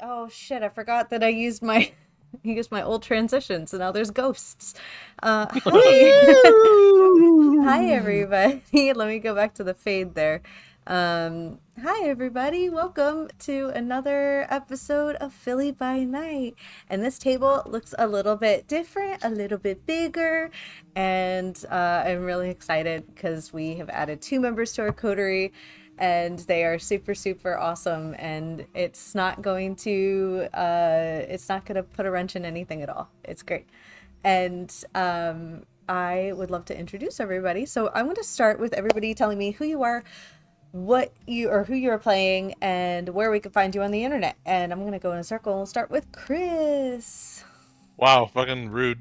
Oh shit, I forgot that I used my used my old transition, so now there's ghosts. Hi. Hi Woo! everybody. Let me go back to the fade there. Hi everybody. Welcome to another episode of Philly by Night. And this table looks a little bit different, a little bit bigger, and I'm really excited because we have added two members to our coterie and they are super super awesome, and it's not going to put a wrench in anything at all. It's great. And I would love to introduce everybody, so I'm going to start with everybody telling me who you are, who you are playing, and where we can find you on the internet. And I'm going to go in a circle. We'll start with Chris. Wow, fucking rude.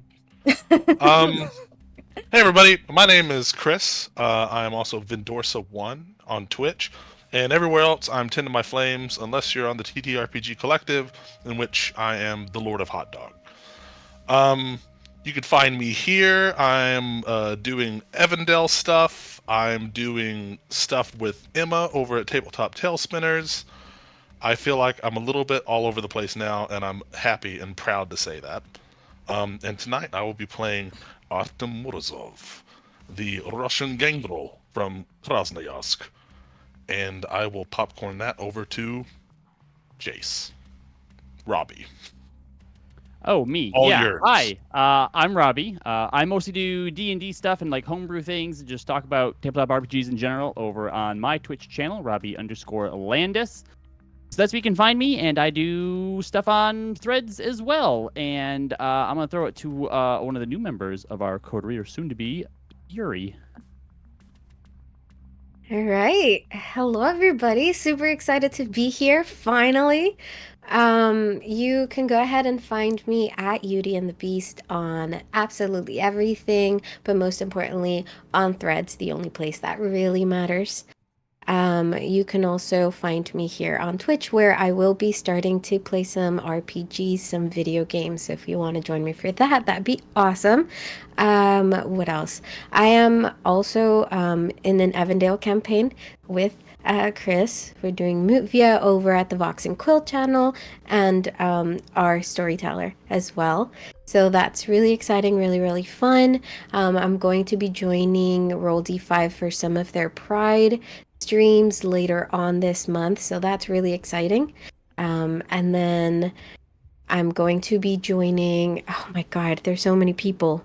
Hey everybody, my name is Chris. I am also Vindorsa1 on Twitch, and everywhere else I'm Tend to My Flames, unless you're on the TTRPG Collective, in which I am the Lord of Hot Dog. Um, you can find me here. I'm doing Evandale stuff. I'm doing stuff with Emma over at Tabletop Tailspinners. I feel like I'm a little bit all over the place now, and I'm happy and proud to say that. And tonight I will be playing Artem Morozov, the Russian gangrel from Krasnoyarsk. And I will popcorn that over to Jace. Robbie. Oh, me. All Yeah. yours. Hi. I'm Robbie. I mostly do D&D stuff and like homebrew things and just talk about tabletop RPGs in general over on my Twitch channel, Robbie_Landis. So that's where you can find me, and I do stuff on Threads as well. And I'm going to throw it to one of the new members of our coterie, or soon to be, Yuri. All right. Hello, everybody. Super excited to be here finally. You can go ahead and find me at Yuri and the Beast on absolutely everything, but most importantly on Threads, the only place that really matters. You can also find me here on Twitch, where I will be starting to play some RPGs, some video games. So if you want to join me for that, that'd be awesome. What else? I am also in an Evandale campaign with Chris. We're doing Mutvia over at the Vox and Quill channel, and our Storyteller as well. So that's really exciting, really, really fun. I'm going to be joining Roll D5 for some of their Pride streams later on this month, so that's really exciting. And then I'm going to be joining, oh my god, there's so many people.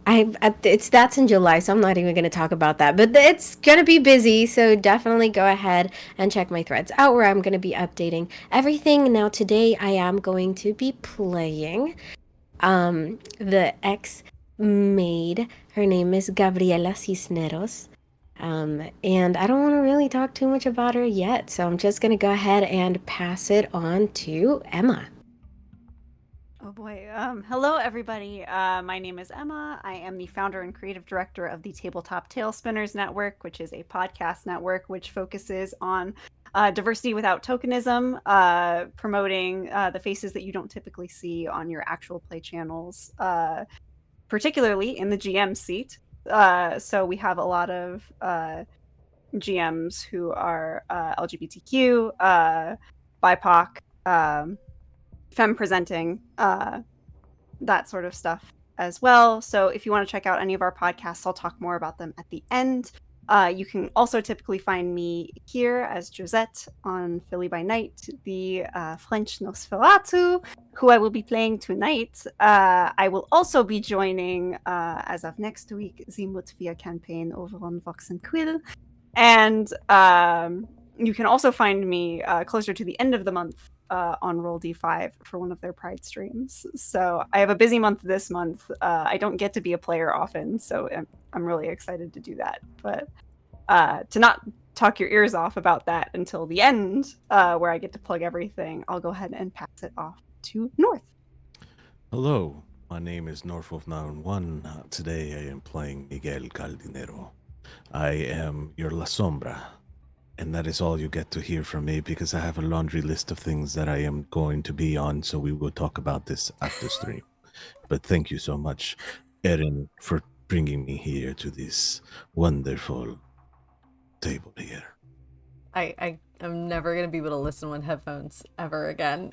That's in July, so I'm not even going to talk about that. But it's going to be busy, so definitely go ahead and check my threads out, where I'm going to be updating everything. Now today I am going to be playing the ex-maid. Her name is Gabriella Cisneros. And I don't want to really talk too much about her yet, so I'm just going to go ahead and pass it on to Emma. Oh boy. Hello, everybody. My name is Emma. I am the founder and creative director of the Tabletop Tailspinners Network, which is a podcast network which focuses on diversity without tokenism, promoting the faces that you don't typically see on your actual play channels, particularly in the GM seat. So we have a lot of GMs who are LGBTQ, BIPOC, femme presenting, that sort of stuff as well. So if you want to check out any of our podcasts, I'll talk more about them at the end. You can also typically find me here as Josette on Philly by Night, the French Nosferatu, who I will be playing tonight. I will also be joining, as of next week, the Mutvia campaign over on Vox and Quill. And you can also find me closer to the end of the month on Roll D5 for one of their Pride streams. So I have a busy month this month. I don't get to be a player often, so I'm really excited to do that. But to not talk your ears off about that until the end, where I get to plug everything, I'll go ahead and pass it off to North. Hello, my name is North of 9-1. Today I am playing Miguel Caldinero. I am your La Sombra, and that is all you get to hear from me, because I have a laundry list of things that I am going to be on, so we will talk about this after stream. But thank you so much, Erin, for bringing me here to this wonderful table here. I I'm never gonna be able to listen with headphones ever again.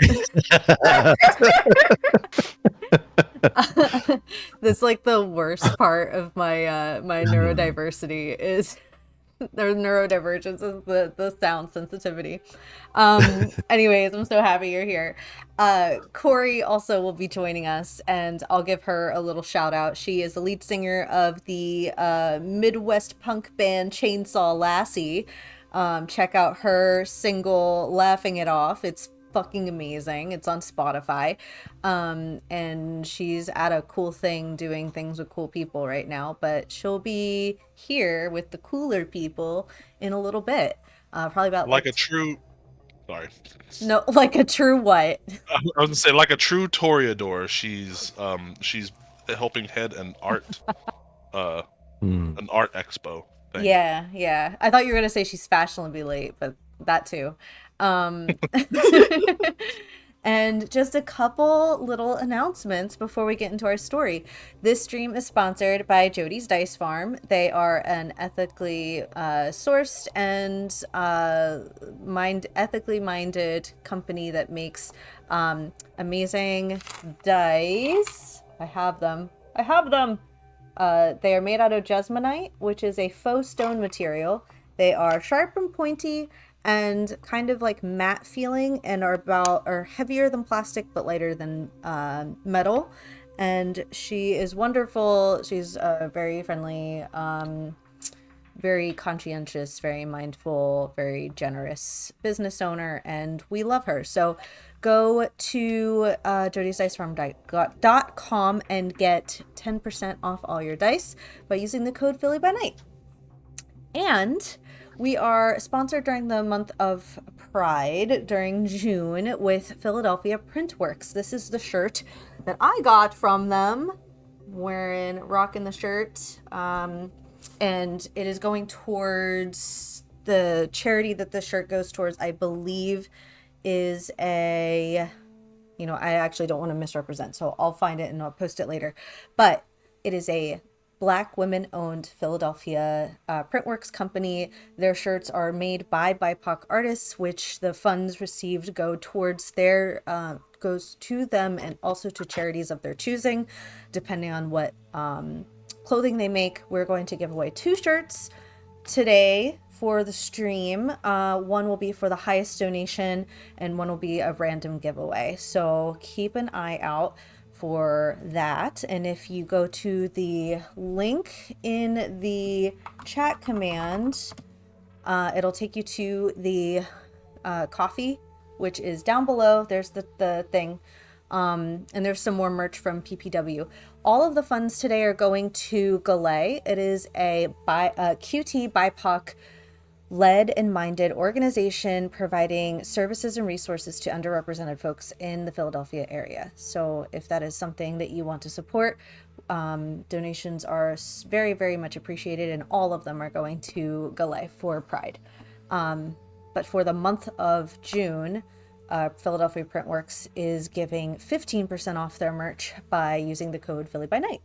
That's like the worst part of my my neurodiversity is their neurodivergence is the sound sensitivity. Anyways, I'm so happy you're here. Kori also will be joining us, and I'll give her a little shout out. She is the lead singer of the Midwest punk band Chainsaw Lassie. Check out her single "Laughing It Off." It's fucking amazing. It's on Spotify. And she's at a cool thing doing things with cool people right now, but she'll be here with the cooler people in a little bit. Probably about Like a true. Sorry. No, like a true what? I was gonna say, like a true Toreador, she's helping head an art expo thing. Yeah. I thought you were gonna say she's fashionably late, but that too. And just a couple little announcements before we get into our story. This stream is sponsored by Jody's Dice Farm. They are an ethically sourced and ethically minded company that makes amazing dice. I have them. They are made out of jasmonite, which is a faux stone material. They are sharp and pointy and kind of like matte feeling, and are heavier than plastic but lighter than metal. And she is wonderful. She's very friendly, very conscientious, very mindful, very generous business owner, and we love her. So go to jodysdicefarm.com and get 10% off all your dice by using the code Philly by Night. And we are sponsored during the month of Pride during June with Philadelphia Printworks. This is the shirt that I got from them. Rocking the shirt. And it is going towards the charity that the shirt goes towards, I believe, is I actually don't want to misrepresent, so I'll find it and I'll post it later. But it is a Black women-owned Philadelphia Printworks company. Their shirts are made by BIPOC artists, which the funds received goes to them and also to charities of their choosing, depending on what clothing they make. We're going to give away 2 shirts today for the stream. One will be for the highest donation, and one will be a random giveaway. So keep an eye out for that. And if you go to the link in the chat command, it'll take you to the coffee, which is down below. There's the thing. And there's some more merch from PPW. All of the funds today are going to Galay. It is a QT BIPOC led and minded organization providing services and resources to underrepresented folks in the Philadelphia area. So if that is something that you want to support, donations are very, very much appreciated, and all of them are going to Galay for Pride. But for the month of June, Philadelphia Printworks is giving 15% off their merch by using the code Philly by Night.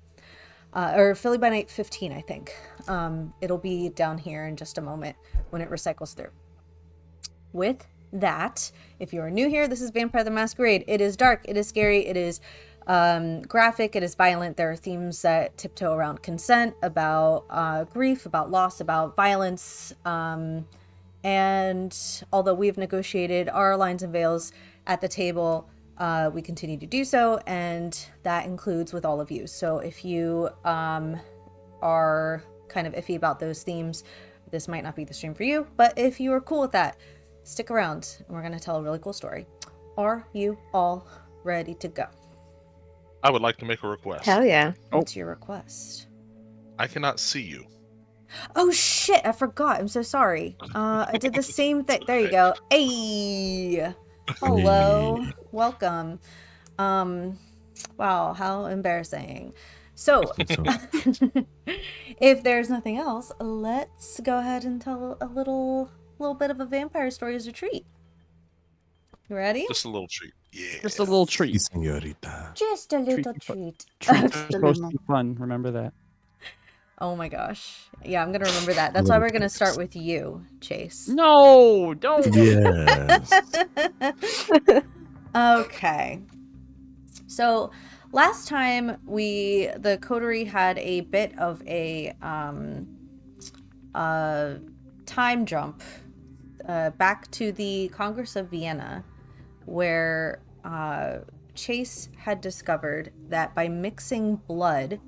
Or Philly by Night 15, I think. It'll be down here in just a moment when it recycles through. With that, if you are new here, this is Vampire the Masquerade. It is dark, it is scary, it is graphic, it is violent. There are themes that tiptoe around consent, about grief, about loss, about violence. And although we've negotiated our lines and veils at the table, we continue to do so, and that includes with all of you. So if you are kind of iffy about those themes, this might not be the stream for you. But if you are cool with that, stick around, and we're going to tell a really cool story. Are you all ready to go? I would like to make a request. Hell yeah. What's your request? I cannot see you. Oh shit, I forgot. I'm so sorry. I did the same thing. There you go. Hey. Hello. Welcome. Wow, how embarrassing. So, if there's nothing else, let's go ahead and tell a little bit of a vampire story as a treat. You ready? Just a little treat. Yeah. Just a little treat. Señorita. Just a little treat. Treats are supposed to be fun. Remember that. Oh my gosh. Yeah, I'm gonna remember that. That's why we're gonna start with you, Chase. No, don't. Yes. Okay. So last time the coterie had a bit of a time jump back to the Congress of Vienna, where Chase had discovered that by mixing blood,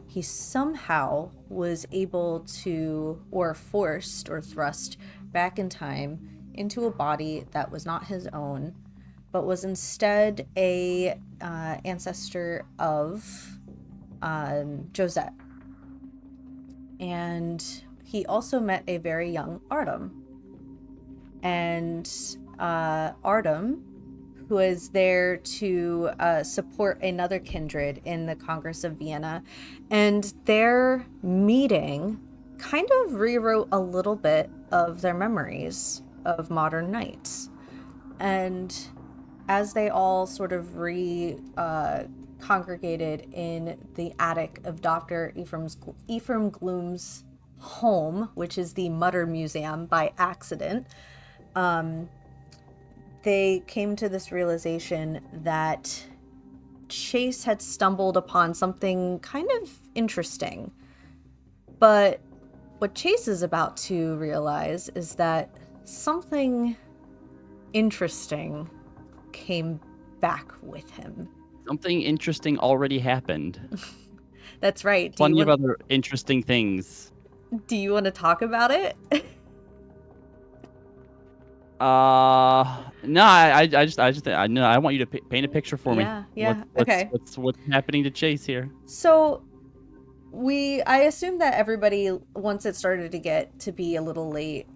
he somehow was able to, or forced or thrust back in time into a body that was not his own, but was instead a ancestor of Josette. And he also met a very young Artem. And Artem, who is there to support another kindred in the Congress of Vienna, and their meeting kind of rewrote a little bit of their memories of modern knights. And as they all sort of congregated in the attic of Dr. Ephraim Gloom's home, which is the Mutter Museum, by accident, they came to this realization that Chase had stumbled upon something kind of interesting. But what Chase is about to realize is that something interesting came back with him. Something interesting already happened. That's right. Plenty of other interesting things. Do you want to talk about it? No, I want you to paint a picture for me. Yeah. Okay. What's happening to Chase here? So I assume that everybody, once it started to get to be a little late,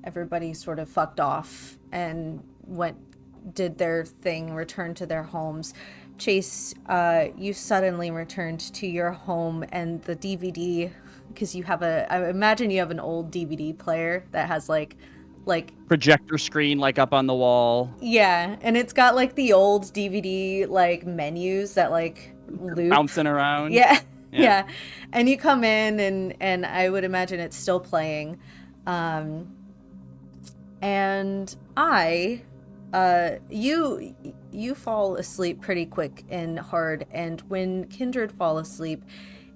everybody sort of fucked off and did their thing, returned to their homes. Chase, you suddenly returned to your home, and the DVD, because I imagine you have an old DVD player that has like projector screen like up on the wall. Yeah, and it's got like the old DVD like menus that like loop bouncing around. Yeah. And you come in and I would imagine it's still playing. And you fall asleep pretty quick and hard, and when kindred fall asleep,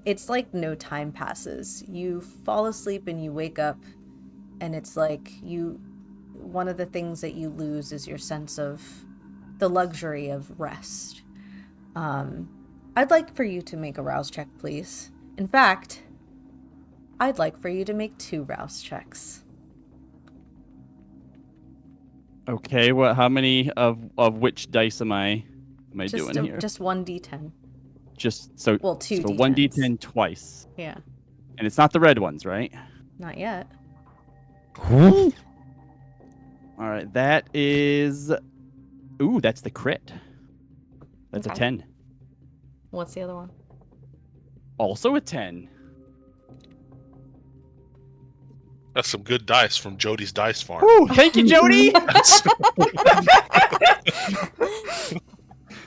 it's like no time passes. You fall asleep and you wake up, and it's like one of the things that you lose is your sense of the luxury of rest. I'd like for you to make a rouse check, please. In fact, I'd like for you to make 2 rouse checks. Okay, how many of which dice am I doing here? Just 1d10. Just so 2 so d10s. 1d10 twice. Yeah. And it's not the red ones, right? Not yet. All right, that is... Ooh, that's the crit. That's Okay. a 10. What's the other one? Also a 10. That's some good dice from Jody's Dice Farm. Ooh, thank you, Jody!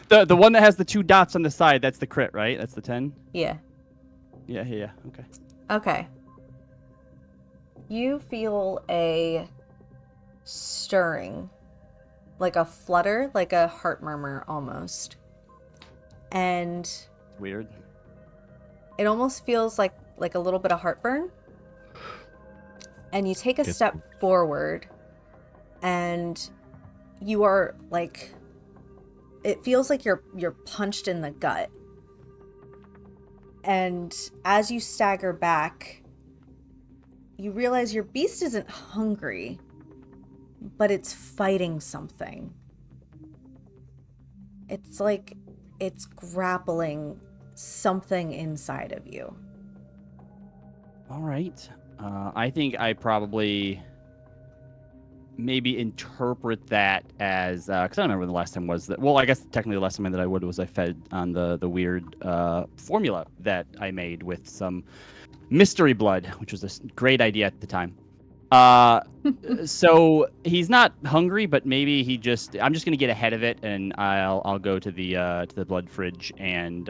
The one that has the 2 dots on the side, that's the crit, right? That's the 10? Yeah. Yeah, okay. Okay. You feel a stirring, like a flutter, like a heart murmur almost. And Weird. it almost feels like a little bit of heartburn. And you take a step forward, and you are like, it feels like you're punched in the gut. And as you stagger back, you realize your beast isn't hungry, but it's fighting something. It's like it's grappling something inside of you. All right. I think I probably maybe interpret that as because I don't remember when the last time was that. Well, I guess technically the last time that I would was I fed on the weird formula that I made with some mystery blood, which was a great idea at the time. So he's not hungry, but maybe I'm just gonna get ahead of it, and I'll go to the blood fridge and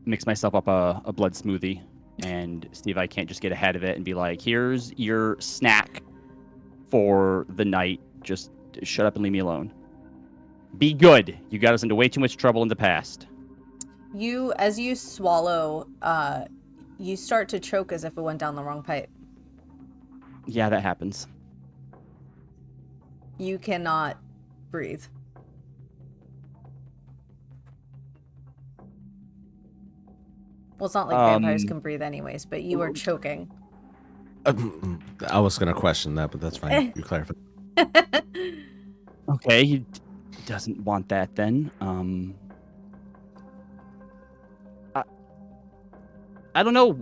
mix myself up a blood smoothie and see if I can't just get ahead of it and be like, here's your snack for the night. Just shut up and leave me alone. Be good. You got us into way too much trouble in the past. As you swallow, you start to choke as if it went down the wrong pipe. Yeah, that happens. You cannot breathe. Well, it's not like vampires can breathe anyways, but you are choking. I was gonna question that, but that's fine. You clarified. Okay, he doesn't want that then. I don't know.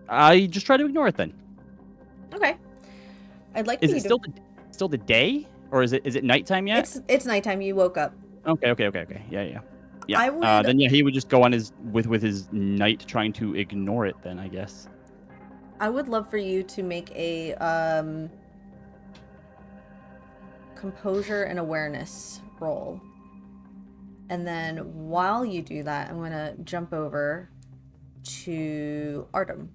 I just try to ignore it then. Okay. I'd like Is for it you still the day, or is it nighttime yet? It's nighttime. You woke up. Okay. Yeah. I would. Then yeah, he would just go on with his night trying to ignore it. Then I guess. I would love for you to make a composure and awareness roll. And then while you do that, I'm going to jump over to Artem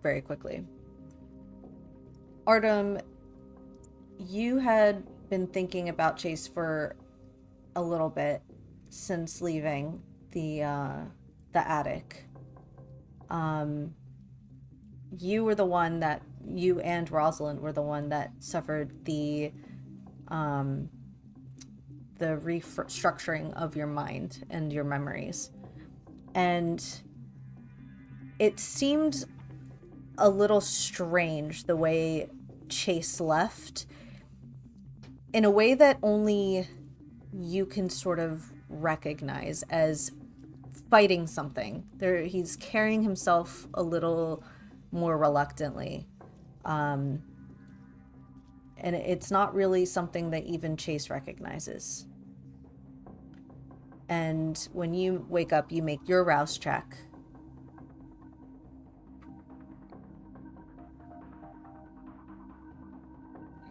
very quickly. Artem, you had been thinking about Chase for a little bit since leaving the attic. You were the one that, you and Rosalind were the one that suffered the restructuring of your mind and your memories. And it seemed a little strange the way Chase left, in a way that only you can sort of recognize as fighting something. He's carrying himself a little more reluctantly. And it's not really something that even Chase recognizes. And when you wake up, you make your rouse check.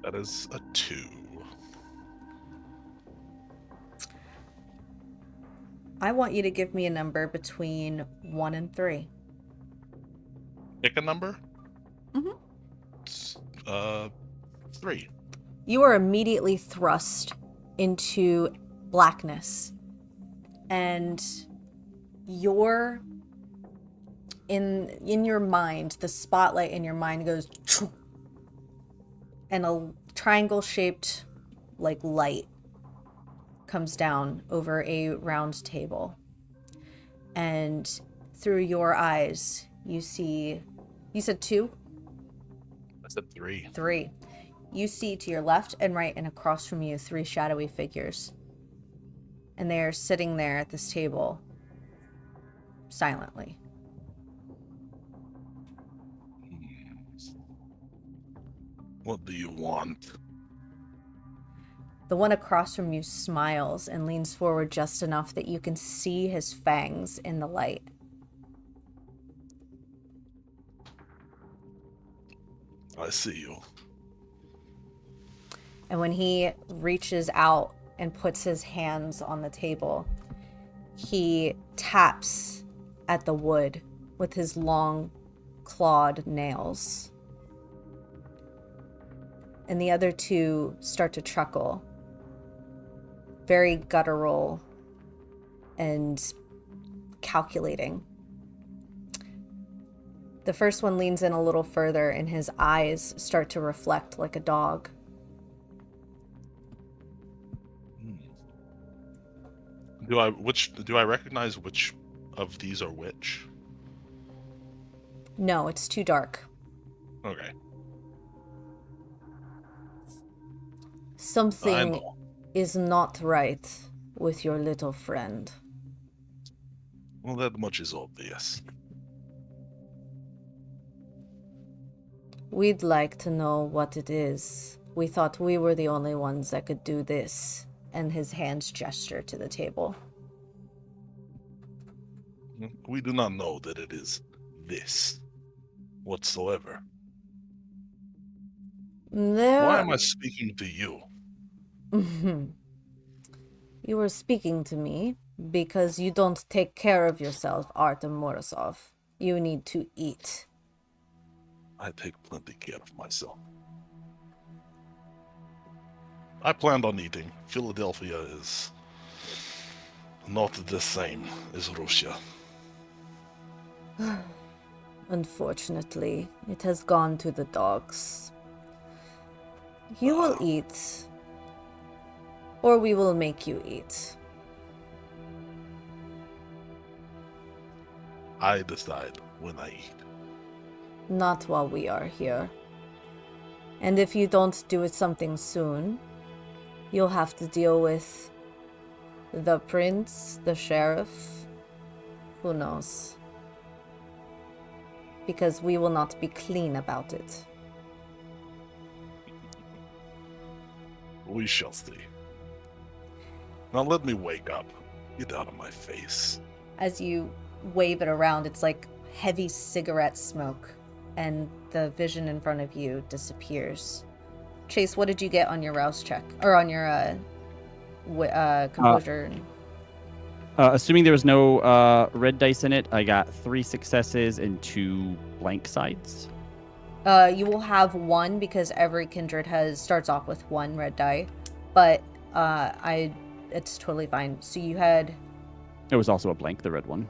That is a 2. I want you to give me a number between 1 and 3. Pick a number? Mm-hmm. 3. You are immediately thrust into blackness. And you're in your mind, the spotlight in your mind goes, and a triangle-shaped like light comes down over a round table. And through your eyes, you see, you said 2? I said 3. 3. You see to your left and right and across from you 3 shadowy figures. And they are sitting there at this table silently. What do you want? The one across from you smiles and leans forward just enough that you can see his fangs in the light. I see you. And when he reaches out and puts his hands on the table, he taps at the wood with his long clawed nails. And the other 2 start to chuckle. Very guttural and calculating. The first one leans in a little further and his eyes start to reflect like a dog. Do I recognize which of these are which? No, it's too dark. Okay. Something is not right with your little friend. Well, that much is obvious. We'd like to know what it is. We thought we were the only ones that could do this. And his hands gesture to the table. We do not know that it is this whatsoever. Why am I speaking to you? You were speaking to me because you don't take care of yourself, Artem Morozov. You need to eat. I take plenty care of myself. I planned on eating. Philadelphia is not the same as Russia. Unfortunately, it has gone to the dogs. You will eat, or we will make you eat. I decide when I eat. Not while we are here. And if you don't do it something soon, you'll have to deal with the prince, the sheriff, who knows. Because we will not be clean about it. We shall see. Now let me wake up. Get out of my face. As you wave it around, it's like heavy cigarette smoke, and the vision in front of you disappears. Chase, what did you get on your rouse check? Or on your composure? Assuming there was no red dice in it, I got 3 successes and 2 blank sides. You will have 1 because every kindred starts off with 1 red die, but it's totally fine. So you had. It was also a blank, the red one.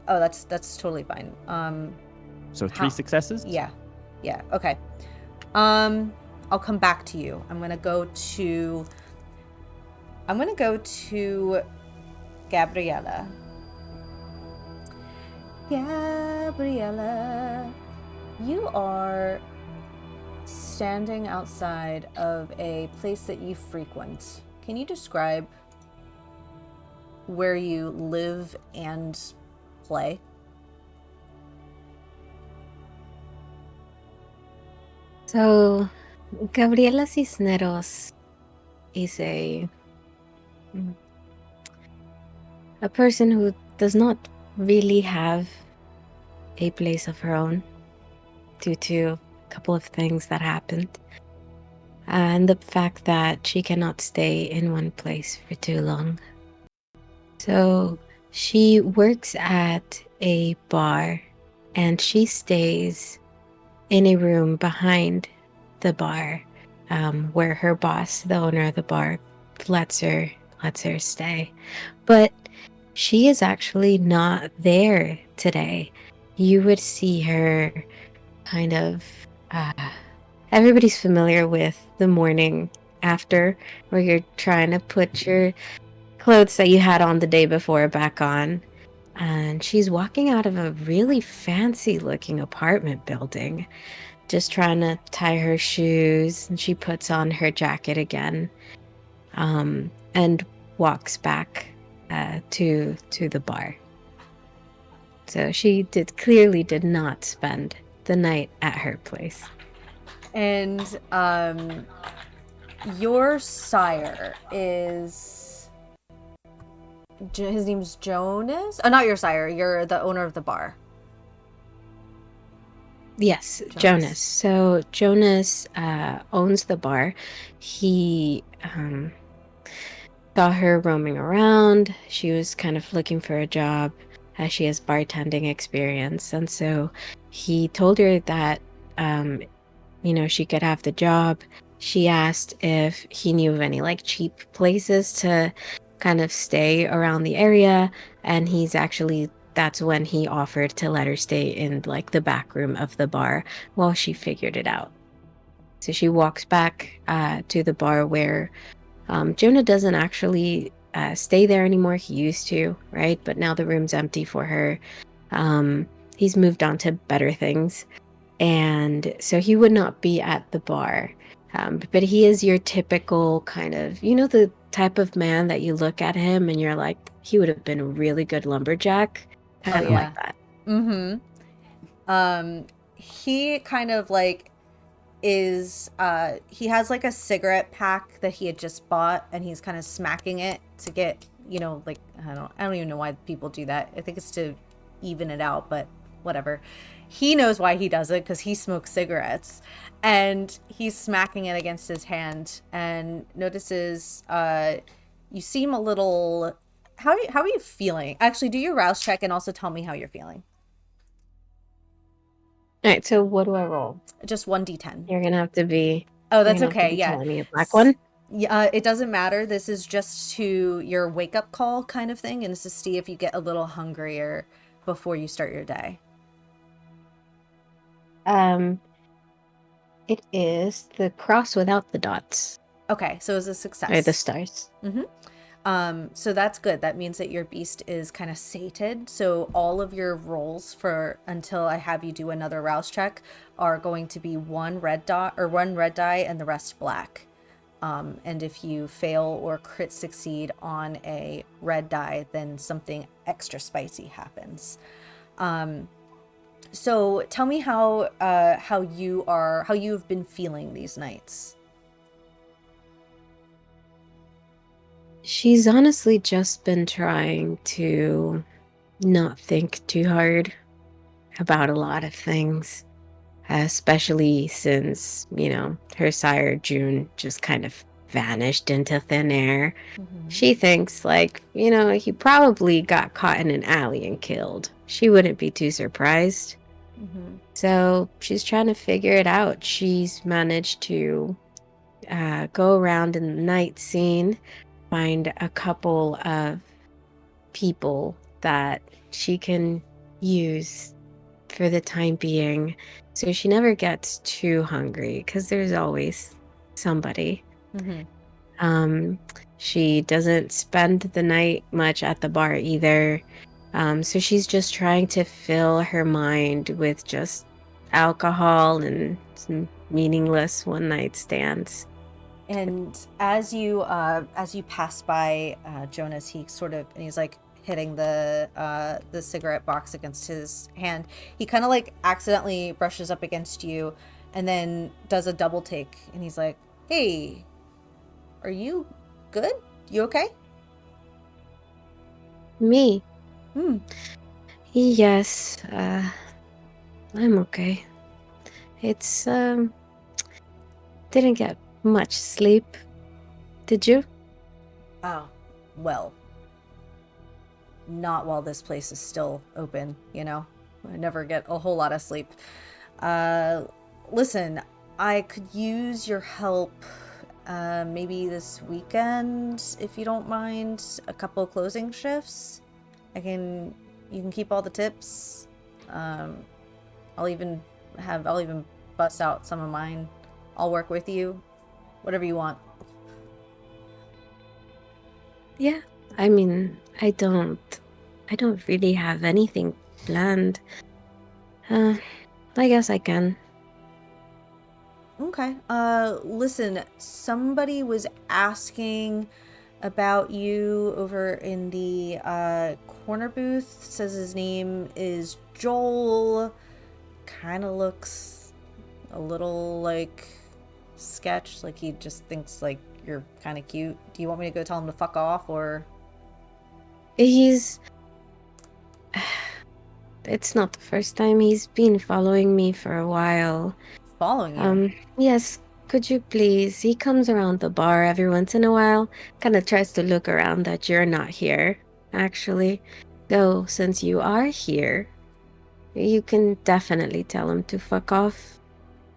Oh, that's totally fine. So 3 successes? Yeah, okay. I'll come back to you. I'm gonna go to Gabriella. Gabriella, you are standing outside of a place that you frequent. Can you describe where you live and play? So, Gabriela Cisneros is a person who does not really have a place of her own due to a couple of things that happened. And the fact that she cannot stay in one place for too long. So she works at a bar and she stays in a room behind the bar where her boss, the owner of the bar, lets her stay. But she is actually not there today. You would see her kind of everybody's familiar with the morning after, where you're trying to put your clothes that you had on the day before back on. And she's walking out of a really fancy looking apartment building, just trying to tie her shoes, and she puts on her jacket again, and walks back to the bar. So she clearly did not spend the night at her place. And your sire is his name's Jonas? Oh, not your sire. You're the owner of the bar. Yes, Jonas. So Jonas owns the bar. He saw her roaming around. She was kind of looking for a job, as she has bartending experience. And so he told her that, she could have the job. She asked if he knew of any like cheap places to kind of stay around the area. And that's when he offered to let her stay in like the back room of the bar while she figured it out. So she walks back to the bar where Jonah doesn't actually stay there anymore. He used to, right? But now the room's empty for her. He's moved on to better things. And so he would not be at the bar. But he is your typical kind of, the type of man that you look at him and you're like, he would have been a really good lumberjack. Kind of like that. Mm-hmm. He kind of like is he has like a cigarette pack that he had just bought, and he's kind of smacking it to get, like I don't even know why people do that. I think it's to even it out, but whatever. He knows why he does it, because he smokes cigarettes, and he's smacking it against his hand and notices you seem a little. How are you feeling? Actually, do your rouse check and also tell me how you're feeling. All right, so what do I roll? Just 1d10. You're gonna have to be. Oh, You're that's gonna have to okay. be Yeah. telling me a black one. Yeah, it doesn't matter. This is just to your wake up call kind of thing, and it's to see if you get a little hungrier before you start your day. It is the cross without the dots Okay, so it's a or success. the stars. So that's good. That means that your beast is kind of sated. So all of your rolls for until I have you do another rouse check are going to be one red dot or one red die and the rest black. And if you fail or crit succeed on a red die, then something extra spicy happens. So tell me how you've been feeling these nights. She's honestly just been trying to not think too hard about a lot of things, especially since, her sire June just kind of vanished into thin air. She thinks, he probably got caught in an alley and killed. She wouldn't be too surprised. So she's trying to figure it out. She's managed to go around in the night scene, find a couple of people that she can use for the time being, so she never gets too hungry because there's always somebody. She doesn't spend the night much at the bar either, so she's just trying to fill her mind with just alcohol and some meaningless one night stands. And as you pass by Jonas, he's like hitting the cigarette box against his hand. He kind of like accidentally brushes up against you, and then does a double take. And he's like, "Hey, are you good? You okay?" Me? Yes, I'm okay. It's, didn't get much sleep. Did you? Oh, well, not while this place is still open, I never get a whole lot of sleep. Listen, I could use your help maybe this weekend, if you don't mind, a couple closing shifts. You can keep all the tips. I'll even bust out some of mine. I'll work with you. Whatever you want. Yeah, I mean, I don't really have anything planned. I guess I can. Okay. Listen, somebody was asking about you over in the corner booth. Says his name is Joel. Kind of looks a little like sketch, like he just thinks like you're kind of cute. Do you want me to go tell him to fuck off, or? It's not the first time. He's been following me for a while. Following you? Yes, could you please? He comes around the bar every once in a while, kind of tries to look around that you're not here, actually. Though, since you are here, you can definitely tell him to fuck off.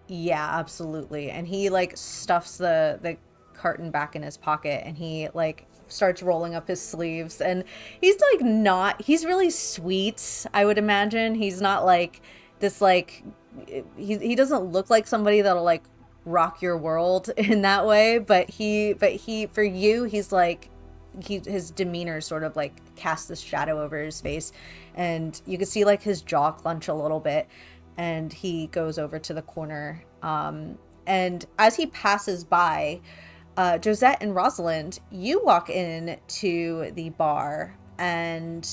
Yeah, absolutely. And he like stuffs the carton back in his pocket, and he like starts rolling up his sleeves, and he's really sweet, I would imagine. He's not like this like he doesn't look like somebody that'll like rock your world in that way, but he for you, he's like his demeanor sort of like casts this shadow over his face, and you can see like his jaw clench a little bit, and he goes over to the corner. And as he passes by, Josette and Rosalind, you walk in to the bar, and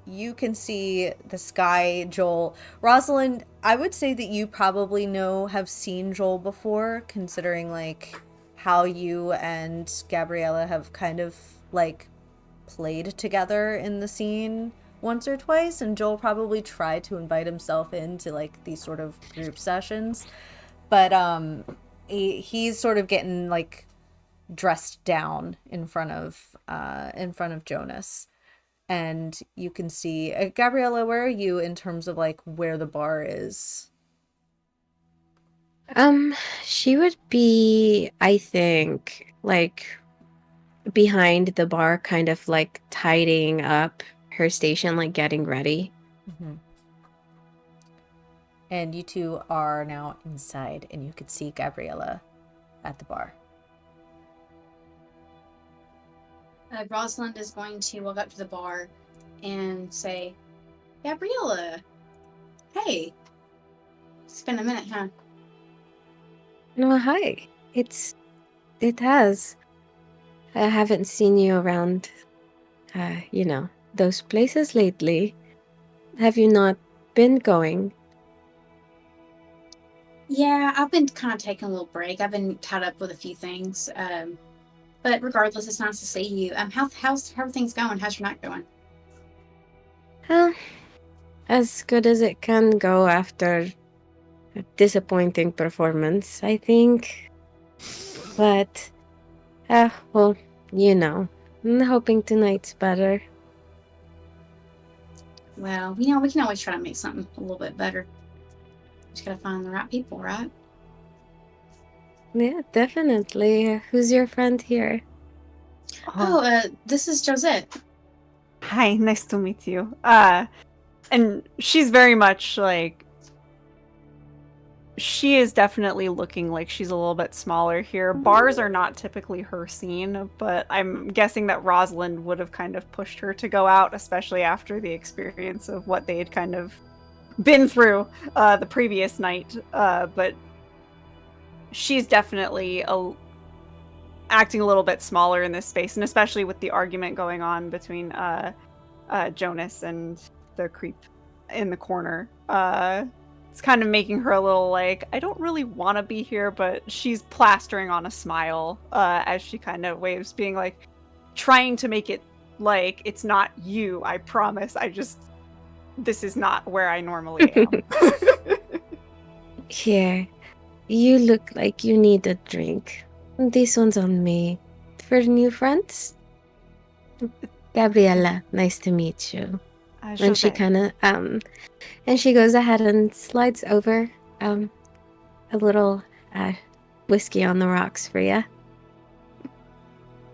you can see this guy, Joel. Rosalind, I would say that you probably have seen Joel before, considering like how you and Gabriella have kind of like played together in the scene once or twice, and Joel probably tried to invite himself into like these sort of group sessions, but he's sort of getting like dressed down in front of Jonas. and you can see Gabriella, where are you in terms of like where the bar is? She would be, I think, like behind the bar, kind of like tidying up her station, like getting ready. Mm-hmm. And you two are now inside, and you can see Gabriella at the bar. Rosalind is going to walk up to the bar and say, Gabriella, hey, it's been a minute, huh? Oh, hi. It has. I haven't seen you around, those places lately. Have you not been going? Yeah, I've been kind of taking a little break. I've been tied up with a few things. But regardless, it's nice to see you. How are things going? How's your night going? As good as it can go after a disappointing performance, I think. But, well, I'm hoping tonight's better. Well, we can always try to make something a little bit better. Just gotta find the right people, right? Yeah, definitely. Who's your friend here? This is Josette. Hi, nice to meet you. And she's very much like, she is definitely looking like she's a little bit smaller here. Bars are not typically her scene, but I'm guessing that Rosalind would have kind of pushed her to go out, especially after the experience of what they had kind of been through the previous night. But she's definitely acting a little bit smaller in this space, and especially with the argument going on between Jonas and the creep in the corner. It's kind of making her a little like, I don't really want to be here, but she's plastering on a smile as she kind of waves, being like, trying to make it like, it's not you, I promise. This is not where I normally am. Here, you look like you need a drink. This one's on me. For new friends? Gabriella, nice to meet you. And she kind of, and she goes ahead and slides over a little whiskey on the rocks for you.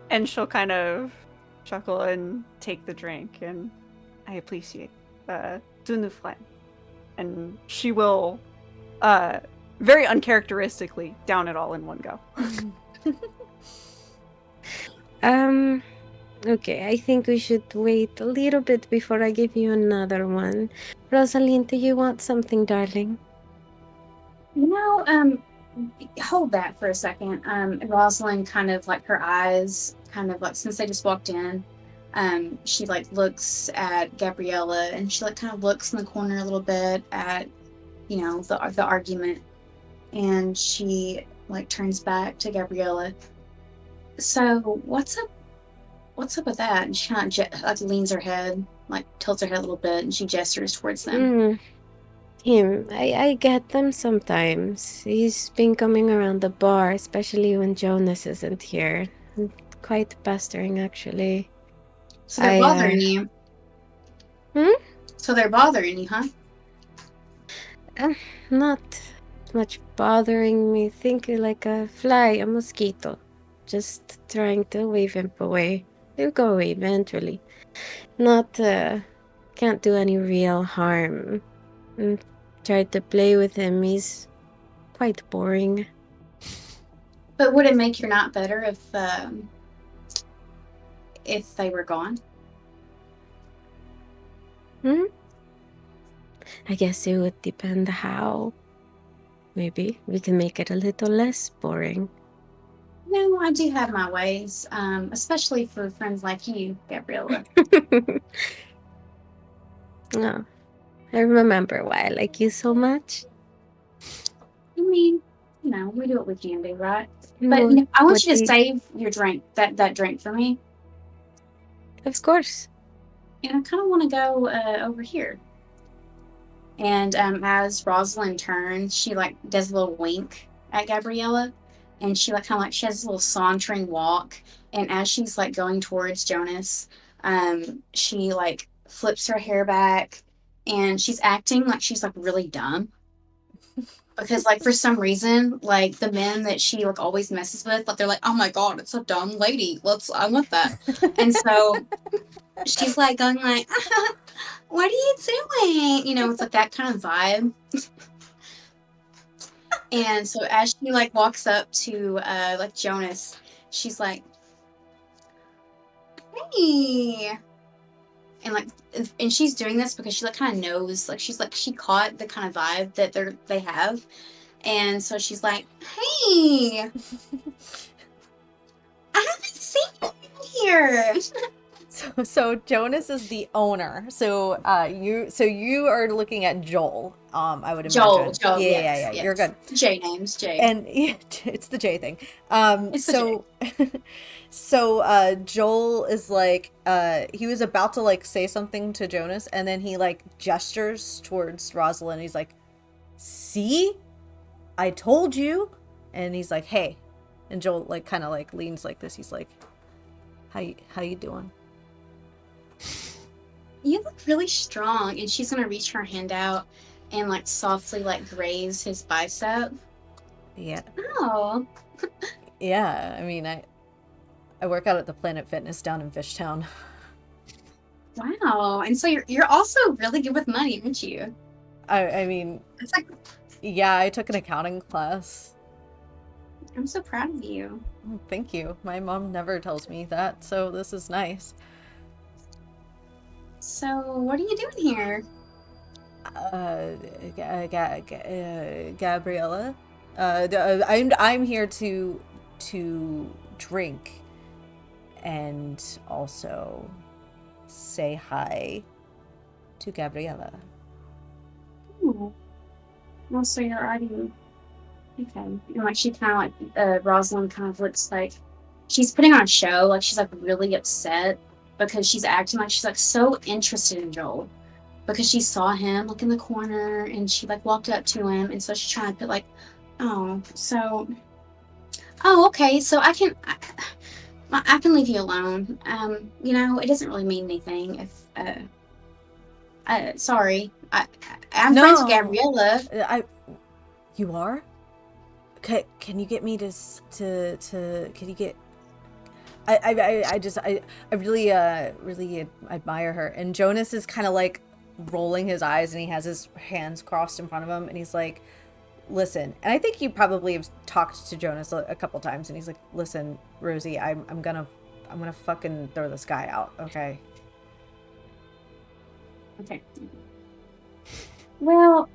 And she'll kind of chuckle and take the drink, and I appreciate du new friend. And she will very uncharacteristically down it all in one go. Okay, I think we should wait a little bit before I give you another one. Rosalind, do you want something, darling? Hold that for a second. Rosalind kind of like her eyes kind of like, since they just walked in, she like looks at Gabriella, and she like kind of looks in the corner a little bit at, the argument, and she like turns back to Gabriella. So what's up with that? And she kind of like leans her head, like tilts her head a little bit, and she gestures towards them. Him. I get them sometimes. He's been coming around the bar, especially when Jonas isn't here. Quite pestering, actually. So they're bothering you? So they're bothering you, huh? Not much bothering me. Think like a fly, a mosquito. Just trying to wave him away. He'll go away eventually. Not, can't do any real harm. Tried to play with him. He's quite boring. But would it make your night better if they were gone? I guess it would depend how. Maybe we can make it a little less boring. No, I do have my ways, especially for friends like you, Gabriella. Oh, I remember why I like you so much. I mean, we do what we can do, right? But I want you to save your drink, that drink for me. Of course. And I kind of want to go over here. And as Rosalind turns, she like does a little wink at Gabriella, and she like kind of like she has a little sauntering walk. And as she's like going towards Jonas, She like flips her hair back, and she's acting like she's like really dumb. Because like for some reason, like the men that she like always messes with, like they're like, oh my god, it's a dumb lady. I want that. And so she's like going like, what are you doing? You know, it's like that kind of vibe. And so as she like walks up to like Jonas, she's like, hey. And like, and she's doing this because she like kind of knows, like she's like, she caught the kind of vibe that they have. And so she's like, hey, I haven't seen you here. So Jonas is the owner. So you are looking at Joel. I would imagine. Joel, Yeah. yes. You're good. J names, J. And it's the J thing. It's the So Joel is like, he was about to like say something to Jonas, and then he like gestures towards Rosalind. He's like, see, I told you. And he's like, hey. And Joel like kind of like leans like this. He's like, how you doing? You look really strong. And she's gonna reach her hand out and like softly like graze his bicep. Yeah. Oh. Yeah, I mean, I work out at the Planet Fitness down in Fishtown. Wow. And so you're also really good with money, aren't you? I mean, It's like, yeah, I took an accounting class. I'm so proud of you. Oh, thank you. My mom never tells me that, so this is nice. So what are you doing here? Gabriella. I'm here to drink and also say hi to Gabriella. Oh. Well, so you're already okay. And like she kind of like Rosalind kind of looks like she's putting on a show. Like she's like really upset because she's acting like she's like so interested in Joel because she saw him like in the corner and she like walked up to him, and so she's trying to put like, oh, so, oh, okay, so I can leave you alone. You know, it doesn't really mean anything if sorry. I'm friends with Gabriella. You are? Can you get me to can you get I really really admire her. And Jonas is kind of like rolling his eyes, and he has his hands crossed in front of him, and he's like, listen. And I think you probably have talked to Jonas a couple times, and he's like, listen, Rosie, I'm gonna fucking throw this guy out, okay? Okay. Well,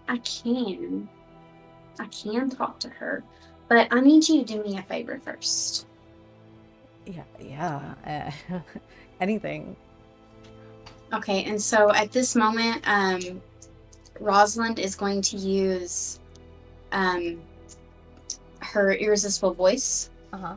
I can talk to her, but I need you to do me a favor first. Yeah. Anything. Okay, and so at this moment, Rosalind is going to use her irresistible voice. Uh-huh.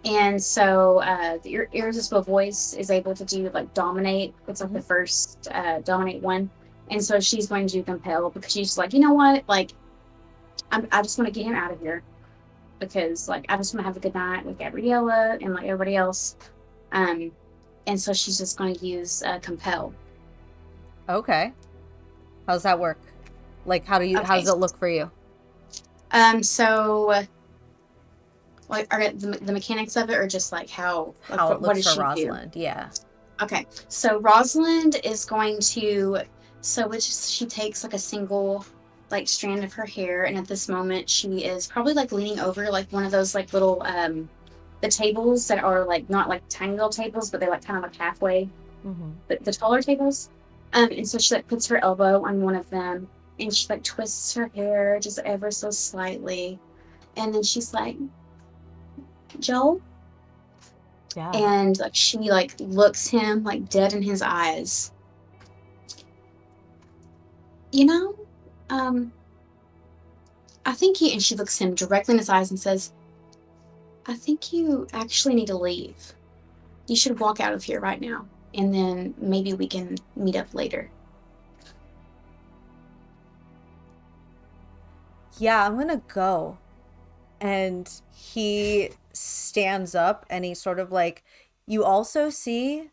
And so the irresistible voice is able to do like dominate. It's like the first dominate one. And so she's going to do compel because she's like, you know what? Like, I just want to get him out of here because like I just want to have a good night with Gabriella and like everybody else. And so she's just going to use compel. Okay. How's that work? Like, how does it look for you? So like are the mechanics of it, or just like how it looks for she Rosalind? do? Yeah. Okay, so Rosalind is going to, she takes like a single like strand of her hair, and at this moment she is probably like leaning over like one of those like little the tables that are like not like tiny little tables, but they're like kind of like halfway, the taller tables. And so she like puts her elbow on one of them, and she like twists her hair just ever so slightly, and then she's like, Joel? Yeah. And like she like looks him like dead in his eyes. You know, I think and she looks him directly in his eyes and says, I think you actually need to leave. You should walk out of here right now, and then maybe we can meet up later. Yeah, I'm gonna go. And he stands up, and he sort of like You also see,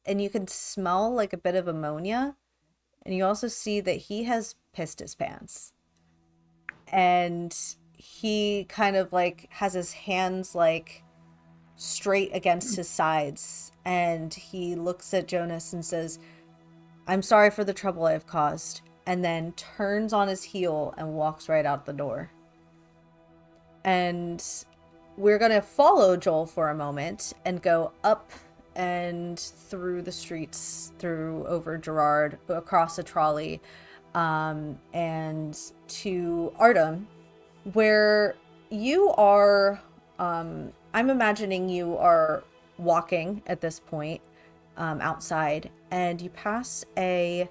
and you can smell like a bit of ammonia, and you also see that he has pissed his pants. And he kind of like has his hands like straight against his sides, and he looks at Jonas and says, "I'm sorry for the trouble I've caused," and then turns on his heel and walks right out the door. And we're going to follow Joel for a moment and go up and through the streets, through over Gerard, across a trolley, and to Artem, where you are. I'm imagining you are walking at this point outside, and you pass a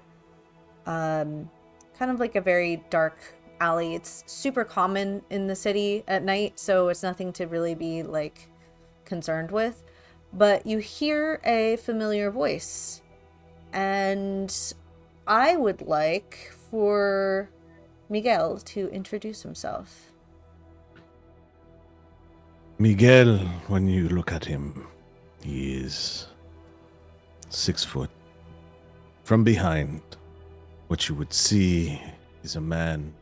kind of like a very dark alley. It's super common in the city at night, so it's nothing to really be like concerned with. But you hear a familiar voice, and I would like for Miguel to introduce himself. Miguel, when you look at him, he is 6 foot. From behind, what you would see is a man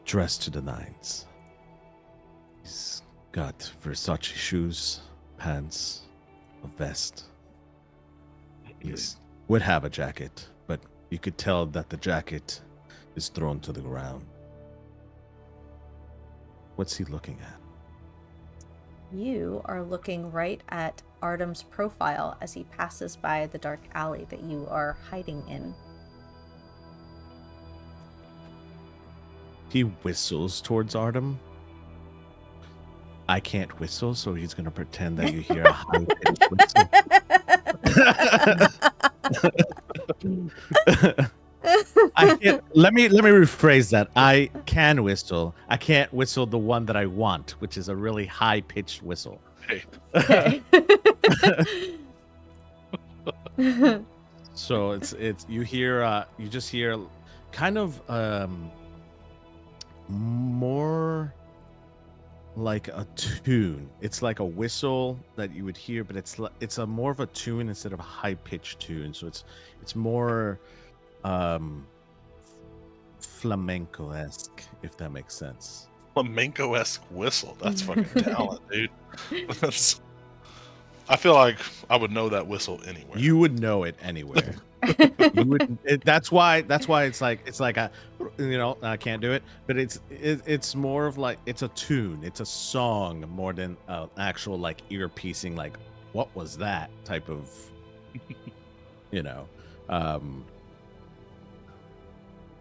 dressed to the nines. He's got Versace shoes, pants, a vest. He would have a jacket, but you could tell that the jacket is thrown to the ground. What's he looking at? You are looking right at Artem's profile as he passes by the dark alley that you are hiding in. He whistles towards Artem. I can't whistle, so he's going to pretend that you hear a high-pitched whistle. I can't, let me rephrase that. I can whistle. I can't whistle the one that I want, which is a really high-pitched whistle. Hey. Okay. So it's you just hear kind of more like a tune. It's like a whistle that you would hear, but it's a more of a tune instead of a high-pitched tune. So it's more flamenco-esque, if that makes sense. Flamenco-esque whistle. That's fucking talent, dude. I feel like I would know that whistle anywhere. You would know it anywhere. That's why it's like a, I can't do it, but it's more of like it's a tune, it's a song more than an actual like ear piecing like what was that type of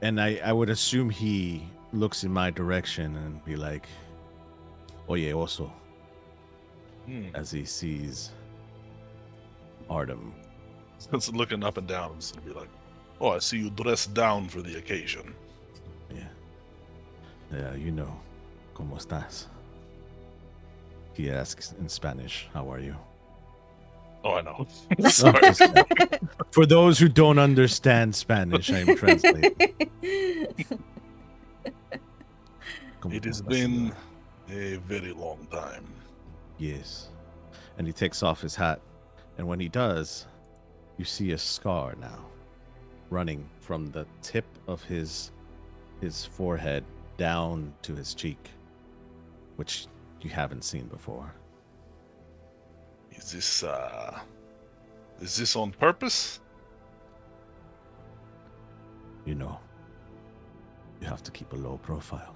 and I would assume he looks in my direction and be like, "Oye, oso," as he sees Artem. It's looking up and down. It's gonna be like, "Oh, I see you dressed down for the occasion." Yeah, ¿Cómo estás? He asks in Spanish, "How are you?" Oh, I know. Sorry. For those who don't understand Spanish, I'm translating. It has been a very long time. Yes. And he takes off his hat, and when he does, you see a scar now running from the tip of his forehead down to his cheek, which you haven't seen before. Is this on purpose? You have to keep a low profile.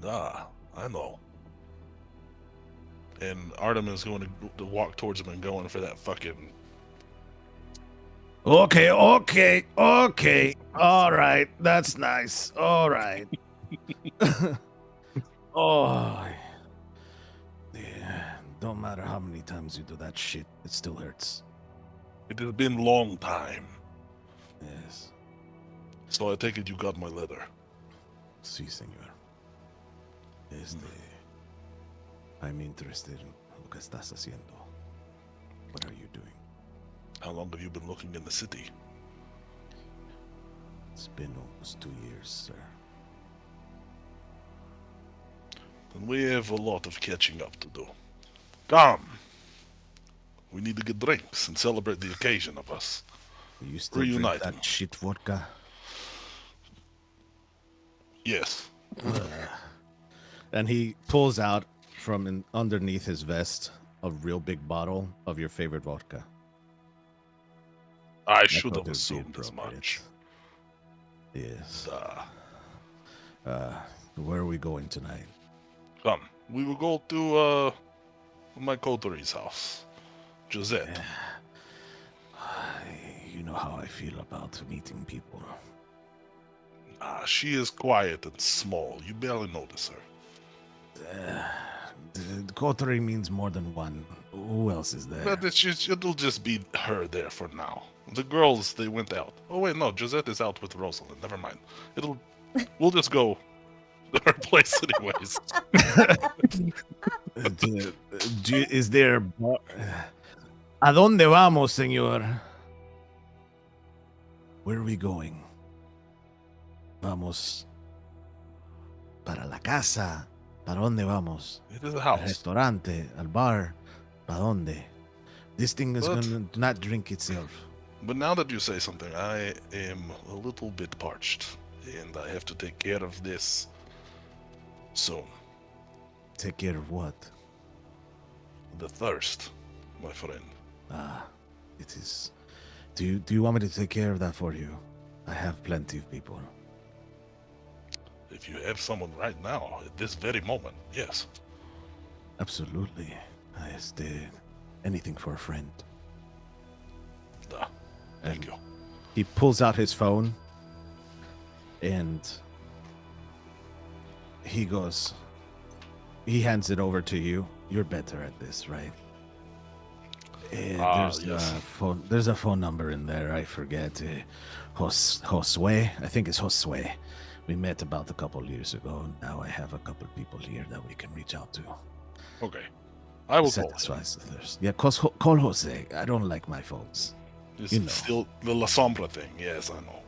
I know. And Artem is going to walk towards him and going for that fucking... Okay. All right. That's nice. All right. Oh. Yeah. Don't matter how many times you do that shit, it still hurts. It has been a long time. Yes. So I take it you got my letter. Sí, señor. I'm interested in lo que estás haciendo. What are you doing? How long have you been looking in the city? It's been almost 2 years, sir. Then we have a lot of catching up to do. Come. We need to get drinks and celebrate the occasion of us. You still drink Reuniting. that shit vodka? Yes. And he pulls out from underneath his vest a real big bottle of your favorite vodka. I I should thought have it would be assumed as much. Yes. Where are we going tonight? Come. We will go to my coterie's house. Josette. You know how I feel about meeting people. She is quiet and small. You barely notice her. The coterie means more than one. Who else is there? But it'll just be her there for now. The girls, they went out. Oh wait, no, Josette is out with Rosalind. Never mind. We'll just go to her place anyways. Is there... ¿A dónde vamos, señor? Where are we going? Vamos para la casa. ¿Para dónde vamos? It is a Al house. restaurante, al bar. ¿Para dónde? This thing is But- going to not drink itself. But now that you say something, I am a little bit parched. And I have to take care of this soon. Take care of what? The thirst, my friend. It is... Do you want me to take care of that for you? I have plenty of people. If you have someone right now, at this very moment, yes. Absolutely. Anything for a friend. Thank you. He pulls out his phone and he hands it over to you. You're better at this, right? There's a phone number in there. I forget. Josue. I think it's Josue. We met about a couple years ago. Now I have a couple people here that we can reach out to. Okay. I will call. Satisfies the thirst. Yeah, call Jose. I don't like my phones. This You is know. still the La Sombra thing. Yes, I know.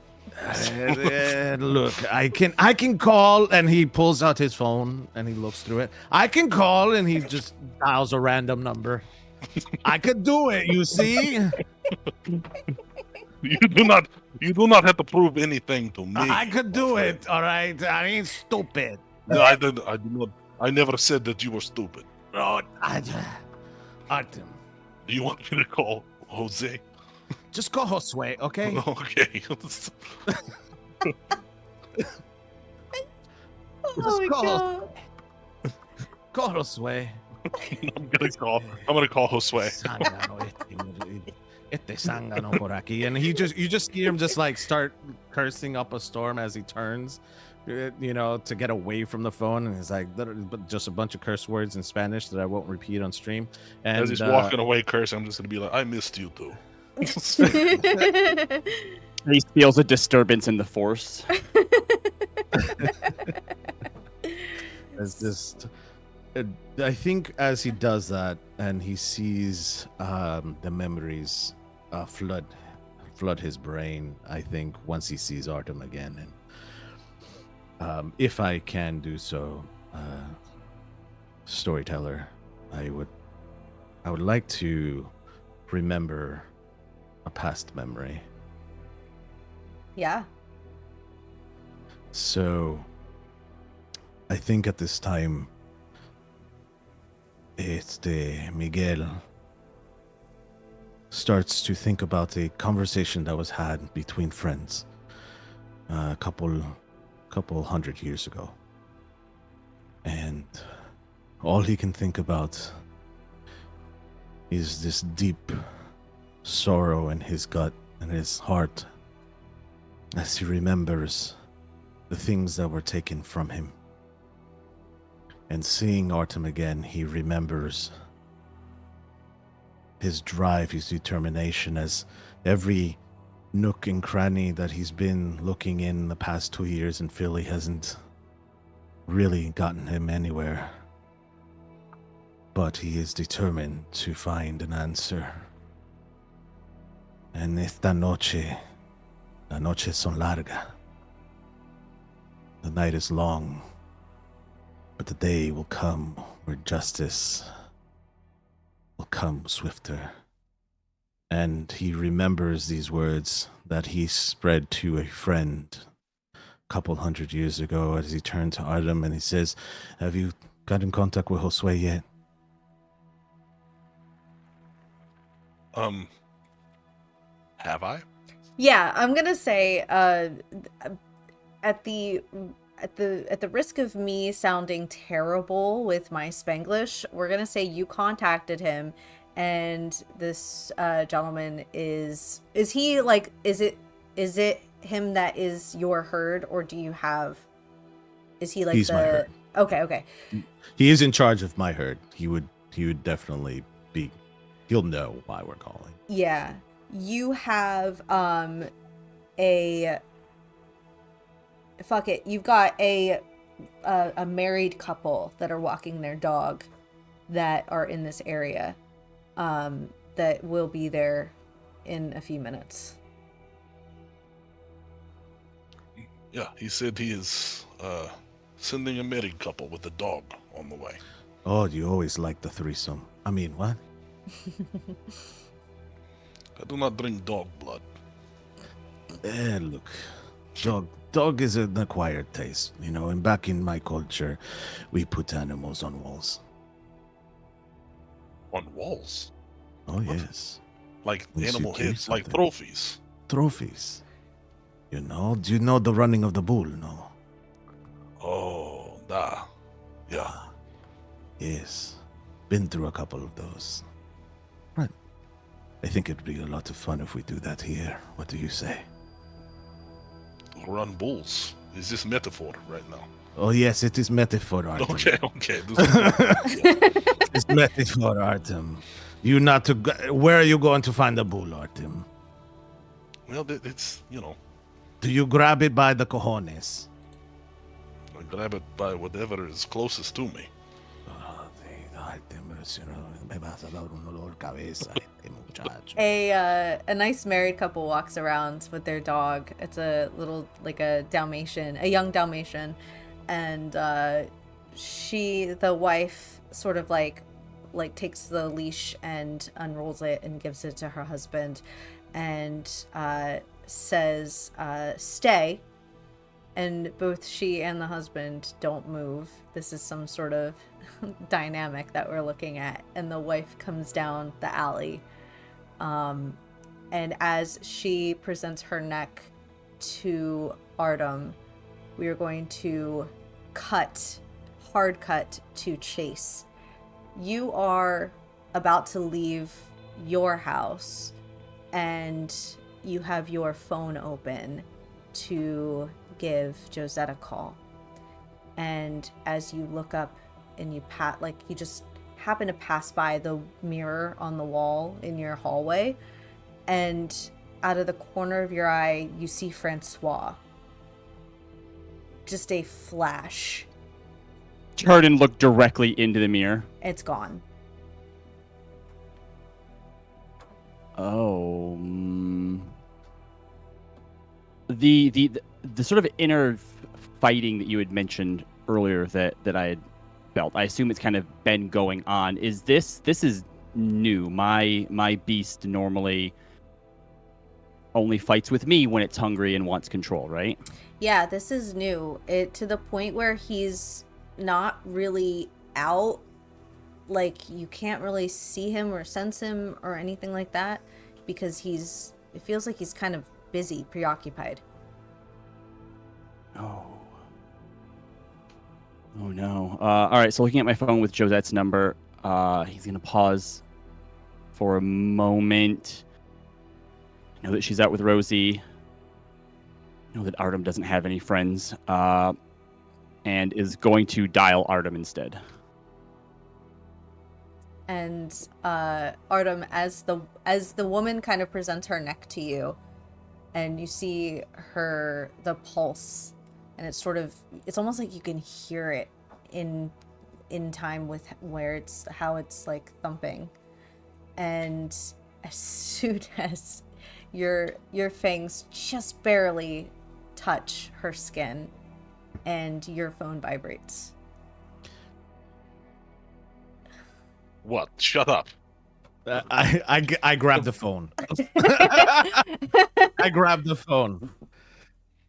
Look, I can call, and he pulls out his phone and he looks through it. I can call, and he just dials a random number. I could do it. You see, You do not have to prove anything to me. I could do my it. All right, I ain't stupid. friend. No, I did not. I never said that you were stupid. No, Artem, You want me to call Jose? just call Josue, okay? Okay. Oh my call. god. Call Josue. I'm gonna call Josue. Zángano, este zángano por aquí, and you just hear him just like start cursing up a storm as he turns, to get away from the phone, and he's like just a bunch of curse words in Spanish that I won't repeat on stream. And As he's walking away cursing, I'm just gonna be like, I missed you too. He feels a disturbance in the force. It's just, I think as he does that and he sees the memories flood his brain, I think once he sees Artem again, and if I can do so, Storyteller, I would like to remember a past memory. Yeah. So I think at this time, Miguel starts to think about a conversation that was had between friends a couple hundred years ago. And all he can think about is this deep sorrow in his gut and his heart as he remembers the things that were taken from him. And seeing Artem again, he remembers his drive, his determination, as every nook and cranny that he's been looking in the past 2 years in Philly hasn't really gotten him anywhere. But he is determined to find an answer. And esta noche, la noche son larga. The night is long, but the day will come where justice will come swifter And he remembers these words that he spread to a friend a couple 100 years ago as he turned to Artem and he says, "Have you got in contact with Josue yet?" Have I? Yeah, I'm gonna say at the risk of me sounding terrible with my Spanglish, we're gonna say you contacted him, and this gentleman is he like is it him that is your herd, or do you have is he like He's my herd. Okay. He is in charge of my herd. He would definitely be. He'll know why we're calling. Yeah, you have a fuck it. You've got a married couple that are walking their dog that are in this area that will be there in a few minutes. Yeah, he said he is sending a married couple with a dog on the way. Oh, you always like the threesome. I mean, what? I do not drink dog blood. Look, dog is an acquired taste, you know, and back in my culture, we put animals on walls. On walls? Oh, What? yes. Like We animal should keep heads, like something. trophies. Trophies. You know, do you know the running of the bull? No. Oh, da. Yeah. Ah, yes. Been through a couple of those. Right. I think it'd be a lot of fun if we do that here. What do you say? Run bulls. Is this metaphor right now? Oh, yes, it is metaphor, Artem. Okay. This is It's metaphor, Artem. You not to go, where are you going to find the bull, Artem? well, it's, you know, Do you grab it by the cojones? I grab it by whatever is closest to me. Oh, Artem, me vas a dar un dolor cabeza, muchacho. A nice married couple walks around with their dog. It's a little like a Dalmatian, a young Dalmatian, and the wife sort of like takes the leash and unrolls it and gives it to her husband, and says, "Stay." And both she and the husband don't move. This is some sort of dynamic that we're looking at. And the wife comes down the alley. And as she presents her neck to Artem, we are going to hard cut to Chase. You are about to leave your house, and you have your phone open to give Josette a call. And as you look up and you you just happen to pass by the mirror on the wall in your hallway, and out of the corner of your eye you see Francois. Just a flash. Turn and look directly into the mirror. It's gone. Oh. The sort of inner fighting that you had mentioned earlier that I had felt, I assume it's kind of been going on. This is new. My beast normally only fights with me when it's hungry and wants control, right? Yeah, this is new. It to the point where he's not really out. Like, you can't really see him or sense him or anything like that, because it feels like he's kind of busy, preoccupied. Oh no. All right, so looking at my phone with Josette's number, he's going to pause for a moment. I know that she's out with Rosie. I know that Artem doesn't have any friends, and is going to dial Artem instead. And Artem, as the woman kind of presents her neck to you, and you see the pulse, and it's almost like you can hear it in time with how it's like thumping. And as soon as your fangs just barely touch her skin, and your phone vibrates. What? Shut up. I grabbed the phone. I grabbed the phone.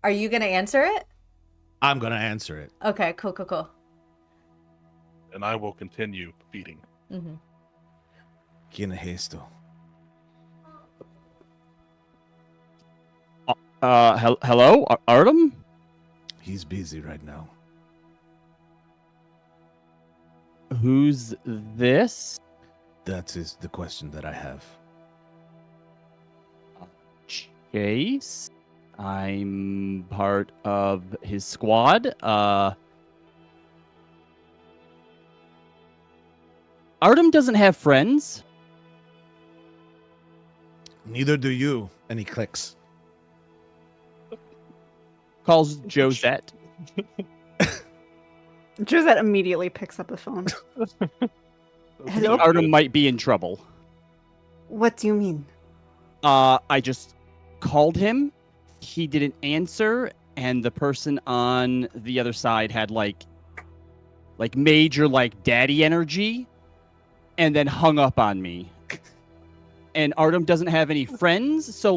Are you gonna answer it? I'm gonna answer it. Okay, cool. And I will continue feeding. Mm-hmm. ¿Quién es esto? Hello, Artem? He's busy right now. Who's this? That is the question that I have. Chase. I'm part of his squad. Artem doesn't have friends. Neither do you. And he clicks. Calls Josette. Josette immediately picks up the phone. Hello? Artem might be in trouble. What do you mean? I just called him. He didn't answer, and the person on the other side had like major daddy energy, and then hung up on me. And Artem doesn't have any friends, so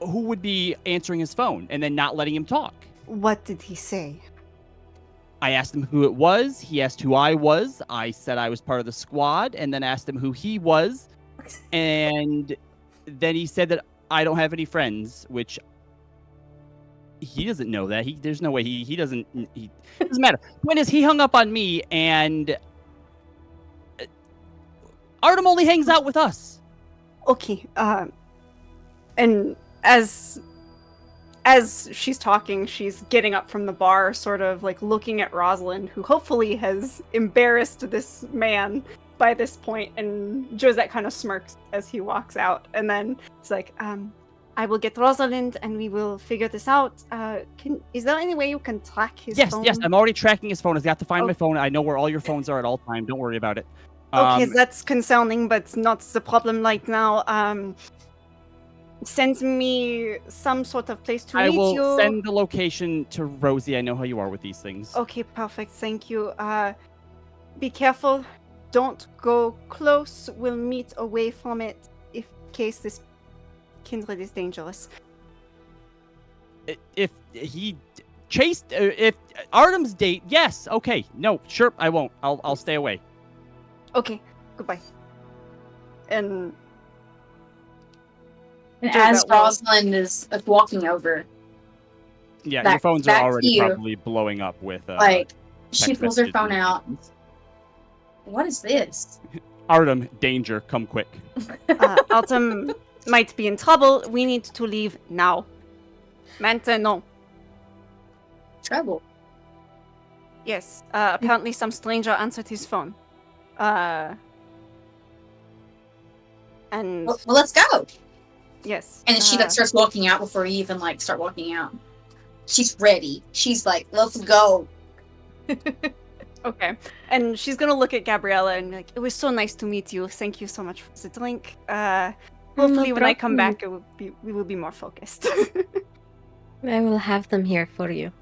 who would be answering his phone and then not letting him talk? What did he say? I asked him who it was. He asked who I was. I said I was part of the squad, and then asked him who he was. And then he said that I don't have any friends, which he doesn't know that. There's no way he doesn't. It doesn't matter. Point is, he hung up on me, and Artem only hangs out with us. Okay. And as she's talking, she's getting up from the bar, sort of looking at Rosalind, who hopefully has embarrassed this man by this point, and Josette kind of smirks as he walks out, and then it's I will get Rosalind and we will figure this out. Is there any way you can track his phone? Yes, I'm already tracking his phone. I got to find my phone. I know where all your phones are at all time. Don't worry about it. Okay, that's concerning, but not the problem right now. Send me some sort of place to meet you. I will send the location to Rosie. I know how you are with these things. Okay, perfect. Thank you. Be careful. Don't go close. We'll meet away from it in case this kindred is dangerous. If he chased, if Artem's date, yes, okay, no, sure, I won't. I'll stay away. Okay, goodbye. And as Rosalind is walking over, yeah, your phones are already probably blowing up with she pulls her phone out. What is this? Artem, danger, come quick. Artem might be in trouble. We need to leave now. Maintenant. Trouble? Yes. Apparently some stranger answered his phone. And well, let's go. Yes. And then she starts walking out before you even start walking out. She's ready. She's let's go. Okay. And she's gonna look at Gabriella and be it was so nice to meet you. Thank you so much for the drink. Hopefully when I come back we will be more focused. I will have them here for you.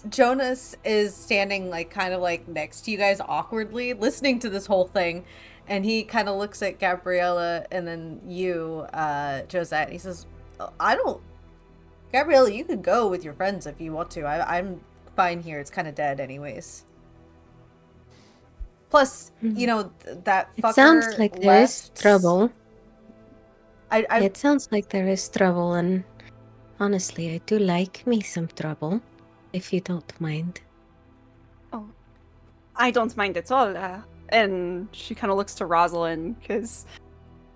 Jonas is standing next to you guys awkwardly, listening to this whole thing, and he kind of looks at Gabriella and then you, Josette, and he says, Gabriella, you could go with your friends if you want to. I'm fine here. It's kind of dead anyways. Plus, that fucker It sounds like there is trouble. I It sounds like there is trouble, and honestly, I do like me some trouble, if you don't mind. Oh, I don't mind at all. And she kind of looks to Rosalind, because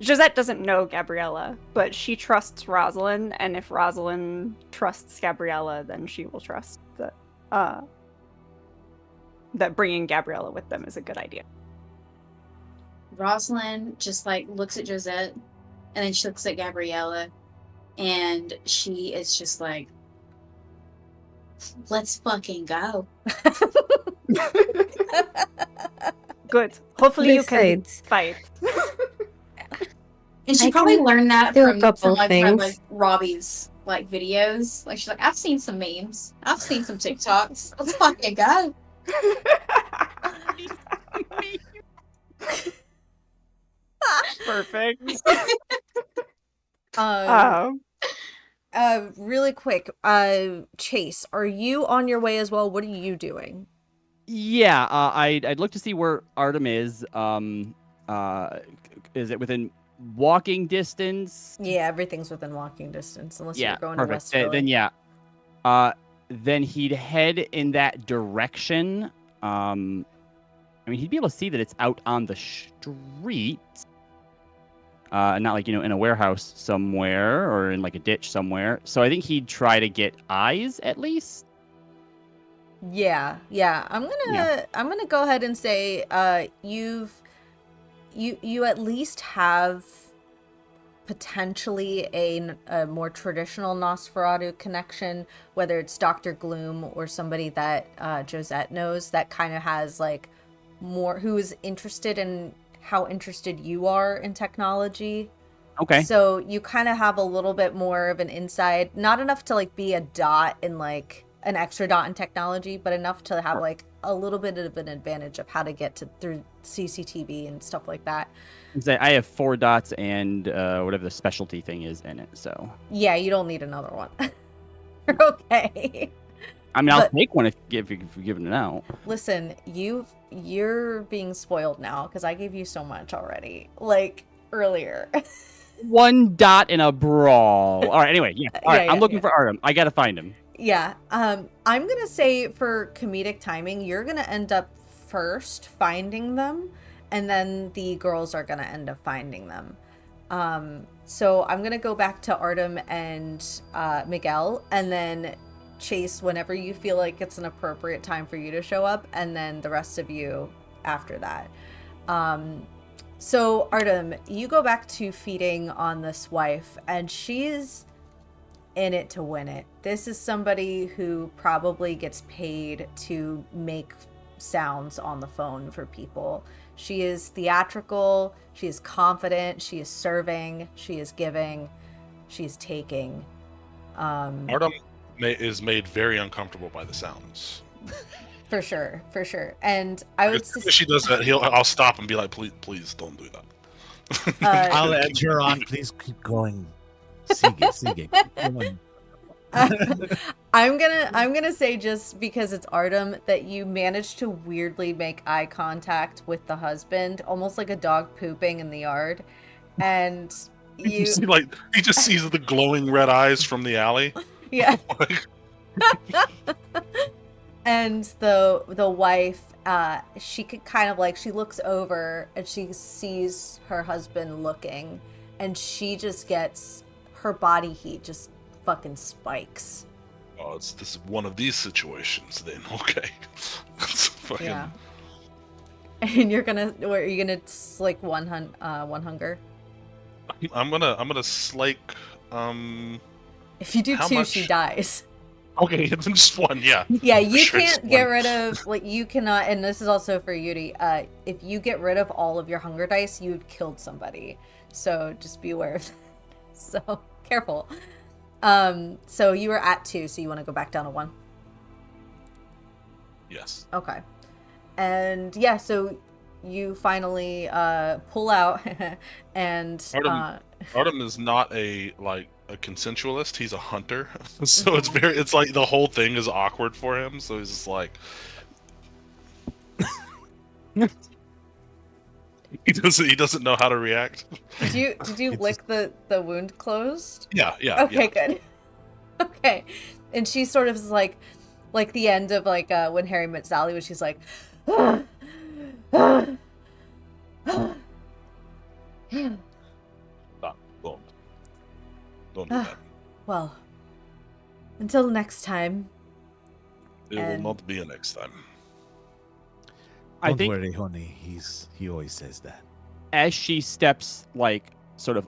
Josette doesn't know Gabriella, but she trusts Rosalind, and if Rosalind trusts Gabriella, then she will trust that bringing Gabriella with them is a good idea. Rosalind just looks at Josette, and then she looks at Gabriella, and she is just let's fucking go. Good. Hopefully you can fight. And she probably learned that from things. Robbie's videos. She's I've seen some memes. I've seen some TikToks. Let's fucking go. Perfect. Um, really quick, Chase, are you on your way as well? What are you doing? Yeah, I'd look to see where Artem is. Is it within walking distance? Yeah, everything's within walking distance, unless Yeah, you're going to perfect. West Philly. Then yeah. Then he'd head in that direction. I mean, he'd be able to see that it's out on the street. Not like, in a warehouse somewhere or in like a ditch somewhere. So I think he'd try to get eyes at least. Yeah. I'm gonna go ahead and say you at least have potentially a more traditional Nosferatu connection, whether it's Dr. Gloom or somebody that Josette knows that kind of has like more, who is interested in how interested you are in technology. Okay. So you kind of have a little bit more of an inside, not enough to like be a dot in like an extra dot in technology, but enough to have like a little bit of an advantage of how to get to through CCTV and stuff like that. I have 4 dots and whatever the specialty thing is in it. So yeah, you don't need another one. You're okay. I mean, I'll take one if you're giving it out. Listen, you're being spoiled now because I gave you so much already, like earlier. 1 dot in a brawl. All right. Anyway, yeah. All right. Yeah, I'm looking for Artem. I gotta find him. Yeah. I'm gonna say for comedic timing, you're gonna end up first finding them, and then the girls are gonna end up finding them. So I'm gonna go back to Artem and Miguel, and then Chase whenever you feel like it's an appropriate time for you to show up, and then the rest of you after that. So Artem, you go back to feeding on this wife, and she's in it to win it. This is somebody who probably gets paid to make sounds on the phone for people. She is theatrical, she is confident, she is serving, she is giving, she is taking. Artem is made very uncomfortable by the sounds. For sure. And I would If she does that, I'll stop and be like, please don't do that. I'll edge her on. Please keep going. Sigue. Keep going. I'm gonna say, just because it's Artem, that you managed to weirdly make eye contact with the husband, almost like a dog pooping in the yard, and you see, like, he just sees the glowing red eyes from the alley. yeah. And the wife, she could kind of like, she looks over and she sees her husband looking, and she just gets, her body heat just fucking spikes. Oh, this is one of these situations then. Okay. Fucking... Yeah. And you're gonna slake one hunger? I'm gonna slake If you do how 2, much? she dies. Okay, it's just 1, yeah. Yeah, you Sure, can't just get one. rid of, like, you cannot, and this is also for Yuri, if you get rid of all of your hunger dice, you've killed somebody. So just be aware of that. So careful. So you were at 2, so you want to go back down to 1? Yes. Okay. And yeah, so you finally pull out and Artem is not a consensualist, he's a hunter. So it's like the whole thing is awkward for him, so he's just like he doesn't know how to react. Did you lick the wound closed? Yeah. Okay, Yeah. good. Okay. And she sort of is like the end of like When Harry Met Sally, when she's like Stop. Don't do that. well, until next time. It and- will not be a next time. I Don't think worry, honey. He always says that. as she steps like sort of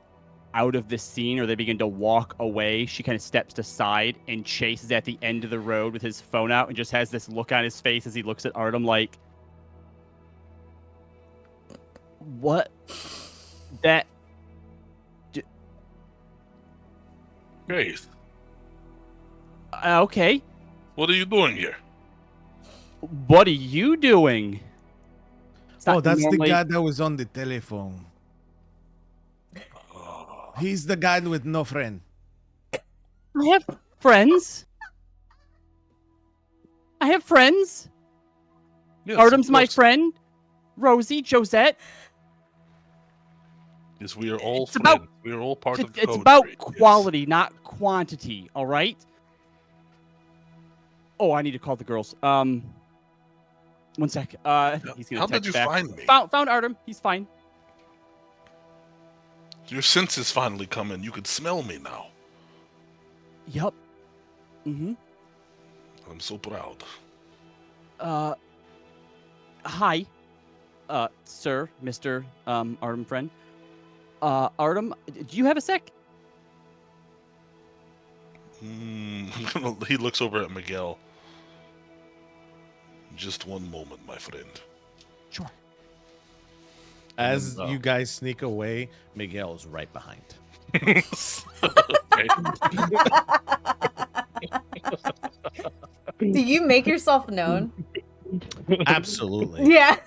out of the scene, or they begin to walk away, she kind of steps aside, and Chase is at the end of the road with his phone out and just has this look on his face as he looks at Artem like, what? That... Faith, Okay. what are you doing here? What are you doing? It's Oh, not that's normally- the guy that was on the telephone. He's the guy with no friend. I have friends. I have friends. Yes, Artem's of my course. friend. Rosie, Josette. Yes, we are all It's about- friends. We are all part of the It's code about tree, yes. quality, not quantity. All right. Oh, I need to call the girls. 1 sec. He's gonna How text did you back. find me? Found Artem. He's fine. Your senses finally come in. You can smell me now. Yup. Mm-hmm. I'm so proud. Hi, sir, Mr. Artem friend. Artem, do you have a sec? He looks over at Miguel. Just one moment, my friend. Sure. As And, you guys sneak away, Miguel's right behind. Okay. Do you make yourself known? Absolutely. Yeah.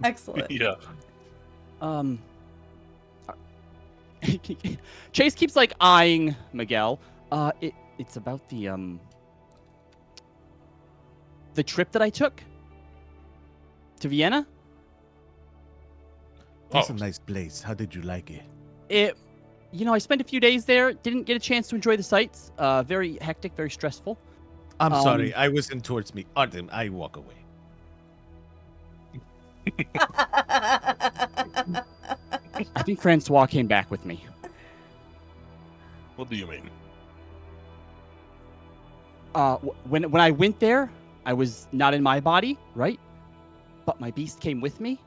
Excellent. Yeah. Chase keeps like eyeing Miguel. It's about the trip that I took to Vienna. That's Oh. a nice place. How did you like it? I spent a few days there. Didn't get a chance to enjoy the sights. Very hectic, very stressful. I'm sorry. I wasn't towards me. Artem, I walk away. I think Francois came back with me. What do you mean? When I went there, I was not in my body, right? But my beast came with me.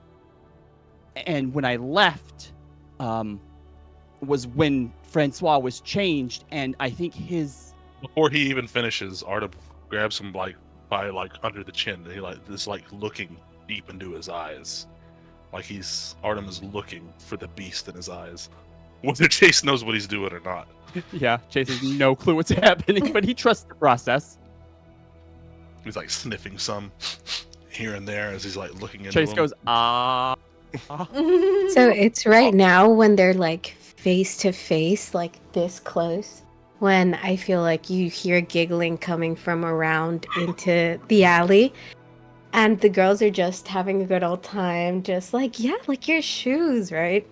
And when I left, was when Francois was changed, and I think his. Before he even finishes, Artem grabs him by under the chin, and he is looking deep into his eyes, like Artem is looking for the beast in his eyes. Whether Chase knows what he's doing or not. Yeah, Chase has no clue what's happening, but he trusts the process. He's like sniffing some here and there as he's like looking into Chase him. goes, ah. So it's right now when they're like face to face, like this close, when I feel like you hear giggling coming from around into the alley. And the girls are just having a good old time, just like, yeah, like your shoes, right?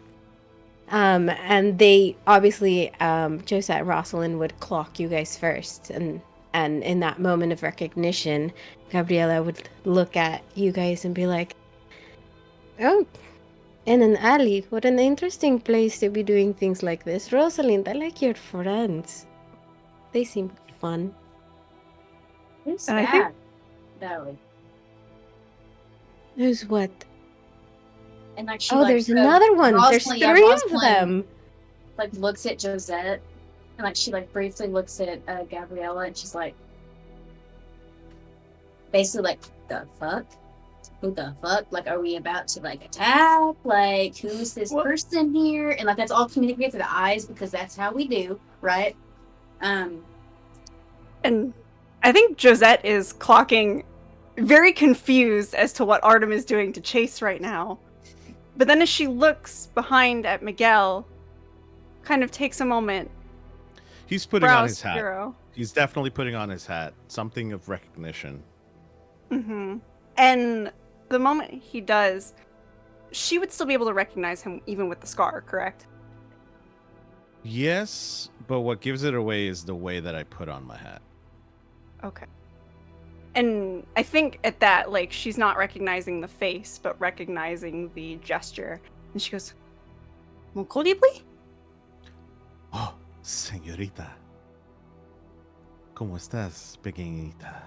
And they obviously, Josette and Rosalind would clock you guys first. And in that moment of recognition, Gabriella would look at you guys and be like, oh, in an alley. What an interesting place to be doing things like this. Rosalind, I like your friends. They seem fun. Who's And I that? think- Though. Who's what? And like she Oh, like, there's another one. There's Rosalind- yeah, three of Rosalind, them. Like looks at Josette, and like she like briefly looks at Gabriella, and she's like, basically like, the fuck? Who the fuck? Like, are we about to like attack? Like, who's this What? person here? And like that's all communicated through the eyes because that's how we do, right? And I think Josette is clocking very confused as to what Artem is doing to Chase right now. But then as she looks behind at Miguel, kind of takes a moment. He's putting on brows his hat. zero. He's definitely putting on his hat. Something of recognition. Mm-hmm. And the moment he does, she would still be able to recognize him even with the scar, correct? Yes, but what gives it away is the way that I put on my hat. Okay. And I think at that, like, she's not recognizing the face, but recognizing the gesture. And she goes, Moncolibly? Oh, señorita. ¿Cómo estás, pequeñita?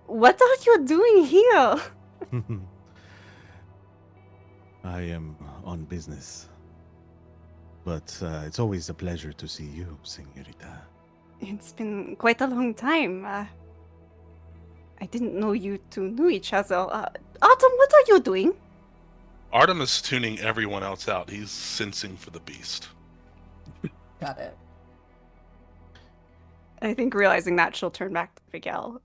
What are you doing here? I am on business. But it's always a pleasure to see you, señorita. It's been quite a long time. I didn't know you two knew each other. Autumn, what are you doing? Artem is tuning everyone else out. He's sensing for the beast. Got it. I think realizing that, she'll turn back to Miguel.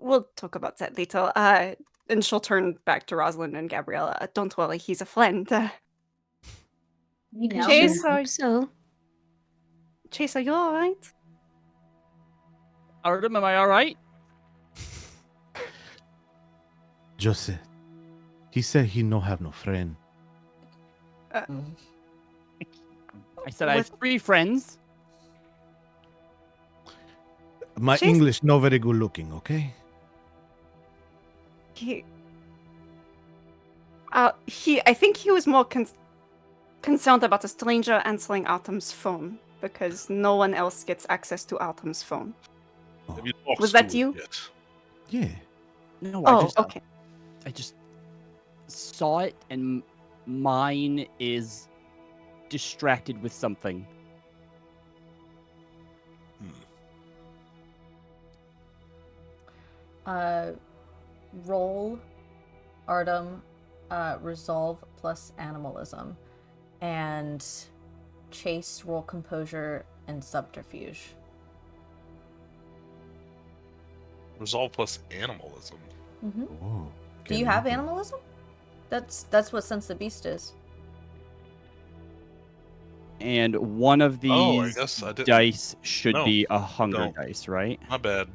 we'll talk about that later. And she'll turn back to Rosalind and Gabriella. Don't worry, he's a friend. You know, Sure, Chase, hope so. Chase, are you all right? Artem, am I all right? Josette, he said he no have no friend. I said I have What- 3 friends. My Chase- English no very good looking, okay? I think he was more concerned about a stranger answering Artem's phone because no one else gets access to Artem's phone. Have you talked Was to that him you? yet? Yeah. No, Oh, okay. I just saw it, and mine is distracted with something. Roll, Artem, resolve plus animalism, and Chase roll composure and subterfuge. Resolve plus animalism. Mm-hmm. Oh, Do you have animalism? That's what Sense the Beast is. And one of Oh, I these guess I didn't- dice should No, be a hunger don't. dice, right? My bad.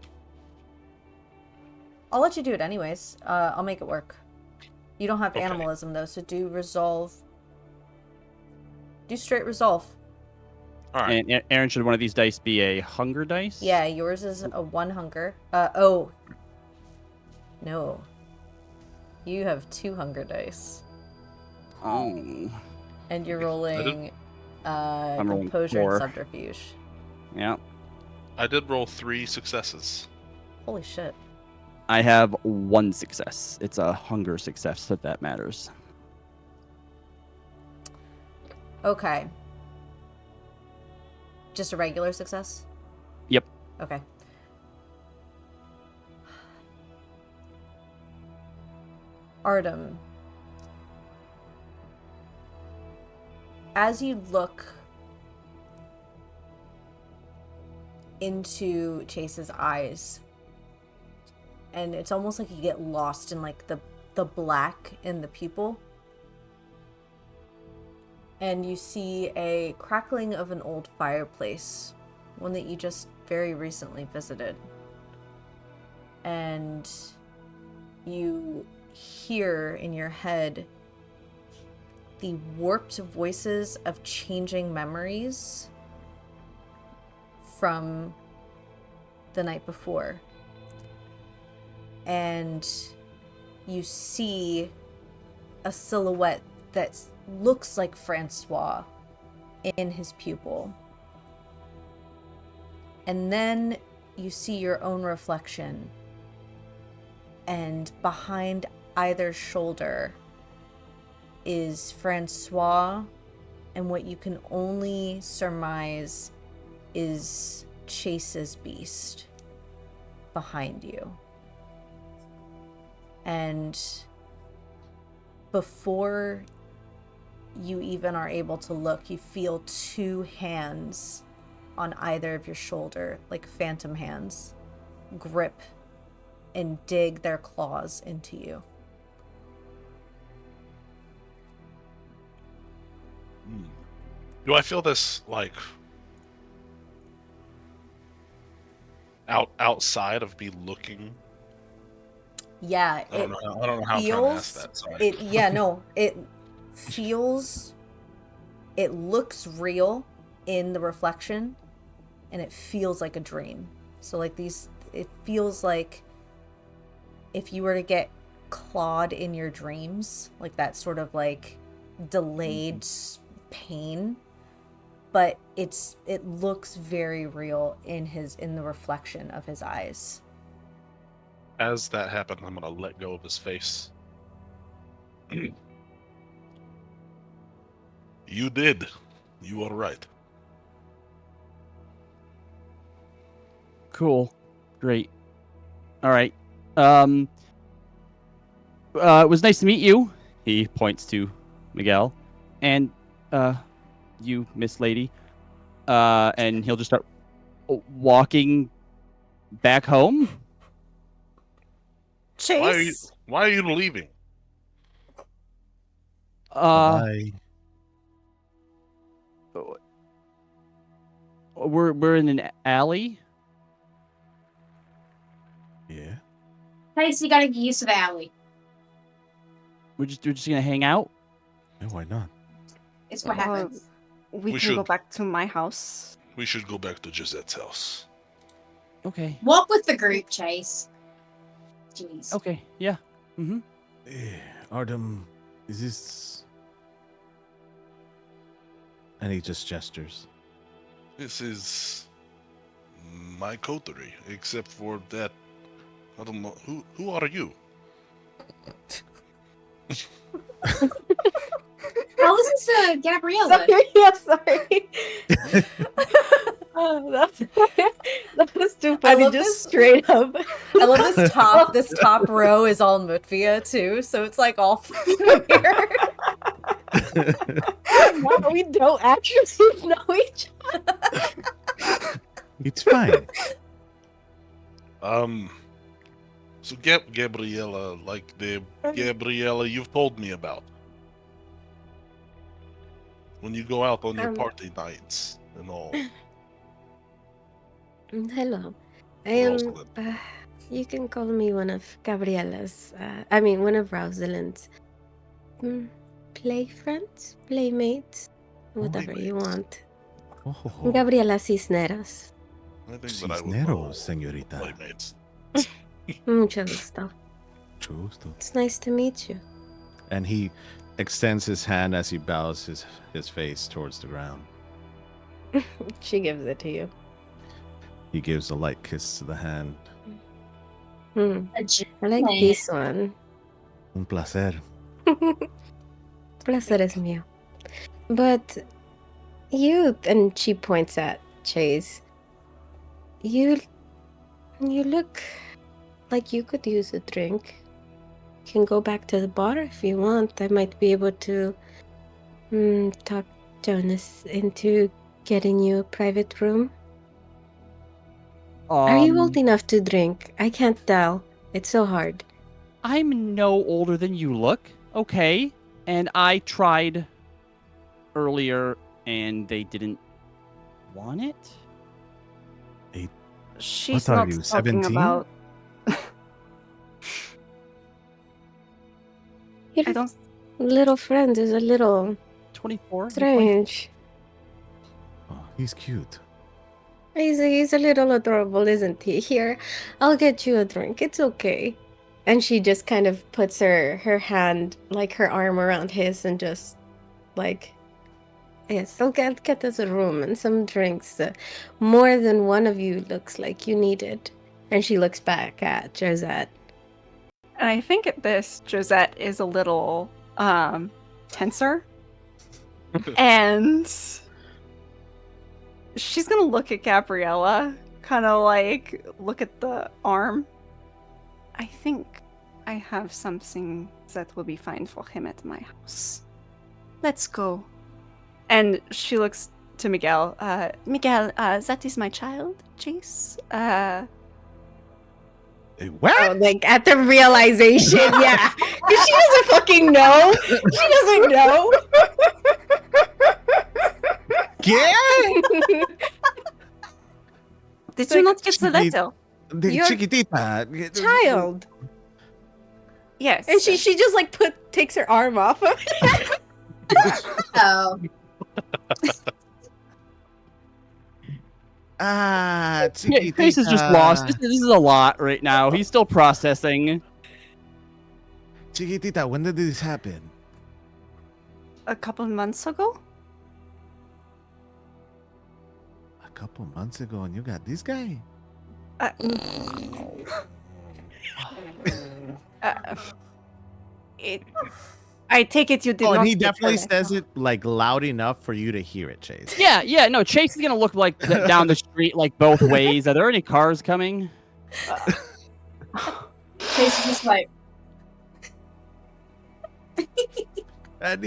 I'll let you do it anyways. I'll make it work. You don't have Okay. animalism though, so do resolve. Do straight resolve. All right. And Aaron, should one of these dice be a hunger dice? Yeah, yours is a 1 hunger. Oh. No. You have 2 hunger dice. Oh. And you're rolling I'm rolling composure 4. and subterfuge. Yeah. I did roll 3 successes. Holy shit. I have 1 success. It's a hunger success, if that matters. Okay. Just a regular success? Yep. Okay. Artem. As you look into Chase's eyes, and it's almost like you get lost in like the black in the pupil, and you see a crackling of an old fireplace, one that you just very recently visited, and you hear in your head the warped voices of changing memories from the night before. And you see a silhouette that looks like Francois in his pupil. And then you see your own reflection, and behind either shoulder is Francois, and what you can only surmise is Chase's beast behind you. And before you even are able to look, you feel 2 hands on either of your shoulder, like phantom hands, grip and dig their claws into you. Do I feel this like outside of me looking? Yeah, I don't know how I'm trying to ask that. Sorry. It feels, it looks real in the reflection, and it feels like a dream. So like it feels like if you were to get clawed in your dreams, like that sort of like delayed pain, but it looks very real in the reflection of his eyes. As that happened, I'm gonna let go of his face. You did. You are right. Cool. Great. All right. It was nice to meet you. He points to Miguel. And you, Miss Lady. And he'll just start walking back home. Chase. Why are you leaving? Bye. We're in an alley. Yeah. Chase, you gotta get used to the alley. We're just gonna hang out. Yeah, why not? It's what happens. We We can go should- back to my house. We should go back to Josette's house. Okay. Walk with the group, Chase. Jeez. Okay. Yeah. Mm-hmm. Artem, is this... And he just gestures. This is my coterie, except for that. I don't know who are you? Oh, this is Gabriella. Sorry, yeah, sorry. Oh, that was too I funny. love Just this. straight up. I love this top. This top row is all Mutvia too, so it's like all familiar. Wow, we don't actually know each It's fine. So Gabriella, like the Gabriella you've told me about. When you go out on your party nights and all. Hello. I am. Rosalind. You can call me one of Gabriella's. One of Rosalind's play friends, playmates, whatever you want. Oh, Gabriela Cisneros. I think that I would know Cisneros, señorita. playmates. Mucho gusto. Mucho gusto. It's nice to meet you. And he extends his hand as he bows his face towards the ground. She gives it to you. He gives a light kiss to the hand. I like this one. Un placer. Placer es mío. But you, and she points at Chase, you look like you could use a drink. You can go back to the bar if you want. I might be able to talk Jonas into getting you a private room. Are you old enough to drink? I can't tell. It's so hard. I'm no older than you look. Okay. And I tried earlier and they didn't want it. She's What are not you, talking 17? about. Your I don't. little friend is a little 24? strange. Oh, he's cute. He's a little adorable, isn't he? Here, I'll get you a drink. It's okay. And she just kind of puts her hand, like her arm around his, and just like, yes, I'll get us a room and some drinks. More than one of you looks like you need it. And she looks back at Josette. And I think at this, Josette is a little tenser. And she's gonna look at Gabriella, kind of like look at the arm. I think I have something that will be fine for him at my house. Let's go. And she looks to Miguel. Miguel, that is my child, Chase. What? Oh, like at the realization, yeah. 'Cause she doesn't fucking know. She doesn't know. ¿Qué? Did you not get the letter? De You're- chiquitita. Child. Yes. And she just like takes her arm off of it. Oh, Ah, Yeah, chiquitita. Chase is just lost. This is a lot right now. He's still processing. Chiquitita, when did this happen? A couple months ago? A couple months ago, and you got this guy? I take it you did Oh, not and he get definitely the says letter. it like loud enough for you to hear it, Chase. Yeah, no, Chase is gonna look like down the street like both ways. Are there any cars coming? Chase is just like, And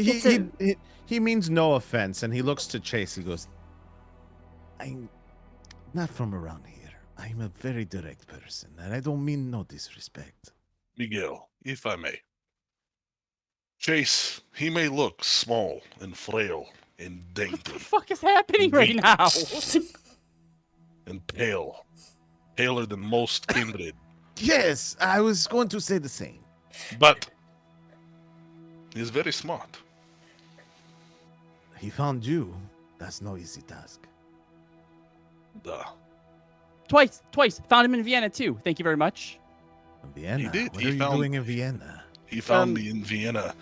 he means no offense, and he looks to Chase. He goes, "I'm not from around here. I'm a very direct person, and I don't mean no disrespect." Miguel, if I may. Chase, he may look small and frail and What dainty the fuck is happening right now? and pale. Paler than most kindred. Yes, I was going to say the same. But he's very smart. He found you. That's no easy task. Duh. Twice. Found him in Vienna too. Thank you very much. Vienna? He did. What He are you found- doing in Vienna? He found me in Vienna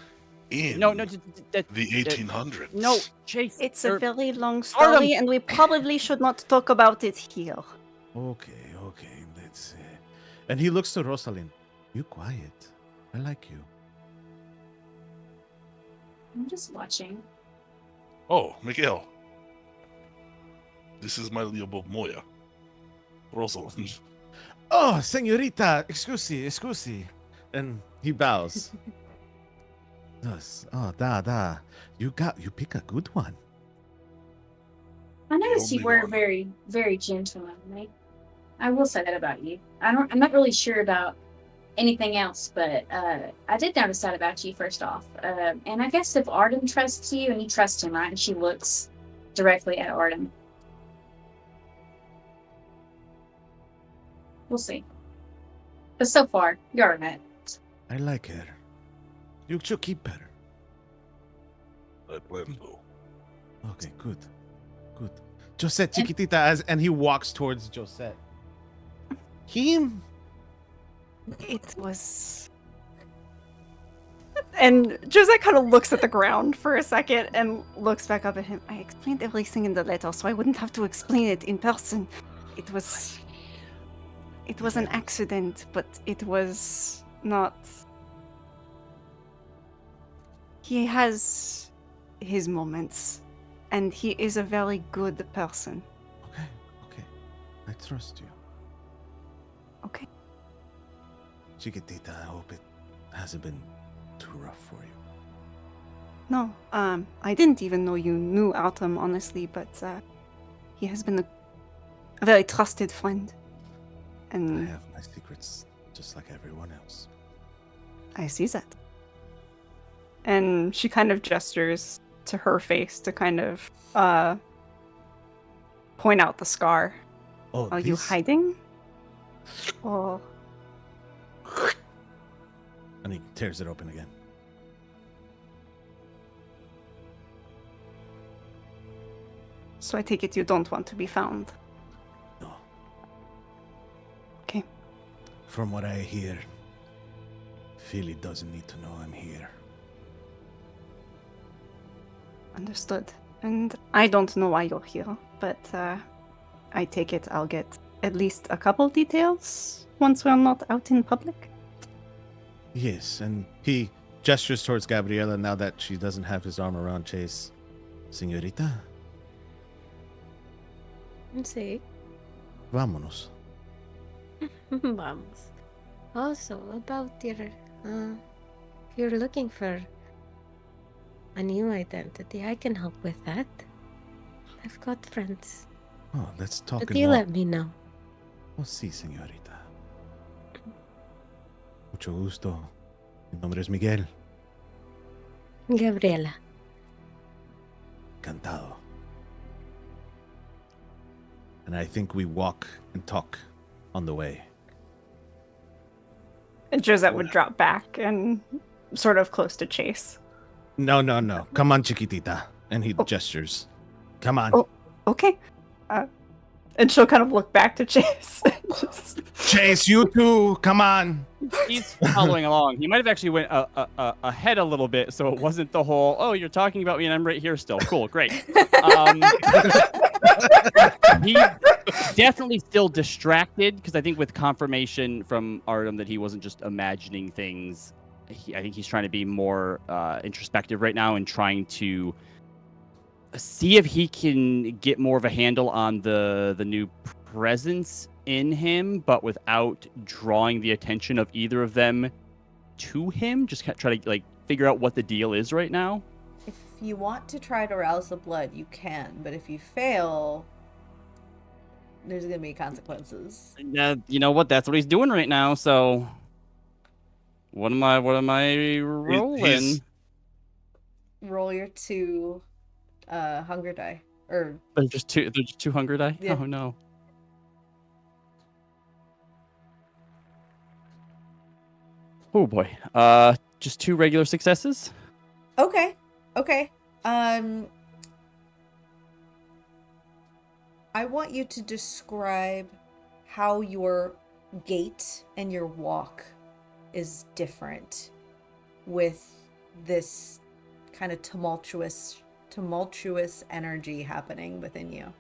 in No, the 1800s. no, Chase. It's er, a very long Artem! story, and we probably should not talk about it here. Okay, let's see. And he looks to Rosalind. You quiet. I like you. I'm just watching. Oh, Miguel. This is my little Moya. Rosalind. Oh, señorita, excusi. And he bows. Yes. Oh, da. You pick a good one. I noticed you only were one. very, very gentlemanly. I will say that about you. I'm not really sure about anything else, but I did notice that about you first off. And I guess if Artem trusts you, and you trust him, right? And she looks directly at Artem. We'll see. But so far, you're a net. I like her. You should keep her. I plan to. Okay, good. Josette, chiquitita, and he walks towards Josette. Him? It was. And Josette kind of looks at the ground for a second and looks back up at him. I explained everything in the letter, so I wouldn't have to explain it in person. It was an accident, but it was not. He has his moments, and he is a very good person. Okay. I trust you. Okay. Chiquitita, I hope it hasn't been too rough for you. No, I didn't even know you knew Artem, honestly, but he has been a very trusted friend. I And have my secrets, just like everyone else. I see that. And she kind of gestures to her face to kind of point out the scar. Oh, Are you this- hiding? Or And he tears it open again. so I take it you don't want to be found. No. Okay. From what I hear, Philly doesn't need to know I'm here. Understood. And I don't know why you're here, but I take it I'll get at least a couple details once we're not out in public. Yes, and he gestures towards Gabriella now that she doesn't have his arm around Chase. Señorita, Sí. vámonos. Vamos. Also, about your, if you're looking for a new identity, I can help with that. I've got friends. Oh, let's talk But and you walk. let me know. Oh, sí, señorita. Mucho gusto. Mi nombre es Miguel. Gabriella. Encantado. And I think we walk and talk on the way. And Josette would drop back and sort of close to Chase. No. Come on, chiquitita. And he gestures. Come on. Oh. Okay. And she'll kind of look back to Chase. Just... Chase, you too. Come on. He's following along. He might have actually went ahead a little bit, so it wasn't the whole, oh, you're talking about me and I'm right here still. Cool, great. He's definitely still distracted, because I think with confirmation from Artem that he wasn't just imagining things, I think he's trying to be more introspective right now and trying to see if he can get more of a handle on the new presence in him, but without drawing the attention of either of them to him. Just try to figure out what the deal is right now. If you want to try to rouse the blood, you can, but if you fail, there's gonna be consequences. You know what? That's what he's doing right now. So What am I rolling? Roll your 2 hunger die. Or There's just two hunger die? Yeah. Oh no. Oh boy. Just 2 regular successes? okay. I want you to describe how your gait and your walk is different with this kind of tumultuous energy happening within you.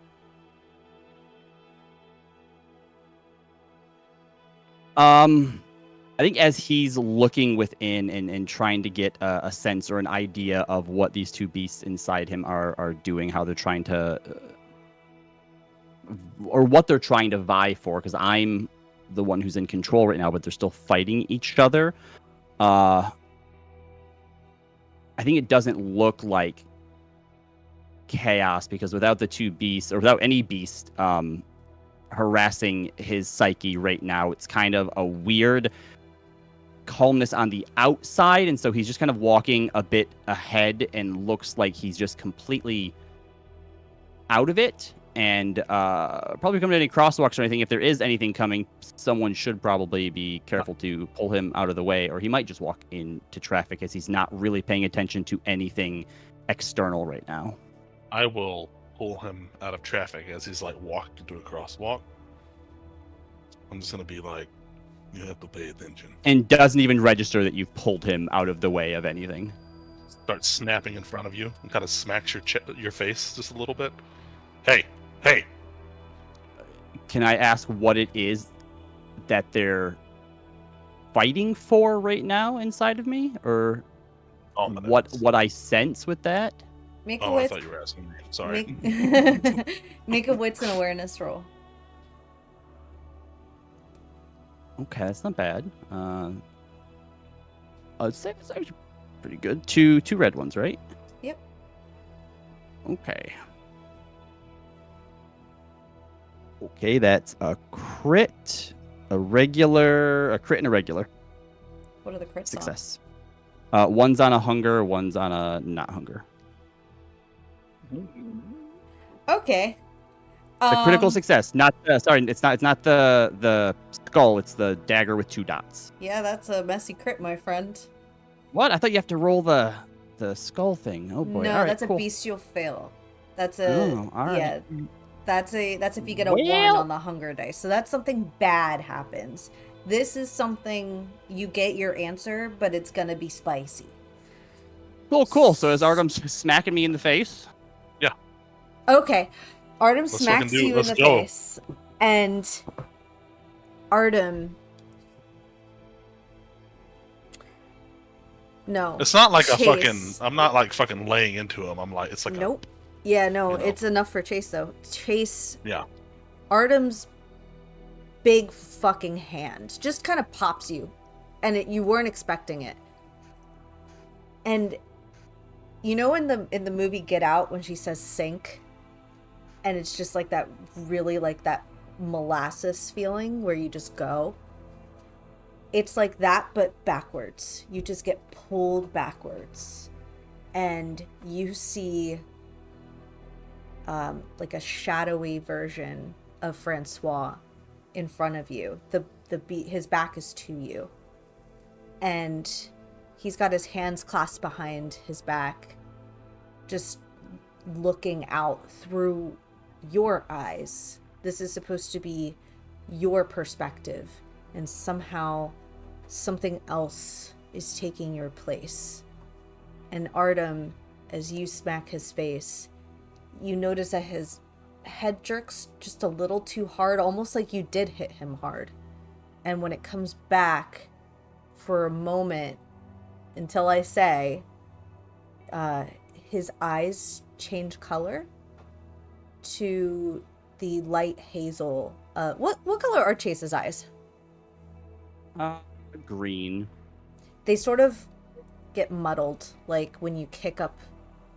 I think as he's looking within and trying to get a sense or an idea of what these 2 beasts inside him are doing, how they're trying to, or what they're trying to vie for, because I'm the one who's in control right now, but they're still fighting each other. I think it doesn't look like chaos, because without the 2 beasts, or without any beast harassing his psyche right now, it's kind of a weird calmness on the outside, and so he's just kind of walking a bit ahead and looks like he's just completely out of it, and probably coming to any crosswalks or anything. If there is anything coming, someone should probably be careful to pull him out of the way, or he might just walk into traffic, as he's not really paying attention to anything external right now. I will pull him out of traffic as he's like walking to a crosswalk. I'm just gonna be like, you have to pay attention. And doesn't even register that you've pulled him out of the way of anything. Start snapping in front of you and kind of smacks your face just a little bit. Hey! Can I ask what it is that they're fighting for right now inside of me, or what I sense with that? Make a I wits. thought you were asking me. Sorry. Make a wits and awareness roll. Okay, that's not bad. I'd say it's actually pretty good. Two red ones, right? Yep. Okay. Okay, that's a crit, a crit and a regular. What are the crits on? Success. One's on a hunger, one's on a not hunger. Okay. The critical success, not sorry, it's not the skull, it's the dagger with 2 dots. Yeah, that's a messy crit, my friend. What? I thought you have to roll the skull thing. Oh boy. No, All right, that's cool. a bestial fail. That's a all right. yeah. That's if you get a 1 on the hunger dice. So that's something bad happens. This is something you get your answer, but it's gonna be spicy. Cool. So is Artem smacking me in the face? Yeah. Okay. Artem Let's smacks fucking do it. you in Let's the go. face. And Artem. No. It's not like Chase. I'm not like fucking laying into him. I'm like, it's like Nope. Yeah, no, you know. it's enough for Chase though. Chase. Yeah. Artem's big fucking hand just kind of pops you, and you weren't expecting it. And you know in the movie Get Out when she says sink, and it's just like that really like that molasses feeling where you just go. It's like that, but backwards. You just get pulled backwards, and you see like a shadowy version of Francois in front of you. His back is to you, and he's got his hands clasped behind his back, just looking out through your eyes. This is supposed to be your perspective, and somehow something else is taking your place. And Artem, as you smack his face, you notice that his head jerks just a little too hard, almost like you did hit him hard. And when it comes back for a moment, until I say, his eyes change color to the light hazel. What color are Chase's eyes? Green. They sort of get muddled, like when you kick up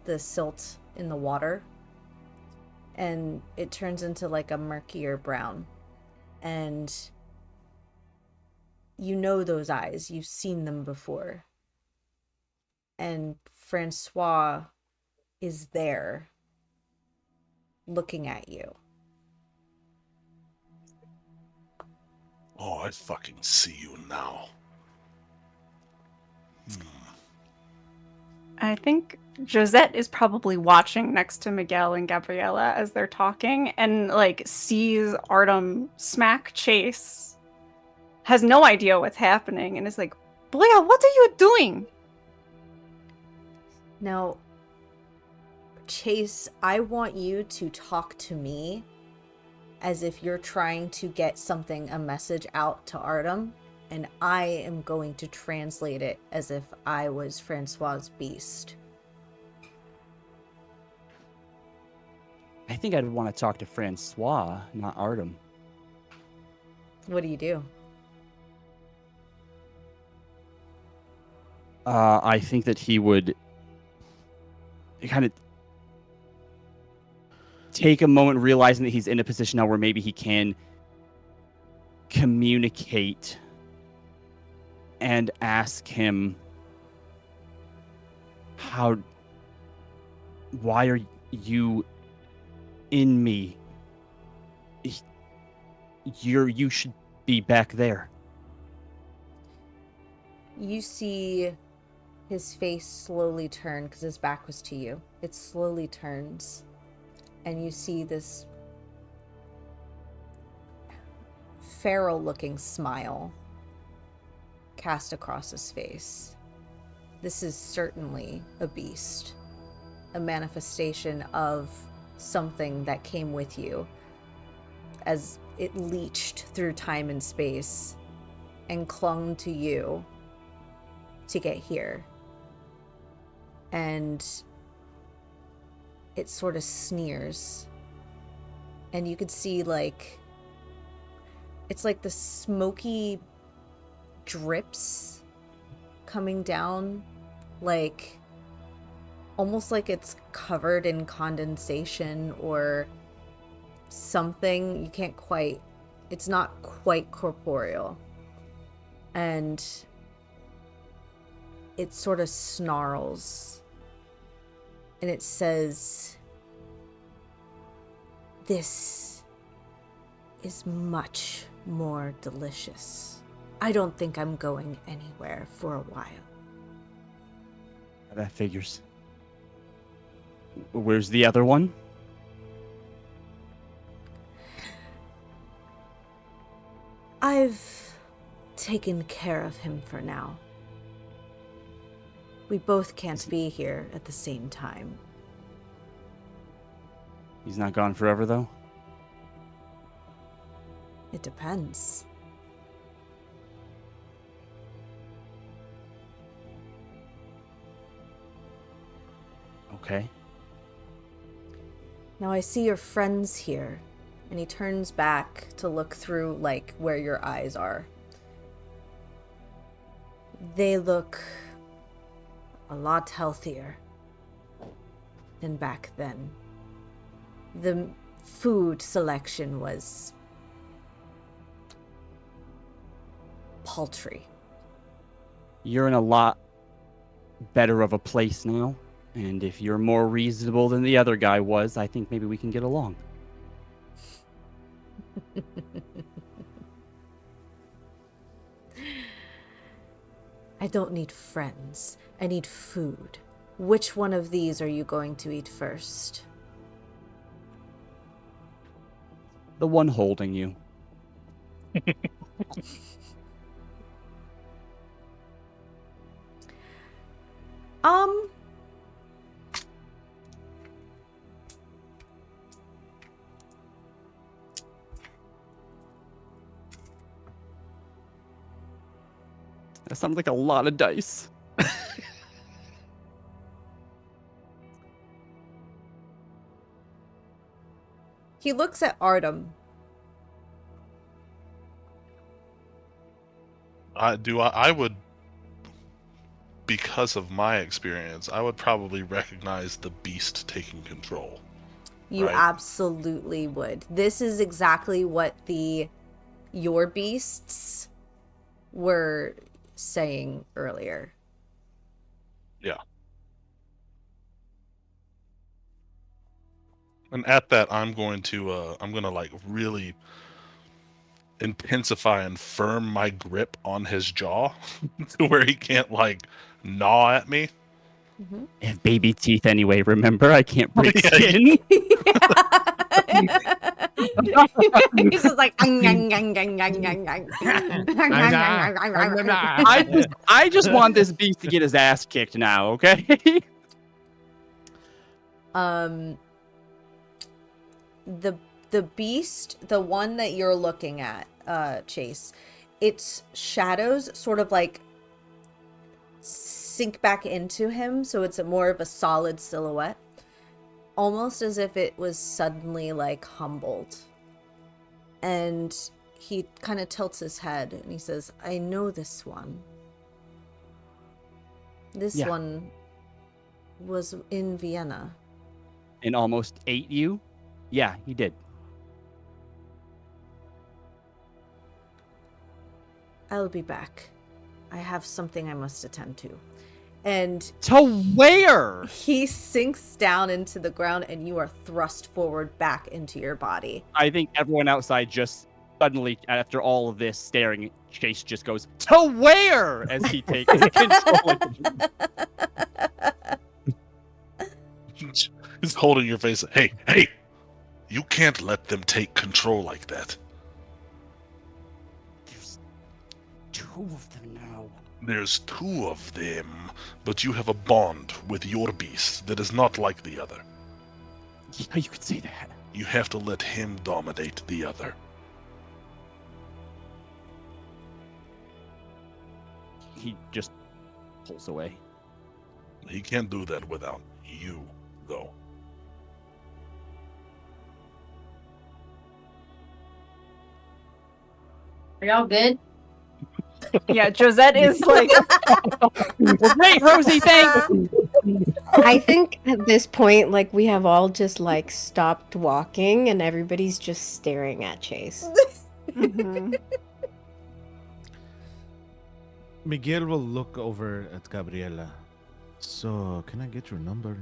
the silt in the water, and it turns into like a murkier brown. And you know those eyes. You've seen them before. And Francois is there looking at you. Oh, I fucking see you now. I think Josette is probably watching next to Miguel and Gabriella as they're talking and like sees Artem smack Chase, has no idea what's happening, and is like, Boya, what are you doing? Now, Chase, I want you to talk to me as if you're trying to get a message out to Artem, and I am going to translate it as if I was Francois's beast. I think I'd want to talk to Francois, not Artem. What do you do? I think that he would kind of take a moment, realizing that he's in a position now where maybe he can communicate and ask him why are you in me? You should be back there. You see his face slowly turn, because his back was to you. It slowly turns, and you see this feral-looking smile cast across his face. This is certainly a beast, a manifestation of something that came with you as it leached through time and space and clung to you to get here. And it sort of sneers, and you could see it's like the smoky drips coming down, like almost like it's covered in condensation or something. It's not quite corporeal, and it sort of snarls, and it says, "This is much more delicious. I don't think I'm going anywhere for a while." That figures. Where's the other one? I've taken care of him for now. We both can't be here at the same time. He's not gone forever, though? It depends. Okay. Now I see your friends here. And he turns back to look through, where your eyes are. They look a lot healthier than back then. The food selection was paltry. You're in a lot better of a place now. And if you're more reasonable than the other guy was, I think maybe we can get along. I don't need friends. I need food. Which one of these are you going to eat first? The one holding you. That sounds like a lot of dice. He looks at Artem. I would, because of my experience, I would probably recognize the beast taking control. You right? Absolutely would. This is exactly what your beasts were saying earlier. Yeah. And at that, I'm gonna like really intensify and firm my grip on his jaw to where he can't like gnaw at me. Mm-hmm. I have baby teeth anyway, remember? I can't break Yeah, skin. He's just like I just want this beast to get his ass kicked now, okay? The beast, the one that you're looking at, Chase, its shadows sort of like sink back into him, so it's more of a solid silhouette, almost as if it was suddenly like humbled. And he kind of tilts his head and he says, I know this one. This one was in Vienna. And almost ate you? Yeah, he did. I'll be back. I have something I must attend to. And to where? He sinks down into the ground and you are thrust forward back into your body. I think everyone outside just suddenly, after all of this staring, Chase just goes, to where? As he takes control. He's holding your face. Hey! You can't let them take control like that. There's 2 of them now. There's 2 of them, but you have a bond with your beast that is not like the other. Yeah, you could say that. You have to let him dominate the other. He just pulls away. He can't do that without you, though. Are y'all good? Yeah, Josette is like, Great, Rosie, thanks! I think at this point, like, we have all just, like, stopped walking and everybody's just staring at Chase. mhm. Miguel will look over at Gabriella. So, can I get your number?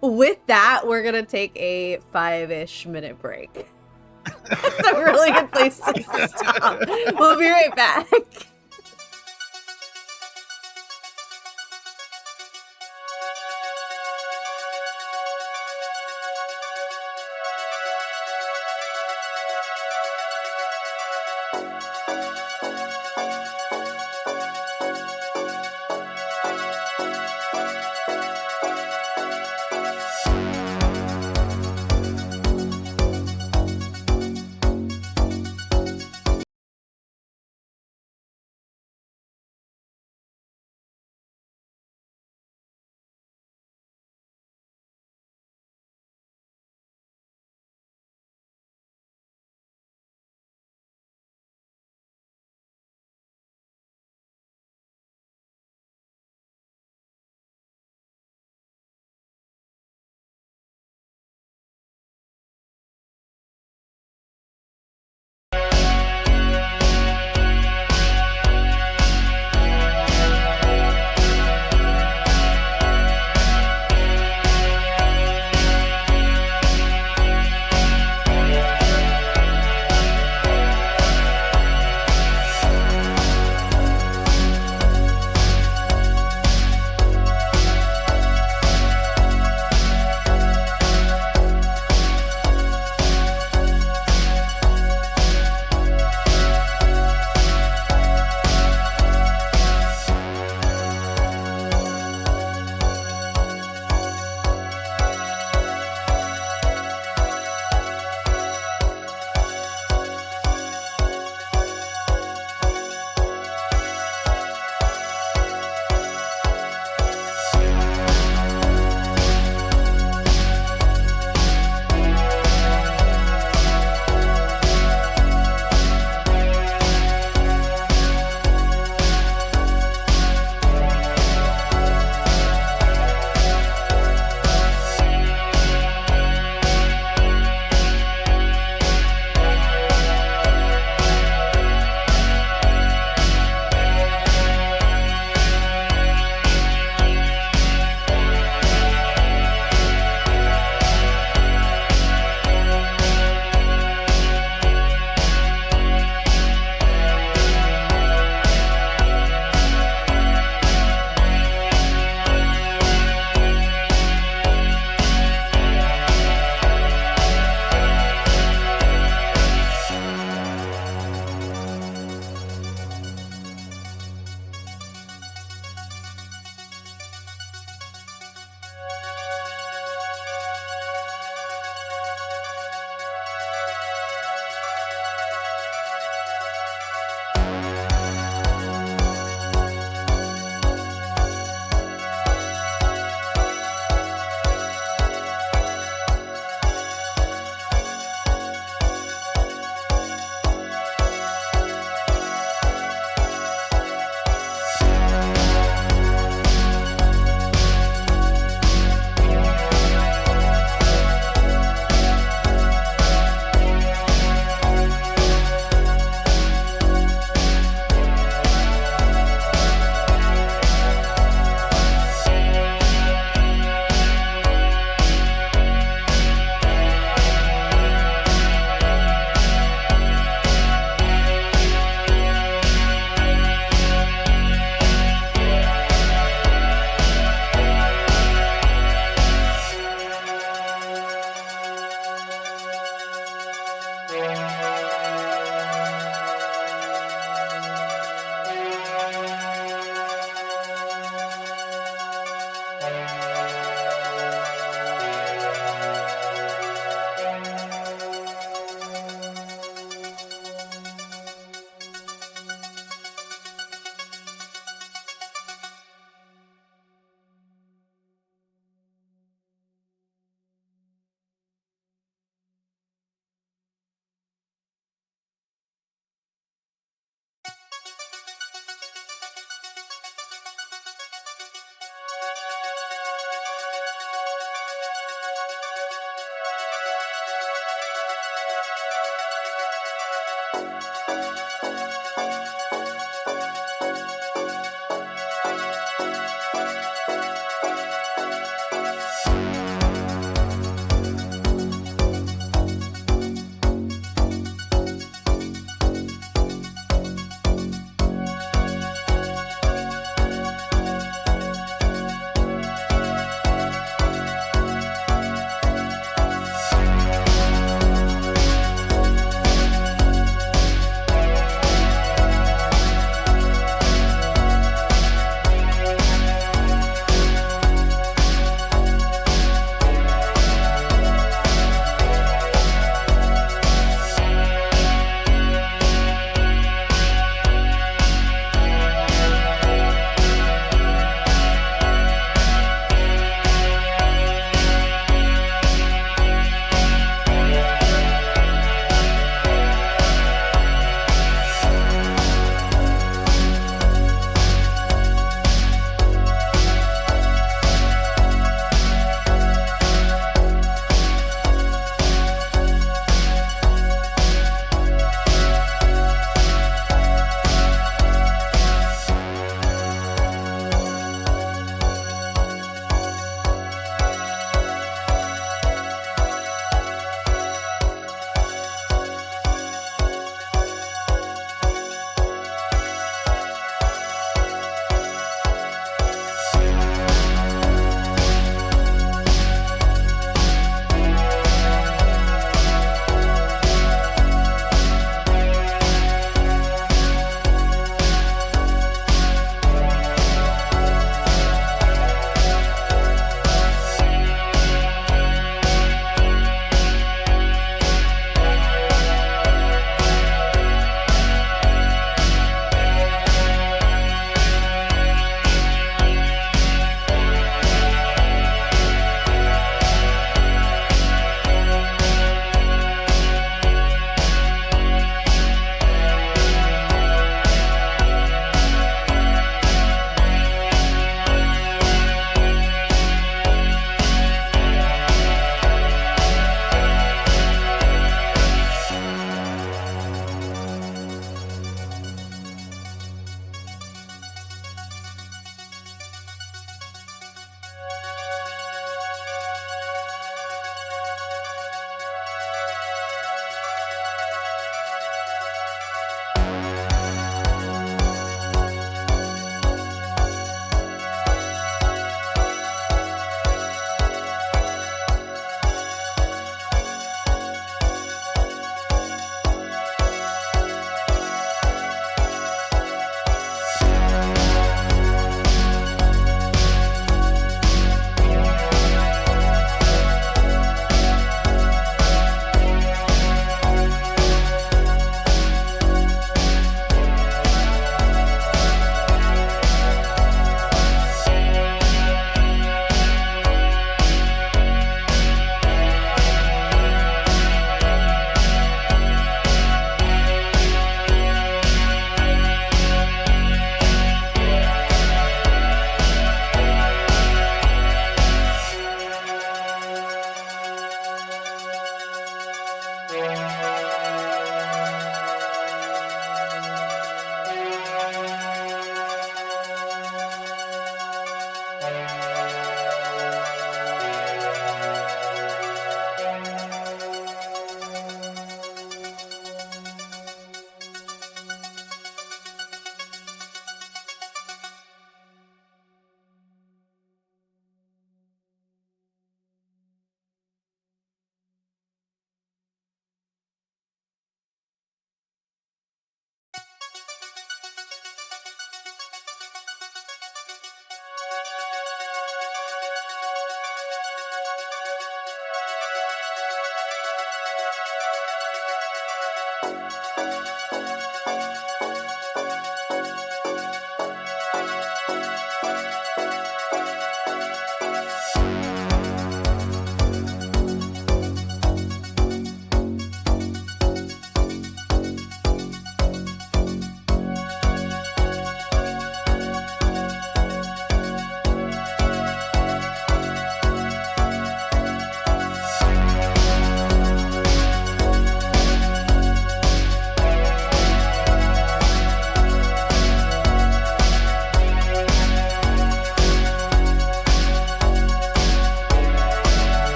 With that, we're going to take a 5-ish minute break. That's a really good place to stop. We'll be right back.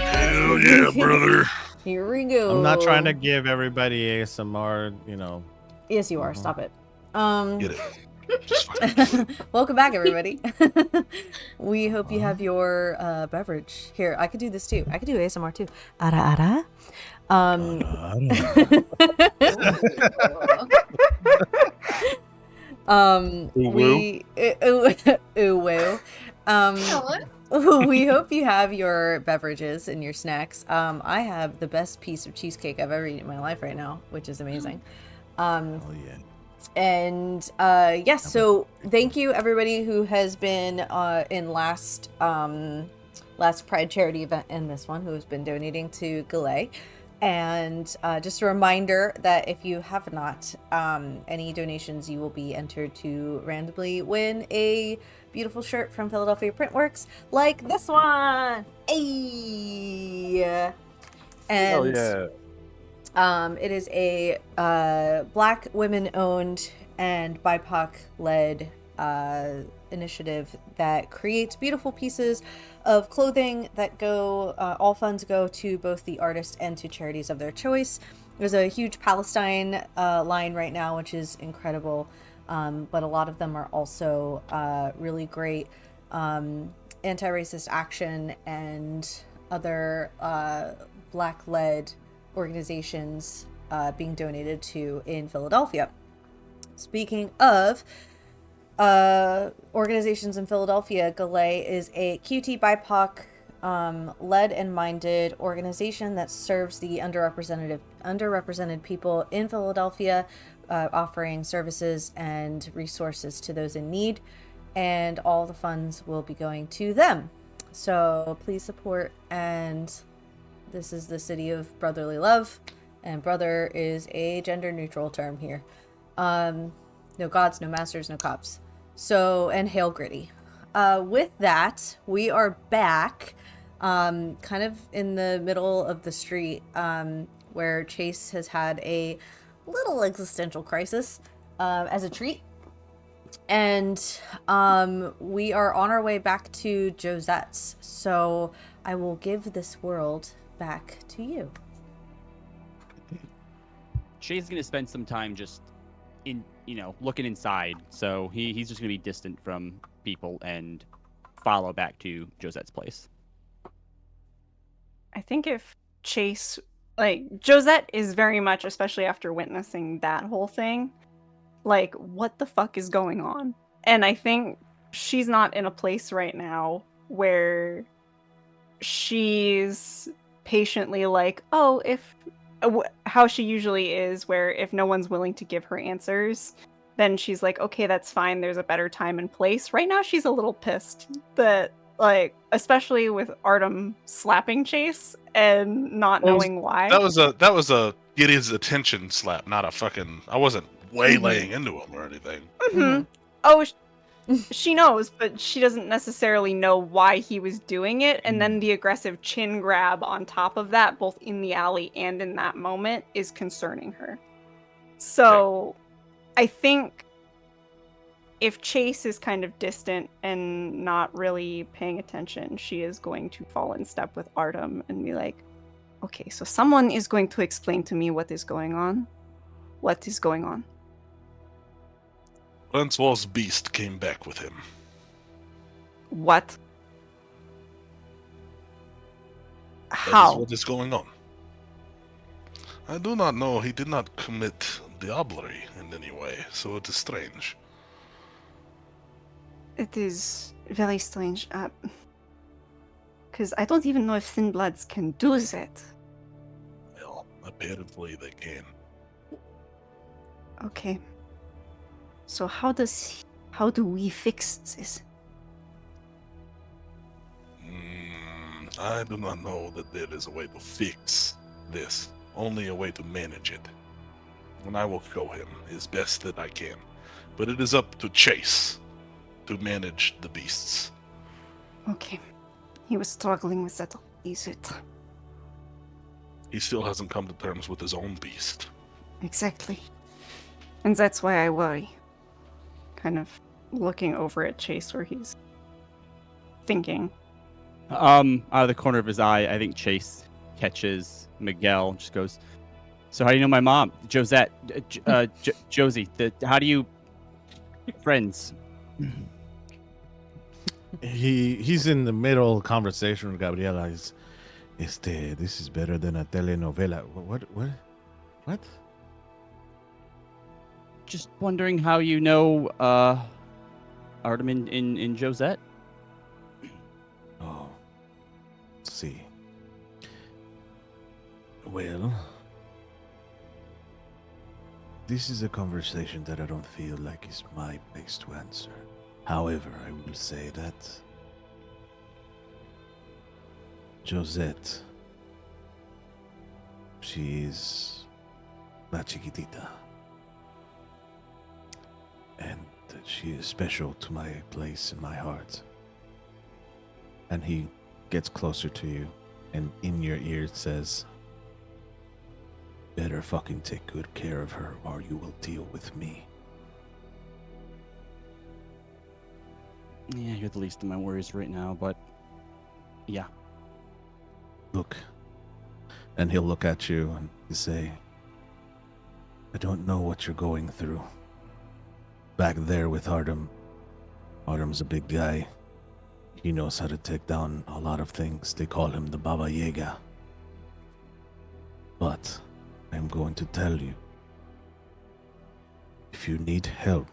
Hell yeah, brother. Here we go. I'm not trying to give everybody ASMR, you know. Yes, you are. Mhm. Stop it. Get it. Just fine. Welcome back, everybody. We hope you have your beverage. Here, I could do this too. I could do ASMR too. Ara ara. We ooh woo. We hope you have your beverages and your snacks. I have the best piece of cheesecake I've ever eaten in my life right now, which is amazing. Oh yeah. And yes, so thank you everybody who has been in last Pride charity event and this one, who has been donating to Galet. And just a reminder that if you have not any donations, you will be entered to randomly win a beautiful shirt from Philadelphia Printworks, like this one. Hey, and it is a Black women-owned and BIPOC-led initiative that creates beautiful pieces of clothing that go, all funds go to both the artist and to charities of their choice. There's a huge Palestine line right now, which is incredible, but a lot of them are also really great anti-racist action and other Black-led organizations being donated to in Philadelphia. Speaking of organizations in Philadelphia, Galet is a QT BIPOC led and minded organization that serves the underrepresented people in Philadelphia, offering services and resources to those in need, and all the funds will be going to them. So please support, and this is the city of brotherly love, and brother is a gender neutral term here. No gods, no masters, no cops. So, and hail gritty. With that, we are back, kind of in the middle of the street, where Chase has had a little existential crisis, as a treat. And we are on our way back to Josette's. So I will give this world back to you. Chase is going to spend some time just in, looking inside. So he's just going to be distant from people and follow back to Josette's place. I think if Chase, Josette is very much, especially after witnessing that whole thing, like, what the fuck is going on? And I think she's not in a place right now where she's patiently like, oh, how she usually is, where if no one's willing to give her answers, then she's like, okay, that's fine, there's a better time and place. Right now she's a little pissed that, especially with Artem slapping Chase and not knowing why. That was a get his attention slap, not a fucking. I wasn't waylaying into him or anything. Mm-hmm. Oh, she knows, but she doesn't necessarily know why he was doing it. And then the aggressive chin grab on top of that, both in the alley and in that moment, is concerning her. So I think if Chase is kind of distant and not really paying attention, she is going to fall in step with Artem and be like, okay, so someone is going to explain to me what is going on. What is going on? Lenswall's beast came back with him. What? That How? is what is going on. I do not know. He did not commit diablerie in any way, so it is strange. It is very strange. Because I don't even know if Thin Bloods can do that. Well, apparently they can. Okay. So how do we fix this? I do not know that there is a way to fix this, only a way to manage it. And I will show him as best that I can. But it is up to Chase to manage the beasts. Okay. He was struggling with that. Is it? He still hasn't come to terms with his own beast. Exactly. And that's why I worry. Kind of looking over at Chase where he's thinking. Out of the corner of his eye, I think Chase catches Miguel and just goes, "So how do you know my mom, Josette? Josie? How do you friends?" He's in the middle of conversation with Gabriella. This is better than a telenovela. What? Just wondering how you know Artem in Josette. Oh, let's see. Well, this is a conversation that I don't feel like is my place to answer. However, I will say that Josette, she is la chiquitita. And she is special to my place in my heart. And he gets closer to you, and in your ear says, "Better fucking take good care of her, or you will deal with me." Yeah, you're the least of my worries right now, but yeah. Look. And he'll look at you and say, "I don't know what you're going through. Back there with Artem. Artem's a big guy. He knows how to take down a lot of things. They call him the Baba Yaga. But I'm going to tell you, if you need help,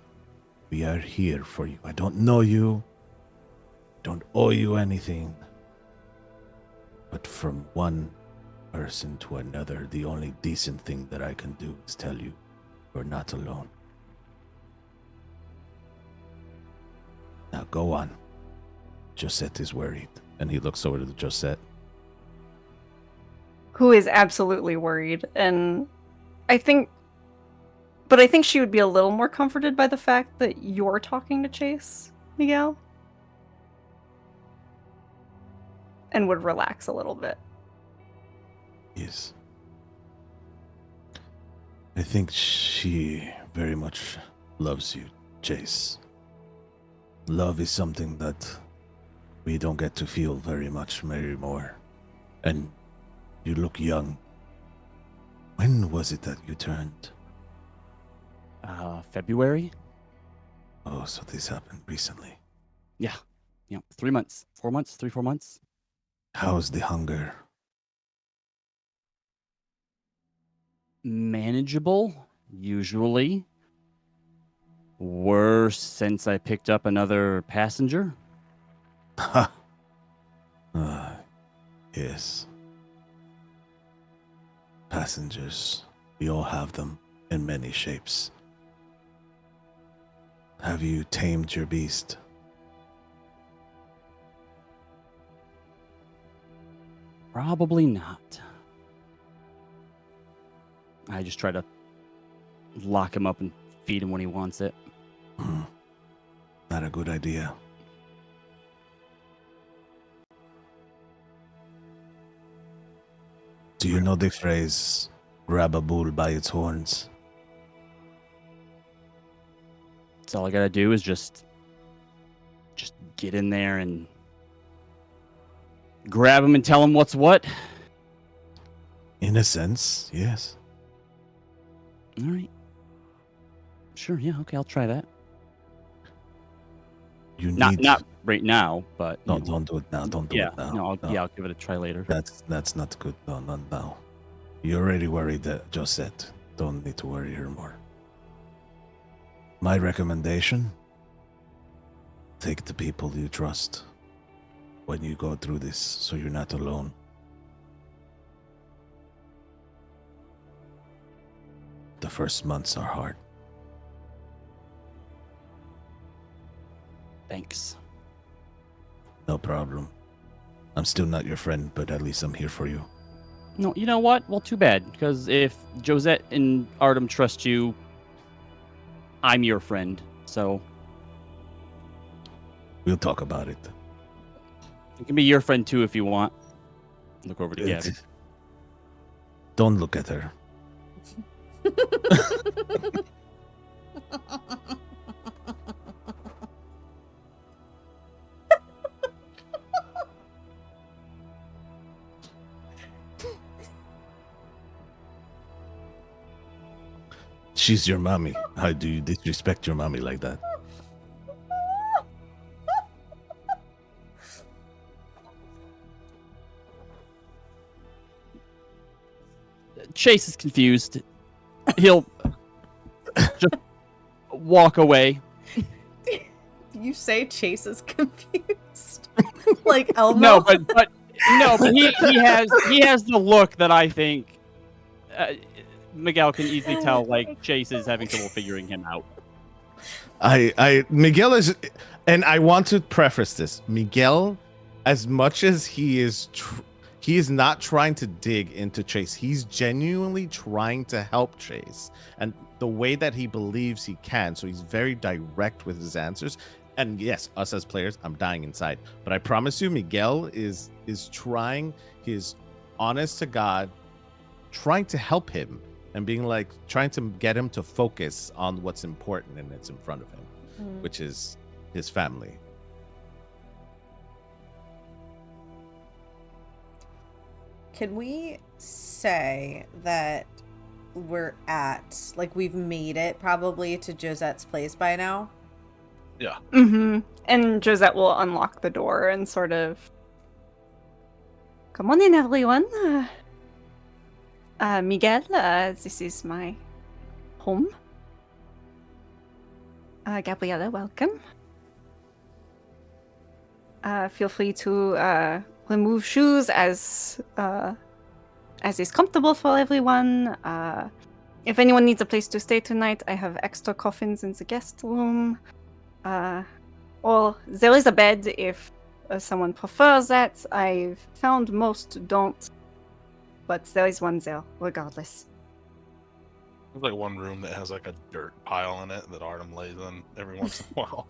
we are here for you. I don't know you, don't owe you anything. But from one person to another, the only decent thing that I can do is tell you you're not alone. Now go on. Josette is worried." And he looks over to Josette. Who is absolutely worried. And I think she would be a little more comforted by the fact that you're talking to Chase, Miguel. And would relax a little bit. Yes. I think she very much loves you, Chase. Love is something that we don't get to feel very much anymore. And you look young. When was it that you turned? February? Oh, so this happened recently. Yeah. 3 months. 4 months? 3-4 months? How's the hunger? Manageable, usually. Worse since I picked up another passenger. Ha! Yes. Passengers. We all have them in many shapes. Have you tamed your beast? Probably not. I just try to lock him up and feed him when he wants it. Not a good idea. Do you know the phrase, grab a bull by its horns? That's all I gotta do is just get in there and grab him and tell him what's what. In a sense, yes. All right. Sure, yeah, okay, I'll try that. You Not need... not right now, but No, don't do it now. Don't do yeah, it now. no, I'll give it a try later. That's not good. No, not now. You're already worried that Josette. Don't need to worry her more. My recommendation, take the people you trust when you go through this so you're not alone. The first months are hard. Thanks. No problem. I'm still not your friend, but at least I'm here for you. No, you know what? Well, too bad, because if Josette and Artem trust you, I'm your friend, so... We'll talk about it. I can be your friend, too, if you want. Look over to Gabby. Don't look at her. She's your mommy. How do you disrespect your mommy like that? Chase is confused. He'll just walk away. You say Chase is confused, like Elmo. No, but he has the look that I think Miguel can easily tell. Like Chase is having trouble figuring him out. Miguel is, and I want to preface this. Miguel, as much as he is not trying to dig into Chase. He's genuinely trying to help Chase, and the way that he believes he can. So he's very direct with his answers. And yes, us as players, I'm dying inside. But I promise you, Miguel is trying. He's honest to God, trying to help him and being like trying to get him to focus on what's important and it's in front of him, which is his family. Can we say that we're at, like, we've made it probably to Josette's place by now? Yeah. Mm-hmm. And Josette will unlock the door and sort of, come on in, everyone. Miguel, this is my home. Gabriella, welcome. Feel free to remove shoes as is comfortable for everyone. If anyone needs a place to stay tonight, I have extra coffins in the guest room. Or there is a bed if someone prefers that. I've found most don't, but there is one there, regardless. There's like one room that has like a dirt pile in it that Artem lays in every once in a while.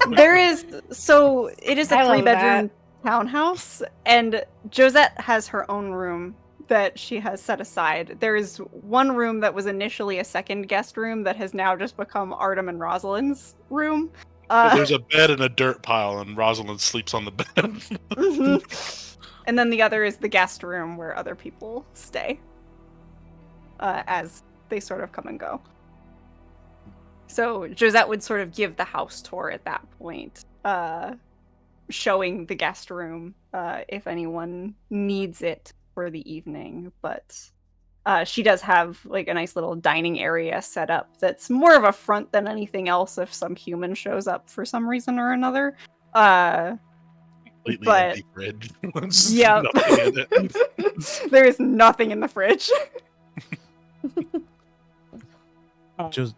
There is, so it is a I love 3-bedroom townhouse, and Josette has her own room that she has set aside. There is one room that was initially a second guest room that has now just become Artem and Rosalind's room. There's a bed and a dirt pile, and Rosalind sleeps on the bed. Mm-hmm. And then the other is the guest room where other people stay as they sort of come and go. So Josette would sort of give the house tour at that point, showing the guest room if anyone needs it for the evening. But she does have like a nice little dining area set up that's more of a front than anything else if some human shows up for some reason or another. Completely But empty fridge. yeah, Nothing in it. there is nothing in the fridge. Just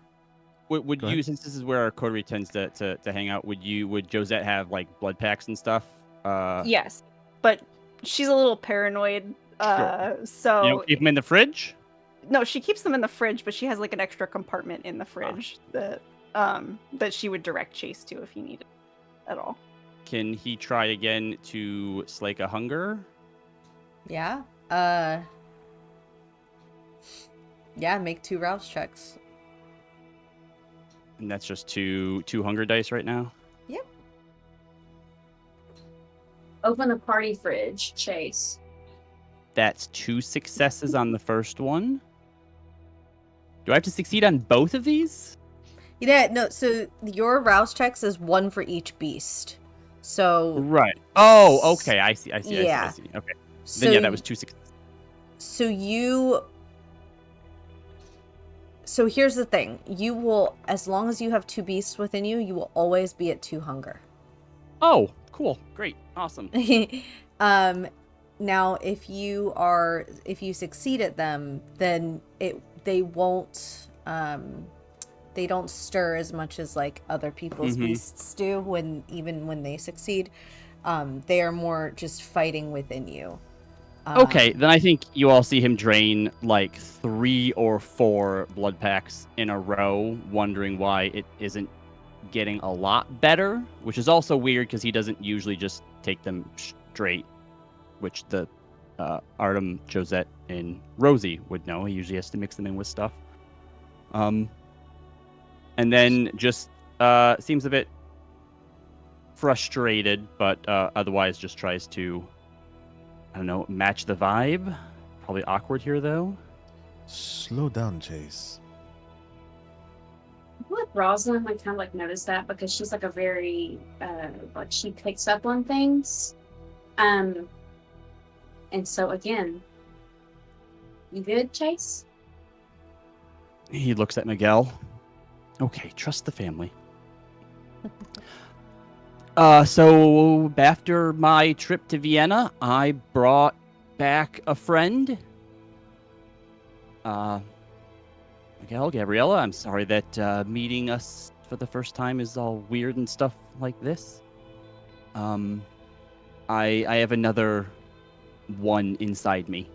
Would Go you, ahead. since this is where our coterie tends to hang out, would Josette have like blood packs and stuff? Yes, but she's a little paranoid. So You don't keep them in the fridge? no, she keeps them in the fridge, but she has like an extra compartment in the fridge that she would direct Chase to if he needed it at all. Can he try again to slake a hunger? Yeah. Yeah, make 2 rouse checks. And that's just two hunger dice right now. Yep. Open the party fridge, Chase. That's 2 successes on the first one. Do I have to succeed on both of these? Yeah, no, so your rouse checks is 1 for each beast. So Right. Oh, okay. I see. Yeah. I see. Okay. so Then yeah, that was 2 successes. So you So here's the thing. You will, as long as you have 2 beasts within you, you will always be at 2 hunger. Oh, cool. Great. Awesome. Now, if you succeed at them, then they don't stir as much as like other people's beasts do when they succeed. They are more just fighting within you. Okay, then I think you all see him drain like 3 or 4 blood packs in a row, wondering why it isn't getting a lot better, which is also weird because he doesn't usually just take them straight, which the Artem, Josette, and Rosie would know. He usually has to mix them in with stuff. And then just seems a bit frustrated, but otherwise just tries to, I don't know, match the vibe. Probably awkward here, though. Slow down, Chase. I feel like Rosalind like kind of like noticed that because she's like a very like she picks up on things. And so again, you good, Chase? He looks at Miguel. Okay, trust the family. So after my trip to Vienna, I brought back a friend. Miguel, Gabriella, I'm sorry that meeting us for the first time is all weird and stuff like this. I have another one inside me.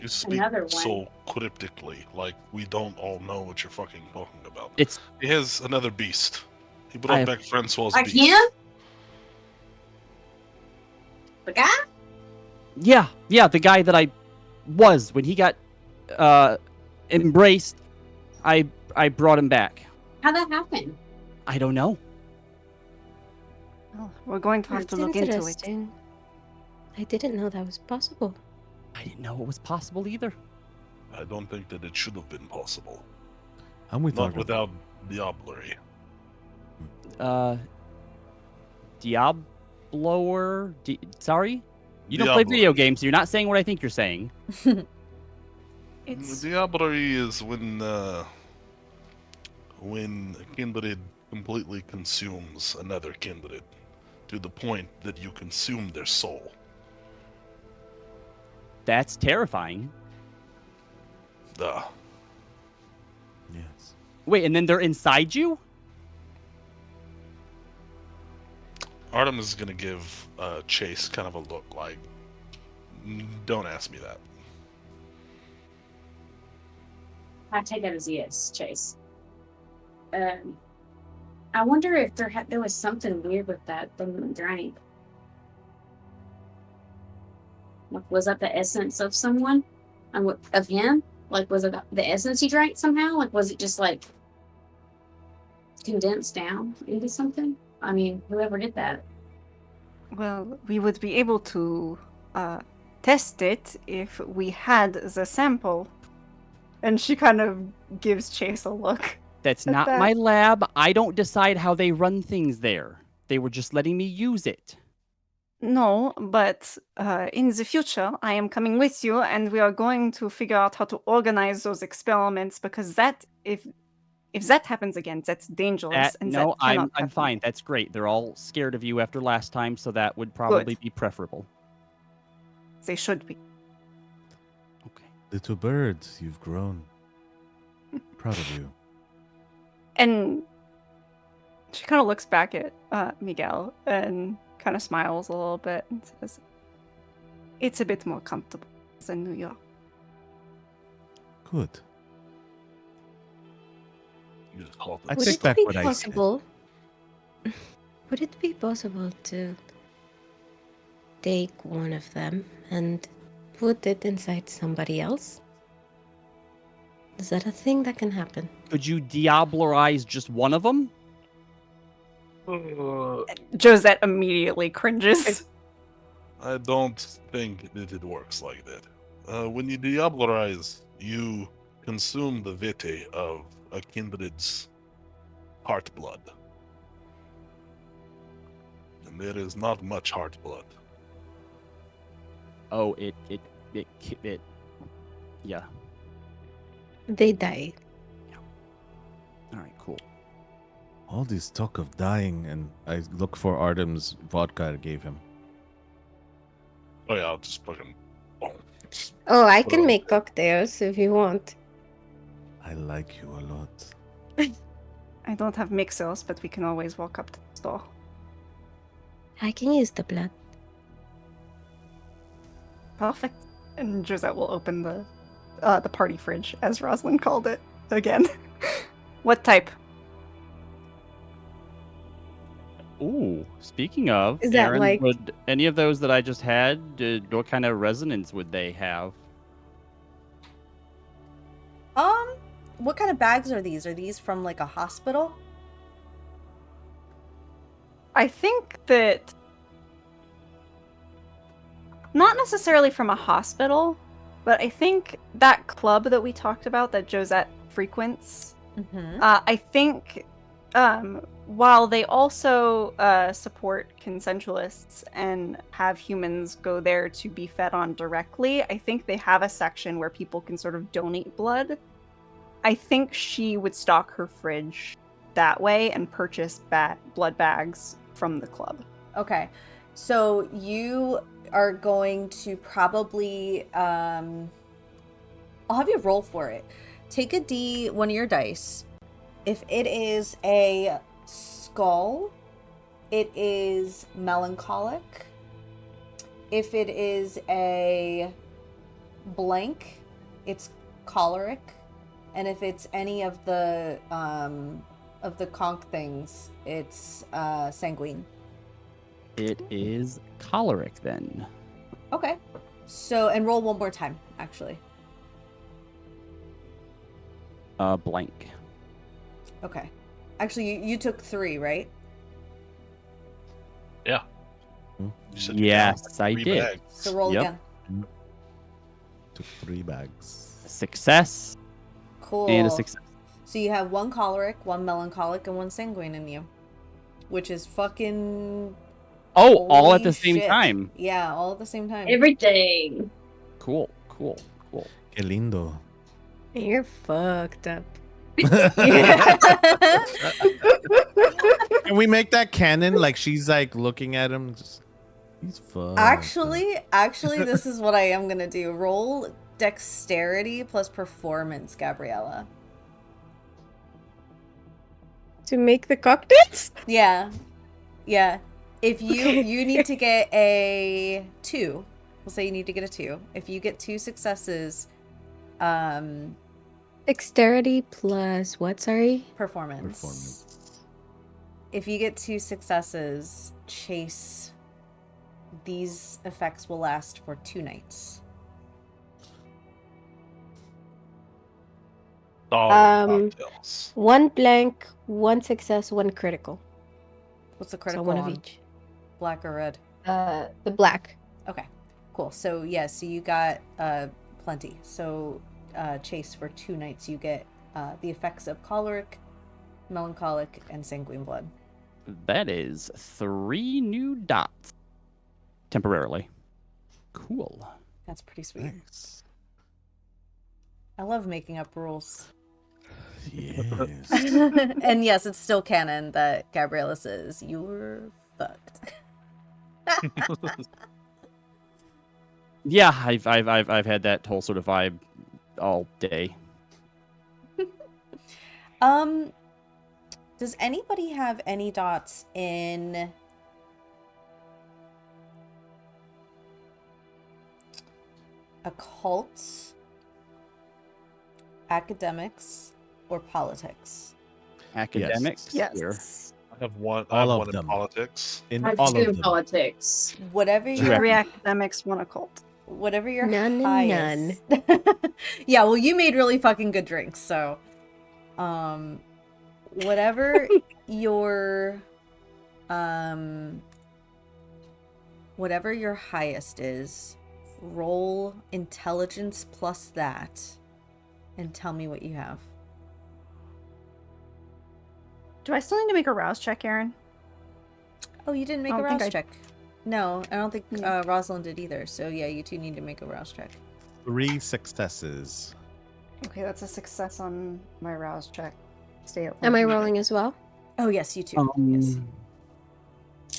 You speak Another one. so cryptically, like we don't all know what you're fucking talking about. It's He has another beast. He brought back Francois's Like beast. him? The guy? yeah, the guy that I was when he got embraced. I brought him back. How'd that happen? I don't know. Well, we're going to have That's to look into it. interesting. I didn't know that was possible. I didn't know it was possible either. I don't think that it should have been possible. And we Not talking without diablerie. Diabloer? Sorry? You don't play video games, so you're not saying what I think you're saying. It's Diablerie is when a kindred completely consumes another kindred to the point that you consume their soul. That's terrifying. Yes. Wait, and then they're inside you? Artem is gonna give Chase kind of a look like, don't ask me that. I take that as a yes, Chase. I wonder if there was something weird with that thing that drank. Like, was that the essence of someone? Of him? Like, was it the essence he drank somehow? Like, was it just like condensed down into something? I mean, whoever did that. well, we would be able to test it if we had the sample. And she kind of gives Chase a look. That's At not that. my lab. I don't decide how they run things there. They were just letting me use it. No, but in the future, I am coming with you, and we are going to figure out how to organize those experiments because if that happens again, that's dangerous. And No, that cannot I'm happen. fine. That's great. They're all scared of you after last time, so that would probably be preferable. They should be. Okay. Little birds, you've grown. Proud of you. And she kind of looks back at Miguel and kind of smiles a little bit and says, "It's a bit more comfortable than New York." Good. You just call I them Would take it back be what I said. possible? Would it be possible to take one of them and put it inside somebody else? Is that a thing that can happen? Could you diablerize just one of them? Josette immediately cringes. I don't think that it works like that. When you diablerize, you consume the vitae of a kindred's heart blood. And there is not much heart blood. Oh, yeah. They died. All right, cool. All this talk of dying, and I look for Artem's vodka I gave him. Oh yeah, I'll just fucking. Oh, I Put it can on. make cocktails if you want. I like you a lot. I don't have mixers, but we can always walk up to the store. I can use the blood. Perfect. And Josette will open the party fridge, as Rosalind called it, again. What type? Ooh, speaking of, Is that Aaron, like- would any of those that I just had, what kind of resonance would they have? What kind of bags are these? Are these from like a hospital? I think that not necessarily from a hospital, but I think that club that we talked about that Josette frequents, Mm-hmm. I think while they also support consensualists and have humans go there to be fed on directly, I think they have a section where people can sort of donate blood. I think she would stock her fridge that way and purchase blood bags from the club. Okay. So you are going to probably I'll have you roll for it. Take a D, one of your dice. If it is a skull, it is melancholic. If it is a blank, it's choleric. And if it's any of the conch things, it's sanguine. It is choleric then. Okay. So, and roll one more time, actually. Blank. Okay. Actually, you took 3, right? Yeah. You said you Yes, found I 3 did. bags. So roll Yep. again. Took 3 bags. Success Cool. and a success. So you have 1 choleric, 1 melancholic, and 1 sanguine in you. Which is fucking... Oh, all at holy the same shit. time. Yeah, all at the same time. Everything. Cool. Que lindo. You're fucked up. Can we make that canon? Like she's like looking at him. Just, he's fucked. Actually, this is what I am gonna do. Roll dexterity plus performance, Gabriella. To make the cocktails? Yeah. If you need to get a 2. We'll say you need to get a 2. If you get 2 successes, Dexterity plus what, sorry? performance. If you get 2 successes, Chase, these effects will last for 2 nights. All cocktails. 1 blank, 1 success, 1 critical. What's the So critical one of on? each. Black or red? The black. Okay, cool. So yeah, so you got plenty. So Chase, for 2 nights you get the effects of choleric, melancholic, and sanguine blood. That is 3 new dots. Temporarily. Cool. That's pretty sweet. Nice. I love making up rules. Yes. And yes, it's still canon that Gabriella says you're fucked. Yeah, I've had that whole sort of vibe all day. Does anybody have any dots in occult, academics, or politics? Academics. Here. Yes. I have one. I All have of one in them. politics. In I have all 2 of in them. politics. Whatever your 3 academics, 1 occult. whatever your None and highest. Yeah, well, you made really fucking good drinks, so whatever your whatever your highest is, roll intelligence plus that and tell me what you have. Do I still need to make a rouse check, Aaron? Oh, you didn't make I a don't think rouse I- check. No, I don't think Yeah. Rosalind did either. So yeah, you two need to make a rouse check. 3 successes. Okay, that's a success on my rouse check. Stay at Am I 100. rolling as well? Oh, yes, you too. Yes.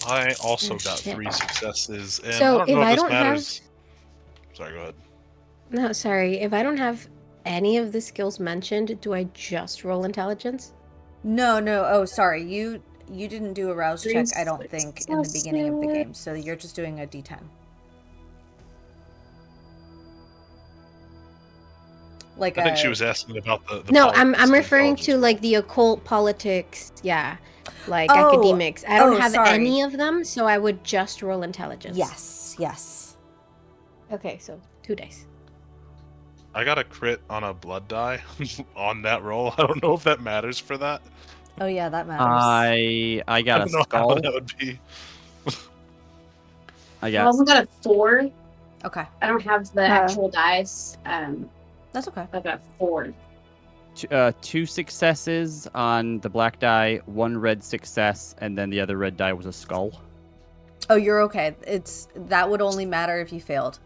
I also Oh, got shit. 3 successes, and So I don't if know if I this don't have... matters. Sorry, go ahead. No, sorry. If I don't have any of the skills mentioned, do I just roll intelligence? No. Oh, sorry. You didn't do a rouse Three check, I don't think, in the beginning of the successes. game. So you're just doing a D10. Like I think she a was asking about the No, I'm politics, the referring to intelligence like roll. the occult politics, yeah. Like Oh, academics. I don't have sorry. any of them, so I would just roll intelligence. Yes. Okay, so 2 dice. I got a crit on a blood die on that roll. I don't know if that matters for that. Oh yeah, that matters. I I got a don't know skull. how that would be. I I got also got a 4. Okay, I don't have the actual dice. that's okay. I got a 4. 2 successes on the black die, 1 red success, and then the other red die was a skull. Oh, you're okay. That would only matter if you failed.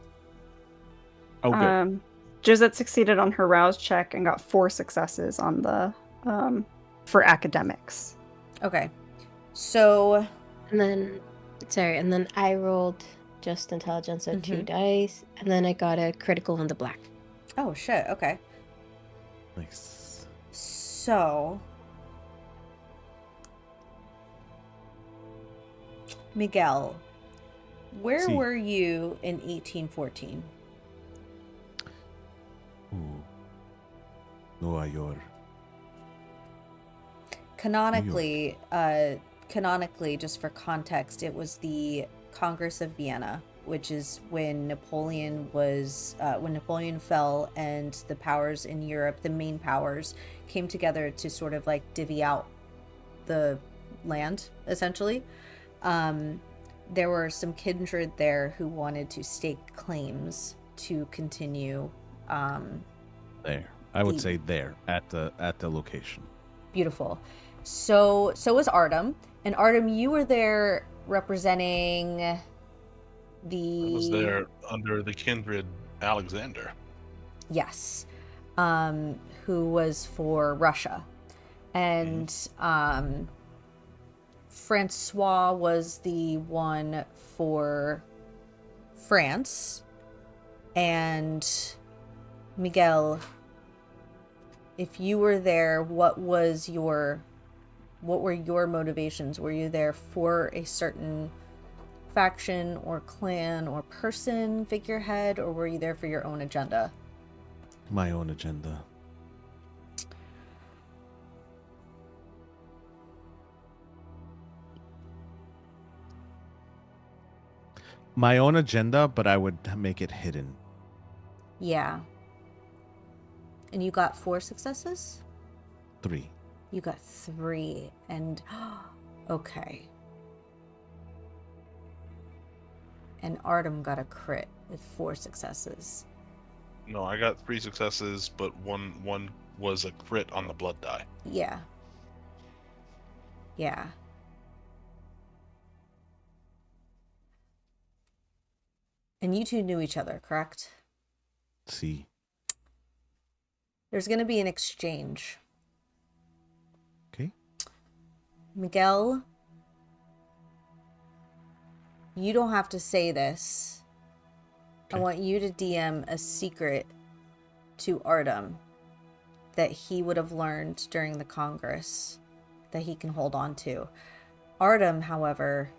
Oh, good. Josette succeeded on her rouse check and got 4 successes on the for academics. Okay, so And then I rolled just intelligence at 2 dice, and then I got a critical on the black. oh shit. Okay, Nice. so Miguel, where Si. were you in 1814? Ooh. Nueva York. Canonically, just for context, it was the Congress of Vienna, which is when Napoleon fell and the powers in Europe, the main powers, came together to sort of like divvy out the land, essentially. There were some kindred there who wanted to stake claims to continue. There. I would say there at the location. Beautiful. So was Artem. And Artem, you were there representing the... I was there under the kindred Alexander. Yes. Who was for Russia. And Francois was the one for France. And Miguel, if you were there, what were your motivations? Were you there for a certain faction or clan or person, figurehead, or were you there for your own agenda? My own agenda. My own agenda, but I would make it hidden. Yeah. And you got 4 successes? 3. You got 3. And okay. And Artem got a crit with 4 successes. No, I got 3 successes, but one was a crit on the blood die. Yeah. And you two knew each other, correct? See. There's going to be an exchange. Okay. Miguel, you don't have to say this. I Okay. want you to DM a secret to Artem that he would have learned during the Congress that he can hold on to. Artem, however,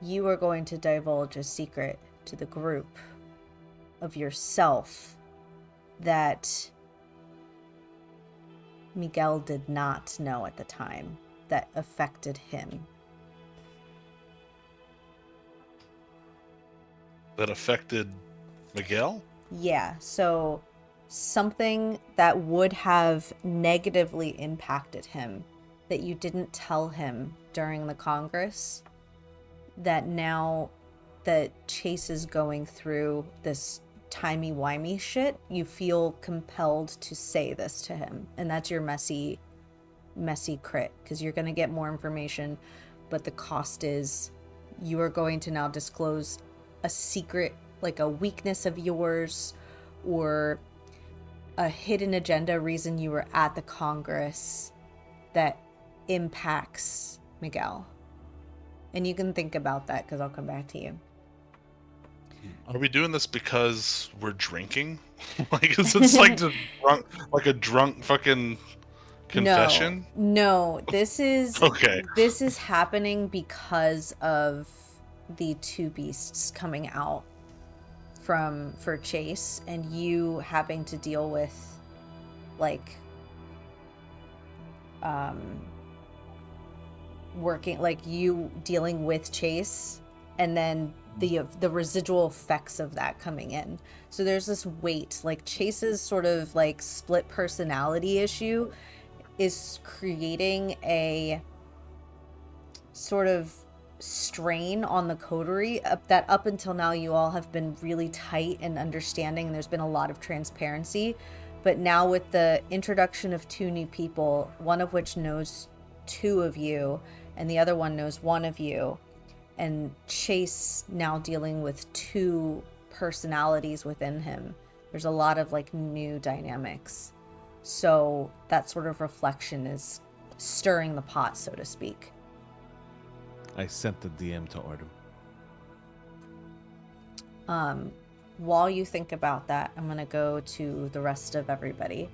you are going to divulge a secret to the group of yourself that Miguel did not know at the time, that affected him. That affected Miguel? Yeah, so something that would have negatively impacted him that you didn't tell him during the Congress, that now that Chase is going through this timey-wimey shit, you feel compelled to say this to him. And that's your messy crit, because you're going to get more information, but the cost is you are going to now disclose a secret, like a weakness of yours, or a hidden agenda reason you were at the Congress that impacts Miguel. And you can think about that because I'll come back to you. Are we doing this because we're drinking? Like, is this like a drunk fucking confession? No, this is Okay. This is happening because of the two beasts coming out for Chase, and you having to deal with like working, like you dealing with Chase, and then the residual effects of that coming in. So there's this weight, like Chase's sort of like split personality issue is creating a sort of strain on the coterie that up until now you all have been really tight and understanding, and there's been a lot of transparency. But now with the introduction of two new people, one of which knows two of you and the other one knows one of you, and Chase now dealing with two personalities within him, there's a lot of like new dynamics. So that sort of reflection is stirring the pot, so to speak. I sent the DM to Artem. While you think about that, I'm going to go to the rest of everybody.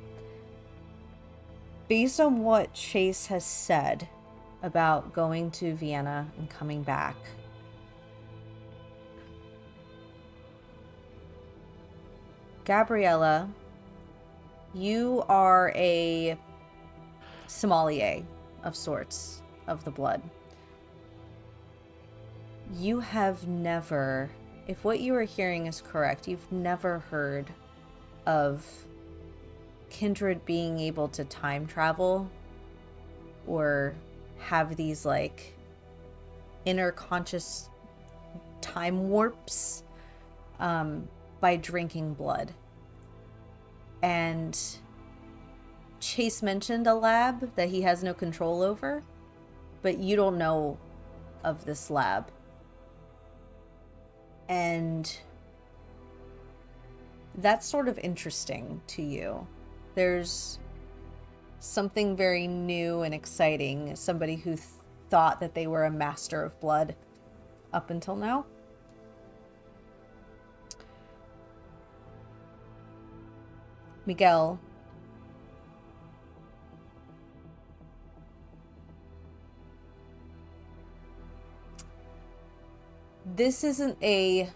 Based on what Chase has said about going to Vienna and coming back, Gabriella, you are a sommelier of sorts of the blood. You have never, if what you are hearing is correct, you've never heard of kindred being able to time travel or have these like inner conscious time warps by drinking blood. And Chase mentioned a lab that he has no control over, but you don't know of this lab. And that's sort of interesting to you. There's something very new and exciting. Somebody who thought that they were a master of blood up until now. Miguel, this isn't a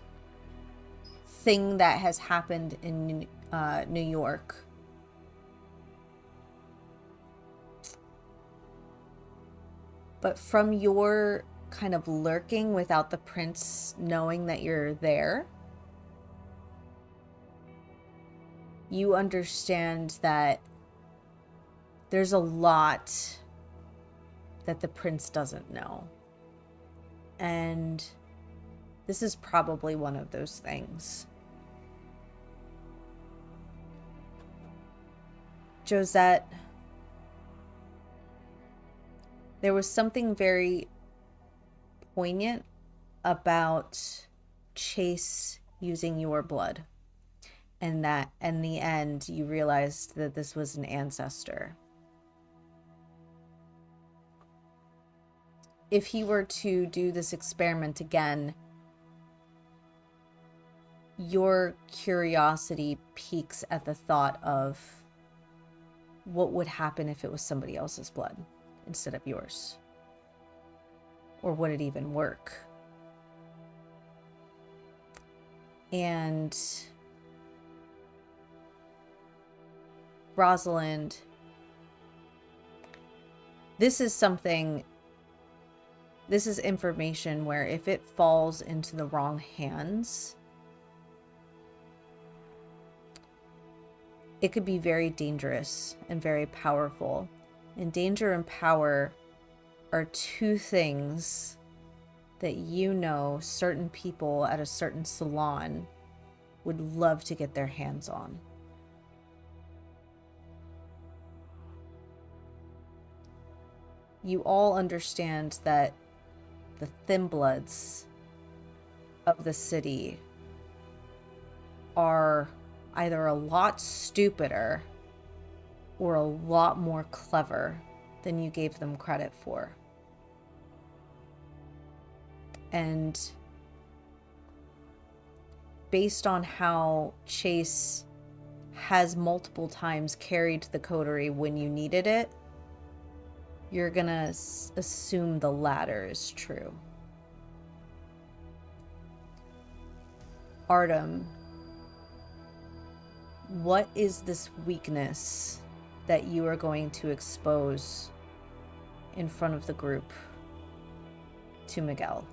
thing that has happened in New York. But from your kind of lurking without the prince knowing that you're there, you understand that there's a lot that the prince doesn't know. And this is probably one of those things. Josette, there was something very poignant about Chase using your blood. And that in the end, you realized that this was an ancestor. If he were to do this experiment again, your curiosity peaks at the thought of what would happen if it was somebody else's blood instead of yours. Or would it even work? And Rosalind, this is information where if it falls into the wrong hands, it could be very dangerous and very powerful. And danger and power are two things that certain people at a certain salon would love to get their hands on. You all understand that the thin bloods of the city are, either a lot stupider or a lot more clever than you gave them credit for. And based on how Chase has multiple times carried the coterie when you needed it, you're gonna assume the latter is true. Artem, what is this weakness that you are going to expose in front of the group to Miguel?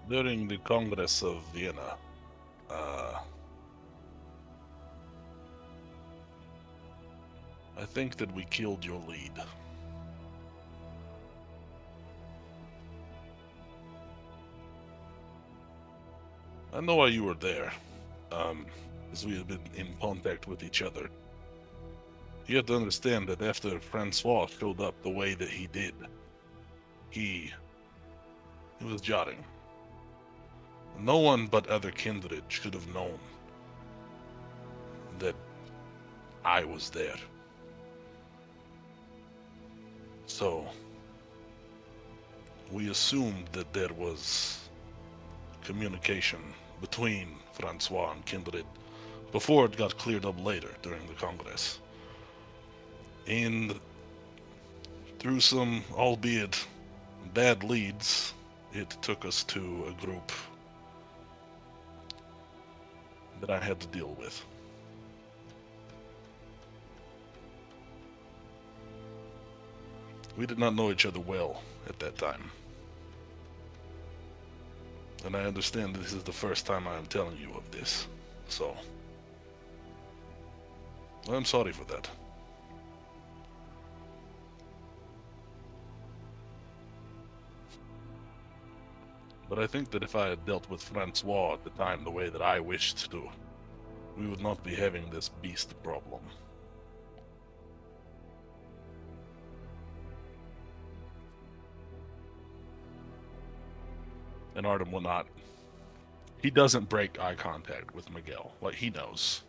During the Congress of Vienna, I think that we killed your lead. I know why you were there, as we have been in contact with each other. You have to understand that after Francois showed up the way that he did, he was jotting. No one but other kindred should have known that I was there. So, we assumed that there was communication between Francois and kindred before it got cleared up later during the Congress. And through some, albeit bad leads, it took us to a group that I had to deal with. We did not know each other well at that time. And I understand this is the first time I am telling you of this, so I'm sorry for that. But I think that if I had dealt with Francois at the time the way that I wished to, we would not be having this beast problem. And Artem will not. He doesn't break eye contact with Miguel. Like, he knows.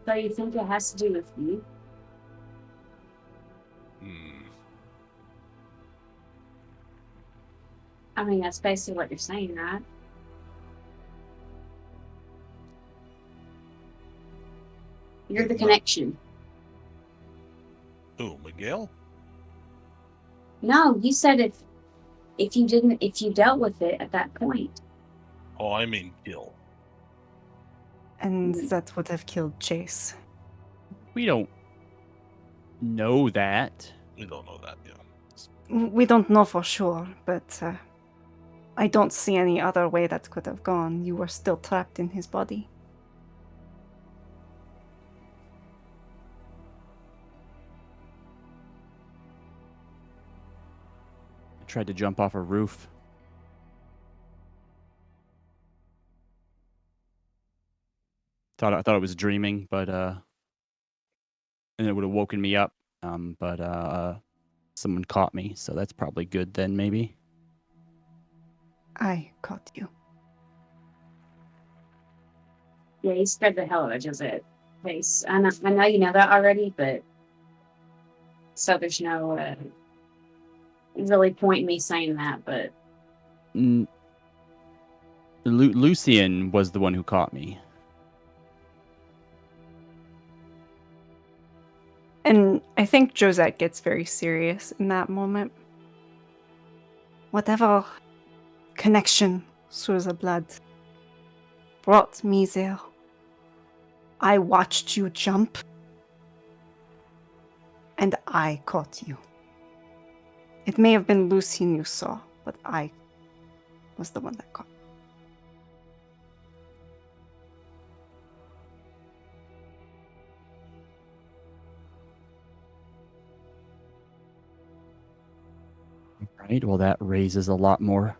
So you think it has to do with you? I mean, that's basically what you're saying, right? You're the connection. Who, Miguel? No, you said if you dealt with it at that point. Oh, I mean kill. And that would have killed Chase. We don't know that. We don't know that, yeah. We don't know for sure, but I don't see any other way that could have gone. You were still trapped in his body. I tried to jump off a roof. I thought it was dreaming, but and it would have woken me up. But someone caught me, so that's probably good then, maybe. I caught you. Yeah, you scared the hell out of Josette. Face. I know you know that already, but so there's no really point in me saying that, but Lucian was the one who caught me. And I think Josette gets very serious in that moment. Whatever connection through the blood brought me there. I watched you jump, and I caught you. It may have been Lucian you saw, but I was the one that caught. Right, well, that raises a lot more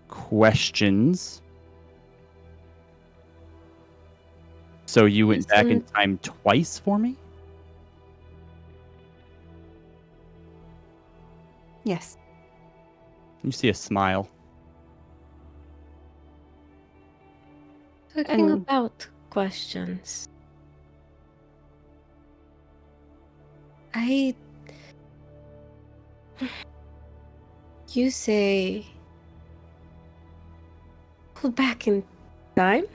questions. So you went back in Listen- time twice for me? Yes. You see a smile. Talking And- about questions. You say go back in time?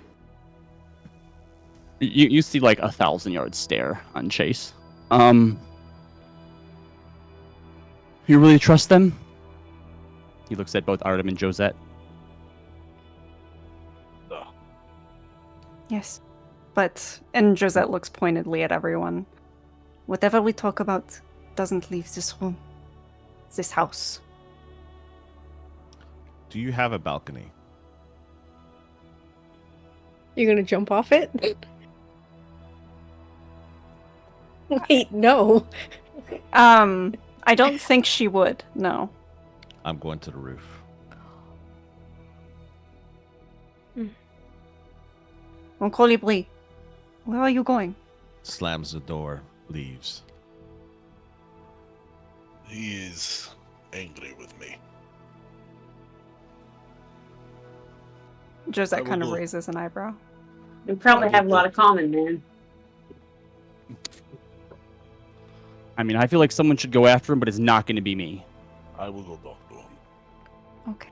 You see like 1,000-yard stare on Chase. You really trust them? He looks at both Artem and Josette. Yes. And Josette looks pointedly at everyone. Whatever we talk about doesn't leave this room. This house. Do you have a balcony? You're gonna jump off it? Wait, no. I don't think she would, no. I'm going to the roof. Mon colibri, where are you going? Slams the door, leaves. He is angry with me. Josette kind of will- raises an eyebrow. We probably have a lot of common men. I mean, I feel like someone should go after him, but it's not going to be me. I will go talk to him. Okay.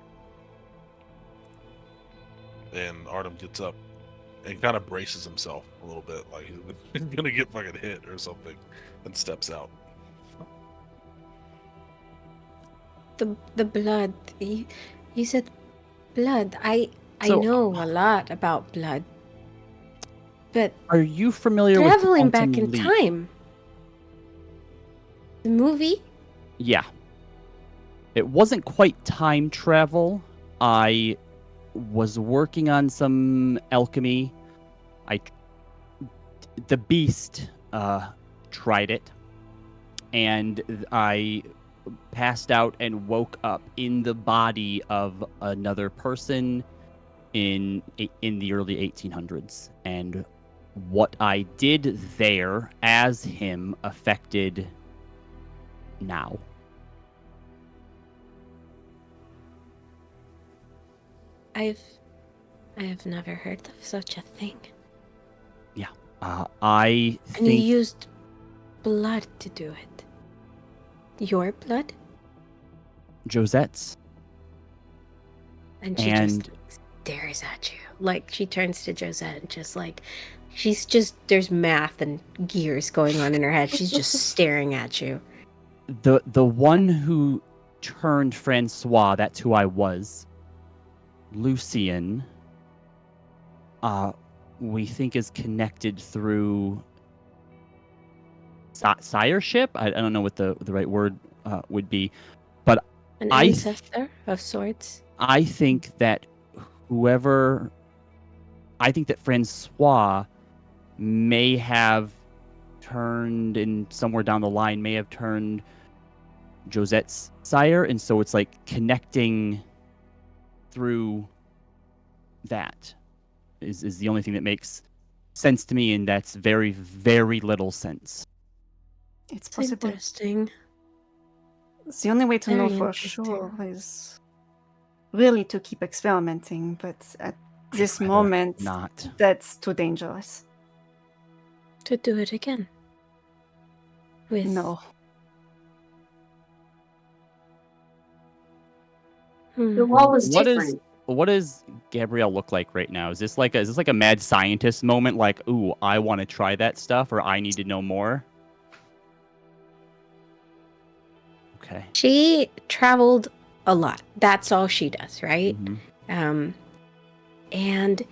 And Artem gets up and kind of braces himself a little bit, like he's gonna get fucking hit or something, and steps out. The blood. You said blood. I So- know a lot about blood. But Are you familiar traveling with back Quantum in Leap? time. The movie? Yeah. It wasn't quite time travel. I was working on some alchemy. The beast tried it, and I passed out and woke up in the body of another person in the early 1800s, and what I did there as him affected now. I have never heard of such a thing. I And you think used blood to do it. Your blood? Josette's. And she And- just stares at you. Like, she turns to Josette and just like, there's math and gears going on in her head. She's just staring at you. The one who turned Francois, that's who I was. Lucian, we think is connected through sireship. I don't know what the right word would be. An I- ancestor of sorts. I think that Francois may have turned, and somewhere down the line may have turned Josette's sire, and so it's like connecting through that is the only thing that makes sense to me, and that's very, very little sense. It's It's possible. interesting. The only way to know Very for interesting. sure is really to keep experimenting, but at this Rather moment, not. that's too dangerous. To do it again. With No. The wall was What different. What does Gabrielle look like right now? Is this like a mad scientist moment? Like, ooh, I want to try that stuff, or I need to know more. Okay. She traveled a lot. That's all she does, right? Mhm. And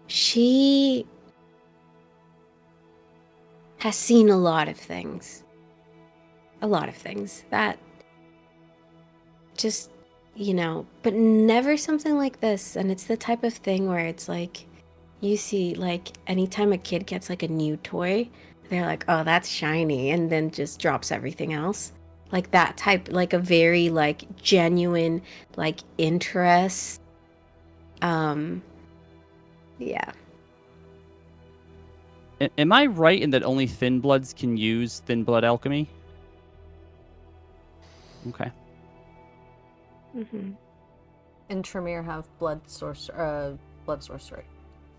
she has seen a lot of things. A lot of things that just, but never something like this. And it's the type of thing where it's like, you see, like, anytime a kid gets like a new toy, they're like, oh, that's shiny, and then just drops everything else. Like that type, like a very like genuine like interest. Yeah. Am I right in that only thin bloods can use thin blood alchemy? Okay. Mm-hmm. And Tremere have blood sorcery.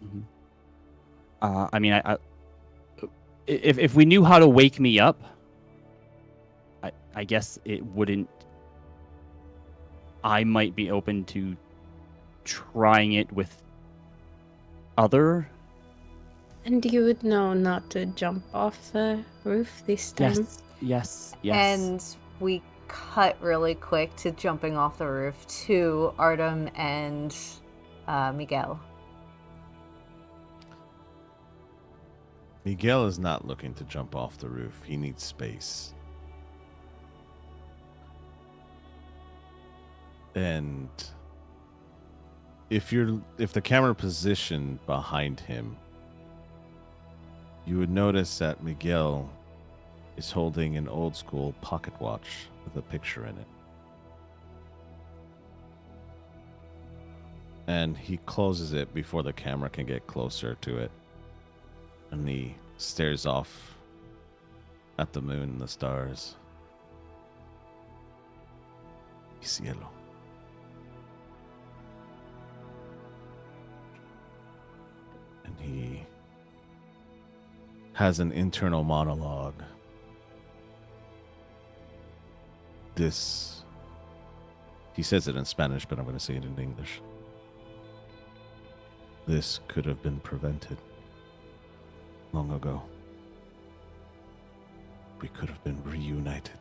Mm-hmm. I mean, if we knew how to wake me up, I guess it wouldn't. I might be open to trying it with other. And you would know not to jump off the roof this time. Yes. And we cut really quick to jumping off the roof to Artem and Miguel. Miguel is not looking to jump off the roof. He needs space. And if the camera positioned behind him, you would notice that Miguel is holding an old school pocket watch with a picture in it. And he closes it before the camera can get closer to it. And he stares off at the moon and the stars. Cielo. And he has an internal monologue. He says it in Spanish, but I'm going to say it in English. This could have been prevented long ago. We could have been reunited.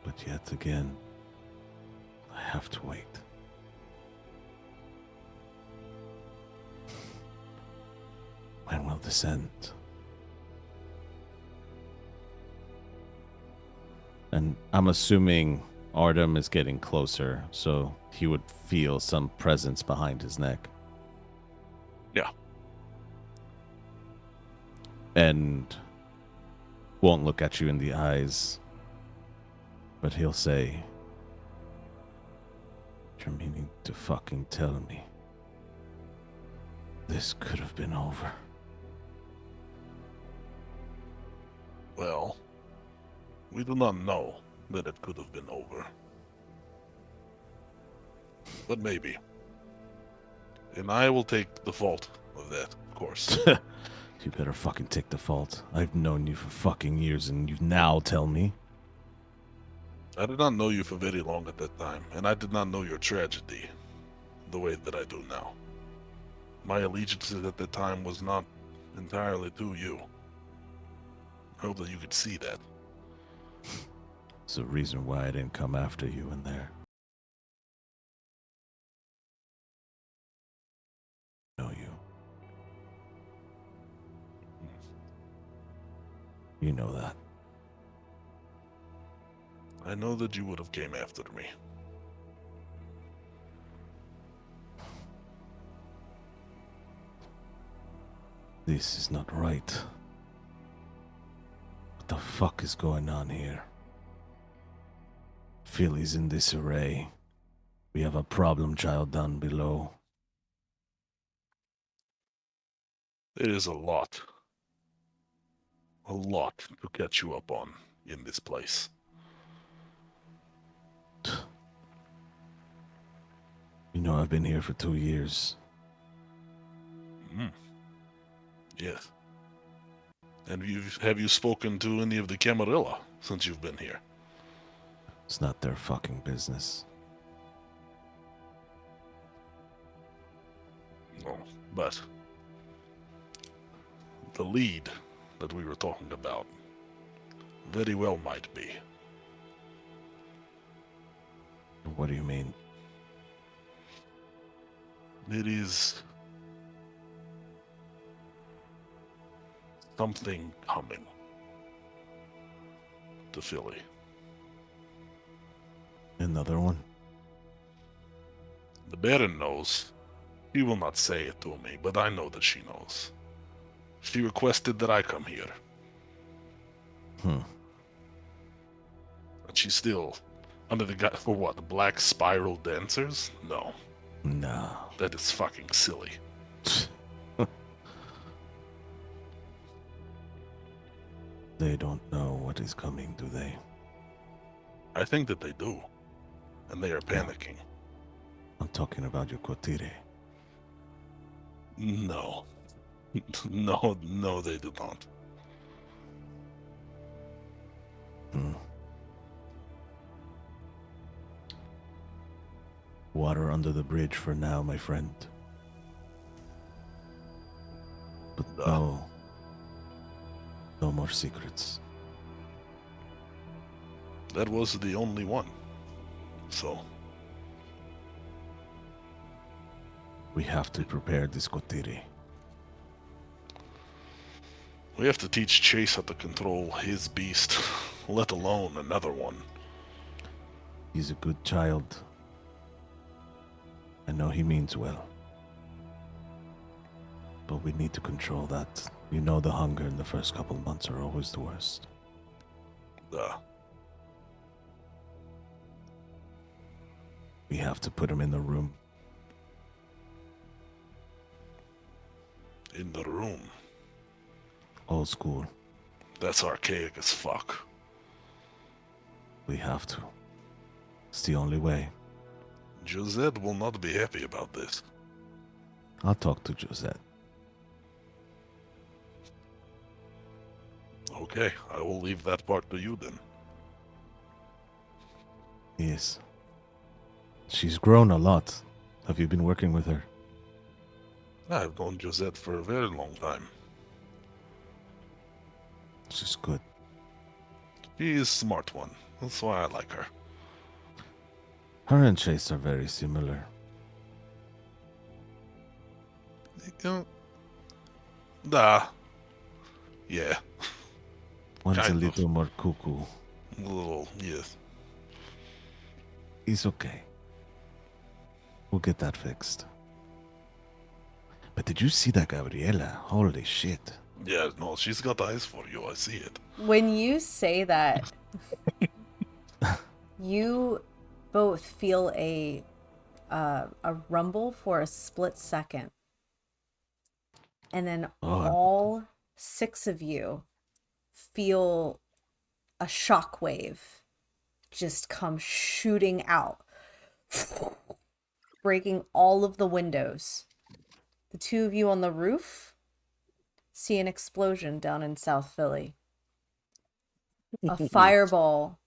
But yet again, I have to wait. When will this end? And I'm assuming Artem is getting closer, so he would feel some presence behind his neck. Yeah. And won't look at you in the eyes, but he'll say, "You're meaning to fucking tell me this could have been over?" Well, we do not know that it could have been over. But maybe. And I will take the fault of that, of course. You better fucking take the fault. I've known you for fucking years and you now tell me. I did not know you for very long at that time, and I did not know your tragedy the way that I do now. My allegiance at that time was not entirely to you. I hope that you could see that. It's the reason why I didn't come after you in there. I know you. You know that. I know that you would have came after me. This is not right. What the fuck is going on here? Philly's in disarray. We have a problem child down below. It is a lot to catch you up on in this place. You know, I've been here for 2 years. Yes. And have you spoken to any of the Camarilla since you've been here? It's not their fucking business. No, but the lead that we were talking about very well might be. What do you mean? It is something coming to Philly. Another one? The Baron knows. He will not say it to me, but I know that she knows. She requested that I come here. And she's still under the guy for what? The Black Spiral Dancers? No. No. That is fucking silly. They don't know what is coming, do they? I think that they do. And they are panicking. I'm talking about your coterie. No. No, they do not. Hmm. Water under the bridge for now, my friend. But no more secrets. That was the only one. So, We have to prepare this coterie. we have to teach Chase how to control his beast, let alone another one. He's a good child. I know he means well. But we need to control that. You know the hunger in the first couple months are always the worst. We have to put him in the room. In the room. Old school. That's archaic as fuck. We have to. It's the only way. Josette will not be happy about this. I'll talk to Josette. Okay, I will leave that part to you then. Yes. She's grown a lot. Have you been working with her? I've known Josette for a very long time. She's good. She is a smart one. That's why I like her. Her and Chase are very similar. You know, yeah, One's a Kind of. little more cuckoo. a little, yes. It's okay. We'll get that fixed. But did you see that Gabriella? Holy shit. Yeah, no, she's got eyes for you, I see it. When you say that, you both feel a rumble for a split second. And then all 6 of you feel a shockwave just come shooting out, breaking all of the windows. The 2 of you on the roof see an explosion down in South Philly. A fireball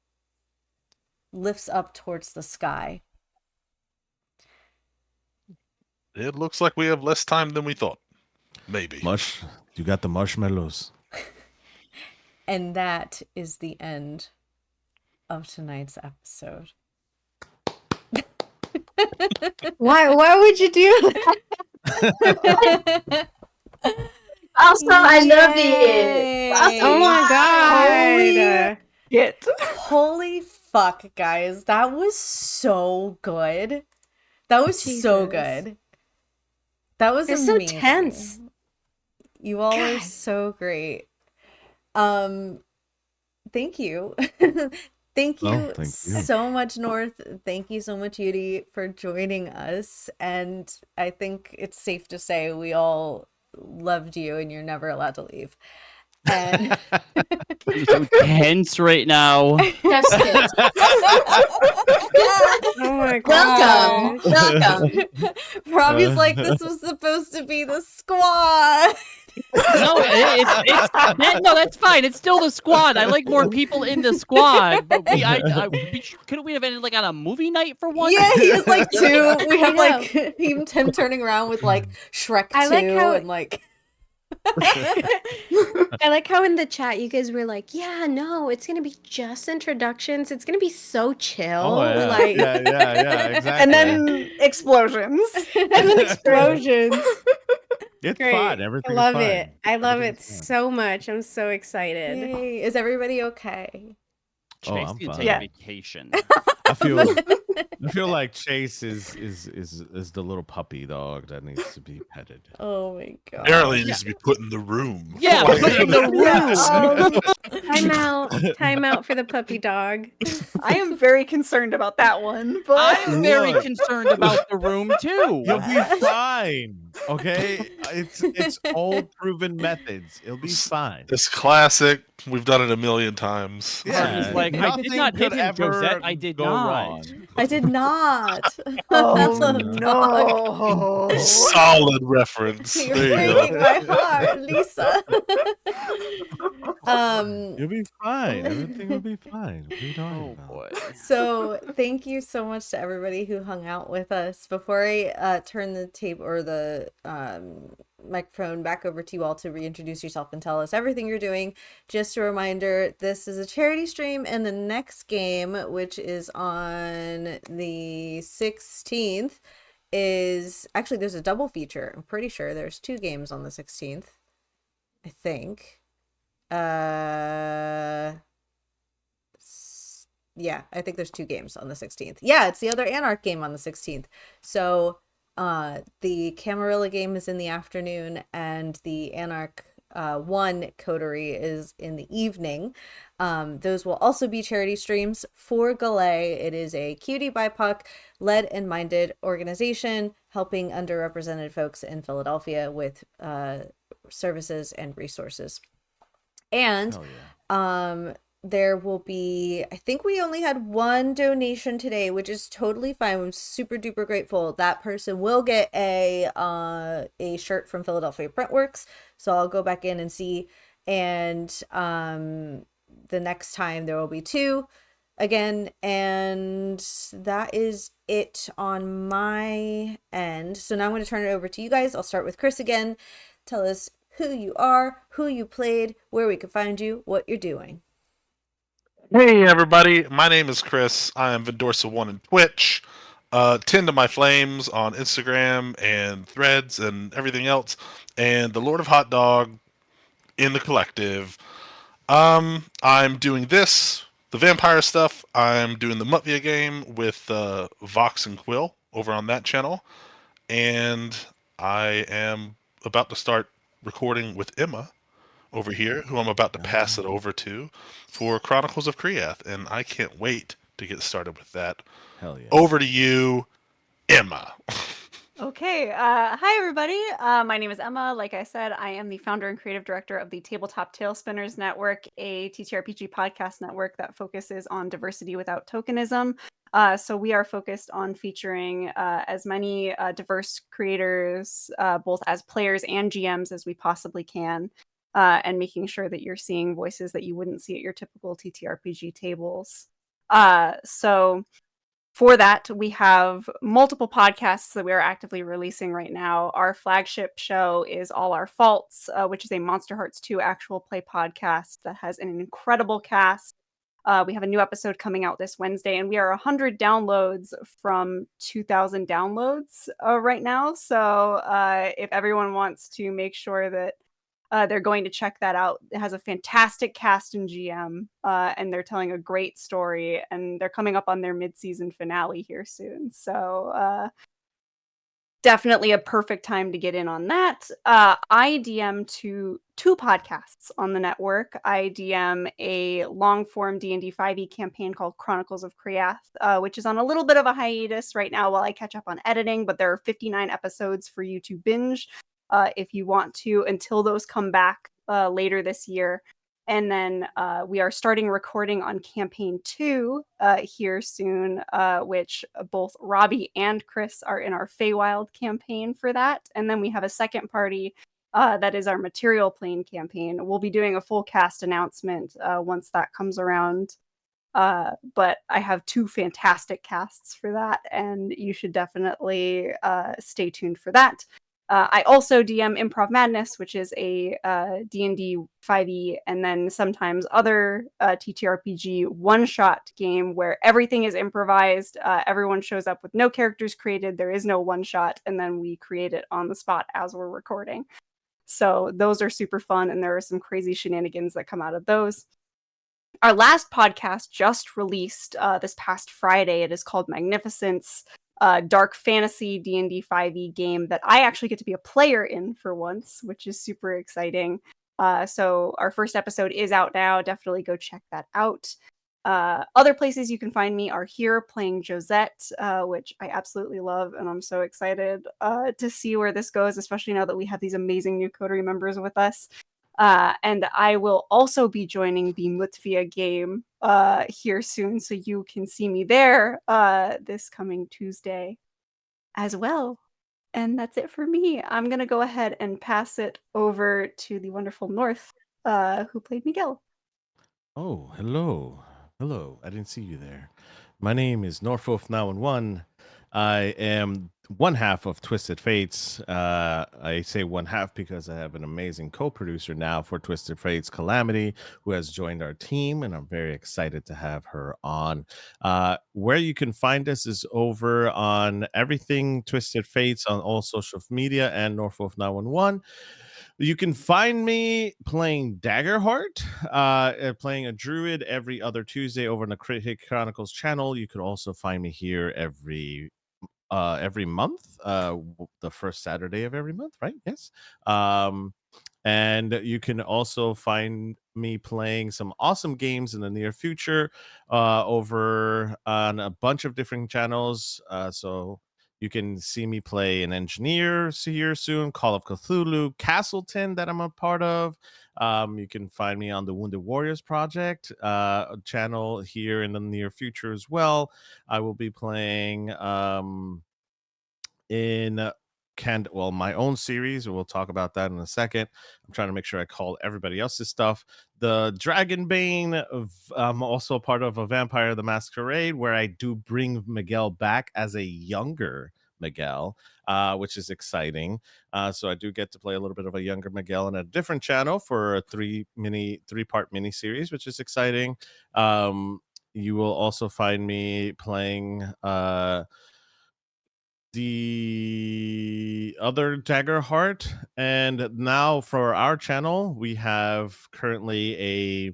lifts up towards the sky. It looks like we have less time than we thought. Maybe. You got the marshmallows. And that is the end of tonight's episode. Why would you do that? Awesome, I love it. Yay. Awesome. Oh my god. Holy fuck, guys. That was so good. That was so Jesus. good. That was It's so amazing. tense. You all are God. so great. Thank you. Thank you thank you. so much, North. Thank you so much, Yuri, for joining us. And I think it's safe to say we all loved you and you're never allowed to leave. And You're so tense right now. That's it. Oh my god. Welcome. Robbie's like, this was supposed to be the squad. No, no, that's fine. It's still the squad. I like more people in the squad. But couldn't we have ended like on a movie night for once? Yeah, he was like 2. We have I like even him turning around with like Shrek 2 I like how- and like I like how in the chat you guys were like, yeah, no, it's gonna be just introductions. It's gonna be so chill. Like yeah, exactly. And then explosions. and then explosions. it's Great. fun. Everything I love is fun. it. I love it Everything's fun. so much. I'm so excited. Yay. Is everybody okay? Chase I'm can fine. take Yeah. a vacation. I feel I feel like Chase is the little puppy dog that needs to be petted. Oh my god. Apparently, it needs to be put in the room. Yeah, Like- put it in the room. Time out for the puppy dog. I am very concerned about that one, but I'm very Look. concerned about the room too. You'll be fine. Okay, it's old proven methods. It'll be fine. It's classic. We've done it a million times. Harvey's like, I did nothing not hit could him, ever Josette. I did go not. wrong. I did not. oh Little dog. no. Solid reference. You're There you breaking go. my heart, Lisa. You'll be fine. Everything will be fine. What are you talking Oh about? boy. So thank you so much to everybody who hung out with us. Before I turn the tape or the microphone back over to you all to reintroduce yourself and tell us everything you're doing, just a reminder, this is a charity stream, and the next game, which is on the 16th, is actually, there's a double feature. I'm pretty sure there's 2 games on the 16th, I think. Yeah, I think there's 2 games on the 16th. Yeah, it's the other Anarch game on the 16th. So the Camarilla game is in the afternoon, and the Anarch 1 coterie is in the evening. Those will also be charity streams for Galay. It is a cutie BIPOC led and minded organization helping underrepresented folks in Philadelphia with services and resources. And Hell yeah. there will be, I think we only had 1 donation today, which is totally fine. I'm super duper grateful. That person will get a shirt from Philadelphia Printworks. So I'll go back in and see. And the next time there will be 2 again. And that is it on my end. So now I'm going to turn it over to you guys. I'll start with Chris again. Tell us who you are, who you played, where we can find you, what you're doing. Hey everybody, my name is Chris. I am Vindorsa1 on Twitch. Tend to my flames on Instagram and Threads and everything else. And the Lord of Hot Dog in the collective. I'm doing this, the vampire stuff. I'm doing the Mutvia game with Vox and Quill over on that channel. And I am about to start recording with Emma over here, who I'm about to pass it over to for Chronicles of Kriath, and I can't wait to get started with that. Hell yeah. Over to you, Emma. Okay. Hi, everybody. My name is Emma. Like I said, I am the founder and creative director of the Tabletop Tailspinners Network, a TTRPG podcast network that focuses on diversity without tokenism. So we are focused on featuring as many diverse creators, both as players and GMs, as we possibly can, and making sure that you're seeing voices that you wouldn't see at your typical TTRPG tables. So for that, we have multiple podcasts that we are actively releasing right now. Our flagship show is All Our Faults, which is a Monster Hearts 2 actual play podcast that has an incredible cast. We have a new episode coming out this Wednesday, and we are 100 downloads from 2,000 downloads right now. So if everyone wants to make sure that they're going to check that out. It has a fantastic cast and GM, and they're telling a great story, and they're coming up on their mid-season finale here soon. So definitely a perfect time to get in on that. I DM two podcasts on the network. I DM a long-form D&D 5e campaign called Chronicles of Kriath, which is on a little bit of a hiatus right now while I catch up on editing, but there are 59 episodes for you to binge if you want to, until those come back later this year. And then we are starting recording on campaign 2 here soon, which both Robbie and Chris are in our Feywild campaign for that. And then we have a second party that is our material plane campaign. We'll be doing a full cast announcement once that comes around. But I have 2 fantastic casts for that, and you should definitely stay tuned for that. I also DM Improv Madness, which is a D&D 5e and then sometimes other TTRPG one-shot game where everything is improvised. Everyone shows up with no characters created. There is no one-shot, and then we create it on the spot as we're recording. So those are super fun, and there are some crazy shenanigans that come out of those. our last podcast just released this past Friday. It is called Magnificence, dark fantasy D&D 5e game that I actually get to be a player in for once, which is super exciting. So our first episode is out now. Definitely go check that out. Other places you can find me are here playing Josette, which I absolutely love, and I'm so excited to see where this goes, especially now that we have these amazing new coterie members with us. And I will also be joining the Mutvia game here soon, so you can see me there this coming Tuesday as well. And that's it for me. I'm going to go ahead and pass it over to the wonderful North, who played Miguel. Oh, hello. Hello. I didn't see you there. My name is Norfolk Now in One. I am one half of Twisted Fates. I say one half because I have an amazing co-producer now for Twisted Fates, Calamity, who has joined our team, and I'm very excited to have her on. Where you can find us is over on everything Twisted Fates on all social media and Norfolk 911. You can find me playing Daggerheart, playing a druid every other Tuesday over on the Chronicles channel. You could also find me here every month, the first Saturday of every month, right? Yes. And you can also find me playing some awesome games in the near future over on a bunch of different channels. So you can see me play an engineer here soon, Call of Cthulhu, Castleton, that I'm a part of. You can find me on the Wounded Warriors Project channel here in the near future as well. I will be playing in my own series. We'll talk about that in a second. I'm trying to make sure I call everybody else's stuff. The Dragonbane, I'm also part of a Vampire the Masquerade, where I do bring Miguel back as a younger Miguel, which is exciting. So I do get to play a little bit of a younger Miguel in a different channel for a three-part mini series, which is exciting. You will also find me playing the other Daggerheart. And now for our channel, we have currently a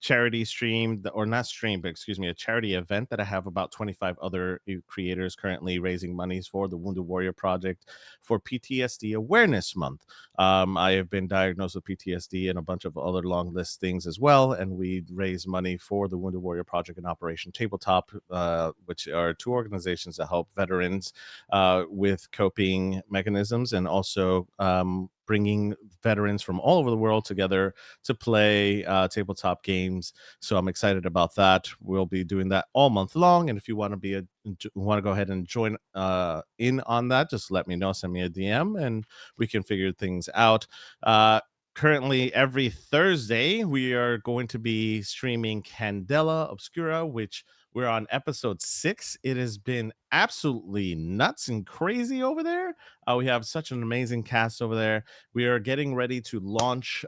charity stream, or not stream, but excuse me, a charity event that I have about 25 other creators currently raising monies for the Wounded Warrior Project for PTSD Awareness Month. I have been diagnosed with PTSD and a bunch of other long list things as well, and we raise money for the Wounded Warrior Project and Operation Tabletop, which are two organizations that help veterans with coping mechanisms, and also bringing veterans from all over the world together to play tabletop games. So I'm excited about that. We'll be doing that all month long, and if you want to go ahead and join in on that, just let me know. Send me a DM, and we can figure things out. Currently, every Thursday, we are going to be streaming Candela Obscura, which we're on episode 6. It has been absolutely nuts and crazy over there. We have such an amazing cast over there. We are getting ready to launch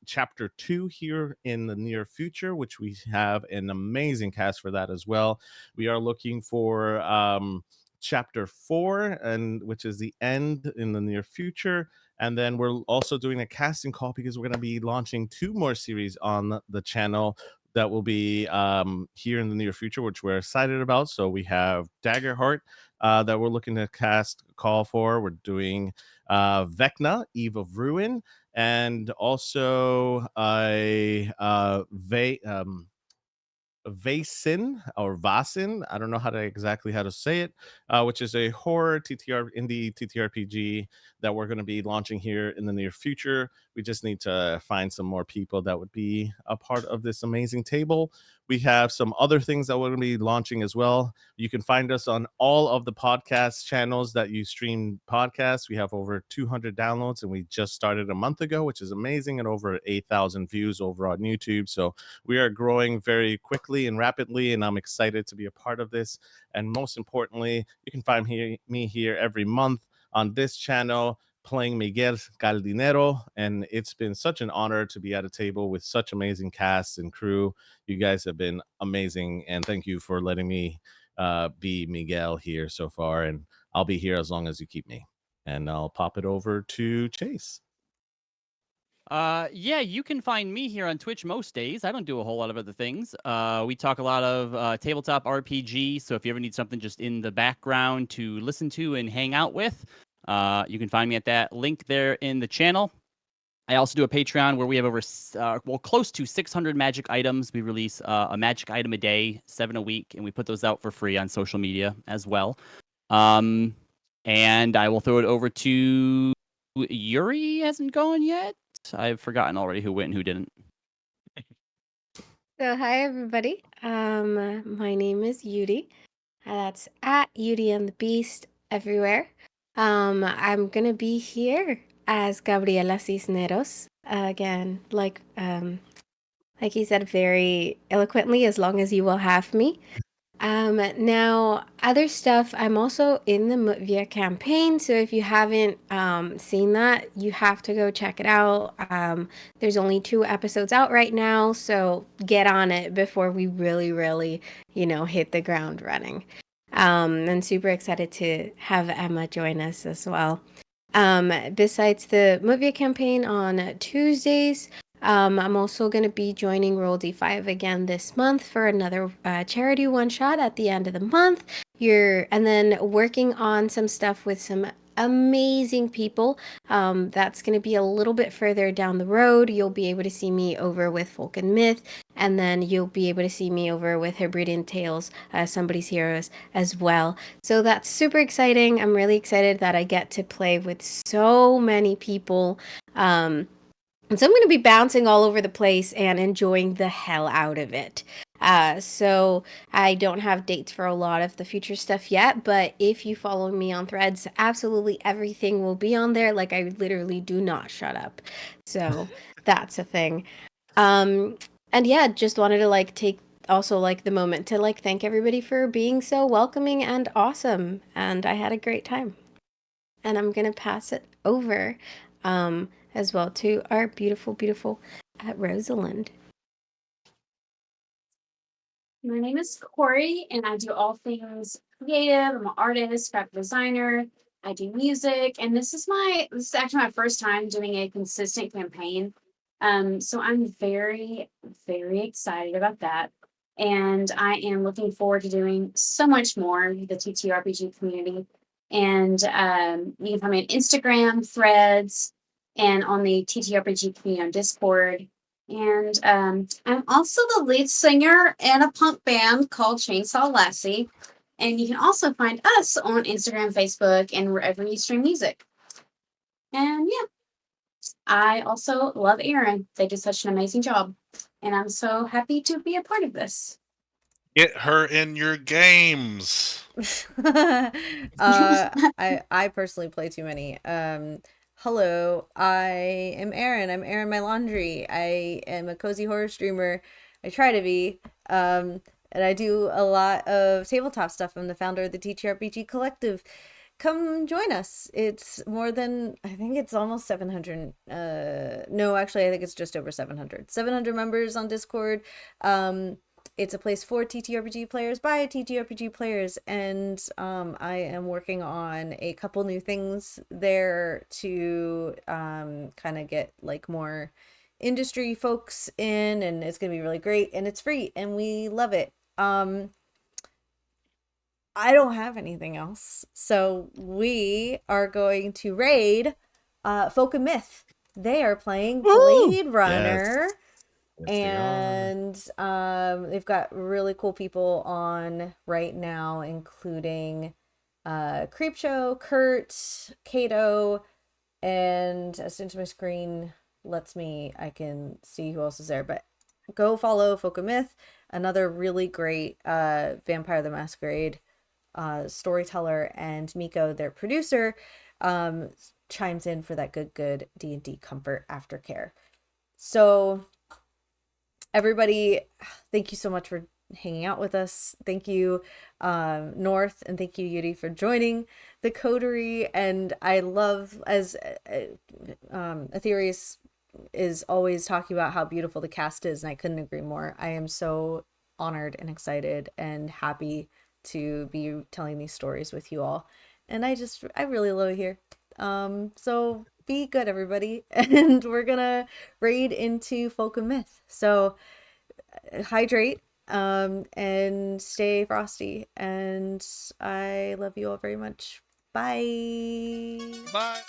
chapter 2 here in the near future, which we have an amazing cast for that as well. We are looking for chapter 4, and which is the end in the near future. And then we're also doing a casting call because we're going to be launching 2 more series on the channel that will be here in the near future, which we're excited about. So we have Daggerheart that we're looking to cast call for. We're doing Vecna, Eve of Ruin, and also Vasin or Vasin, I don't know exactly how to say it, which is a horror indie TTRPG that we're going to be launching here in the near future. We just need to find some more people that would be a part of this amazing table. We have some other things that we're going to be launching as well. You can find us on all of the podcast channels that you stream podcasts. We have over 200 downloads, and we just started a month ago, which is amazing, and over 8,000 views over on YouTube. So we are growing very quickly and rapidly, and I'm excited to be a part of this. And most importantly, you can find me here every month on this channel playing Miguel Caldinero, and it's been such an honor to be at a table with such amazing casts and crew. You guys have been amazing, and thank you for letting me be Miguel here so far, and I'll be here as long as you keep me. And I'll pop it over to Chase. Yeah, you can find me here on Twitch most days. I don't do a whole lot of other things. We talk a lot of tabletop RPG. So if you ever need something just in the background to listen to and hang out with, you can find me at that link there in the channel. I also do a Patreon where we have over, close to 600 magic items. We release a magic item a day, 7 a week, and we put those out for free on social media as well. And I will throw it over to Yuri. Hasn't gone yet. I've forgotten already who went and who didn't. So hi everybody. My name is Yuri. That's at Yuri and the Beast everywhere. I'm gonna be here as Gabriella Cisneros again, like he said very eloquently, as long as you will have me. Now, other stuff, I'm also in the Mutvia campaign, so if you haven't seen that, you have to go check it out. There's only 2 episodes out right now, so get on it before we really, hit the ground running. And super excited to have Emma join us as well. Besides the Mutvia campaign on Tuesdays, I'm also going to be joining Roll D5 again this month for another charity one shot at the end of the month. And then working on some stuff with some amazing people. That's going to be a little bit further down the road. You'll be able to see me over with Folk and Myth, and then you'll be able to see me over with Hebridean Tales, Somebody's Heroes as well. So that's super exciting. I'm really excited that I get to play with so many people. And so I'm going to be bouncing all over the place and enjoying the hell out of it. So I don't have dates for a lot of the future stuff yet, but if you follow me on Threads, absolutely everything will be on there. Like, I literally do not shut up. So that's a thing. And yeah, just wanted to take also the moment to thank everybody for being so welcoming and awesome. And I had a great time. And I'm going to pass it over as well to our beautiful Rosalind. My name is Kori, and I do all things creative. I'm an artist, graphic designer. I do music, and this is actually my first time doing a consistent campaign. So I'm very, very excited about that. And I am looking forward to doing so much more with the TTRPG community. And you can find me on Instagram, Threads, and on the TTRPG community on Discord. And I'm also the lead singer in a punk band called Chainsaw Lassie. And you can also find us on Instagram, Facebook, and wherever you stream music. And yeah, I also love Aaron. They did such an amazing job. And I'm so happy to be a part of this. Get her in your games. I personally play too many. Hello, I am Aaron. I'm erinmylaundry. I am a cozy horror streamer. I try to be. And I do a lot of tabletop stuff. I'm the founder of the TTRPG Collective. Come join us. It's more than, I think it's almost 700. No, actually, I think it's just over 700. 700 members on Discord. It's a place for TTRPG players by TTRPG players, and I am working on a couple new things there to kind of get more industry folks in, and it's gonna be really great, and it's free, and we love it. I don't have anything else, so we are going to raid Folk and Myth. They are playing Blade Runner. Yes. And they've got really cool people on right now, including Creepshow, Kurt, Kato, and as soon as my screen lets me, I can see who else is there. But go follow Folk of Myth, another really great Vampire the Masquerade storyteller, and Miko, their producer, chimes in for that good D&D comfort aftercare. So everybody, thank you so much for hanging out with us. Thank you, North, and thank you, Yuri, for joining the coterie. And I love, as Aetherius is always talking about how beautiful the cast is, and I couldn't agree more. I am so honored and excited and happy to be telling these stories with you all. And I really love it here. So be good, everybody. And we're gonna raid into Folk and Myth. So hydrate and stay frosty. And I love you all very much. Bye. Bye.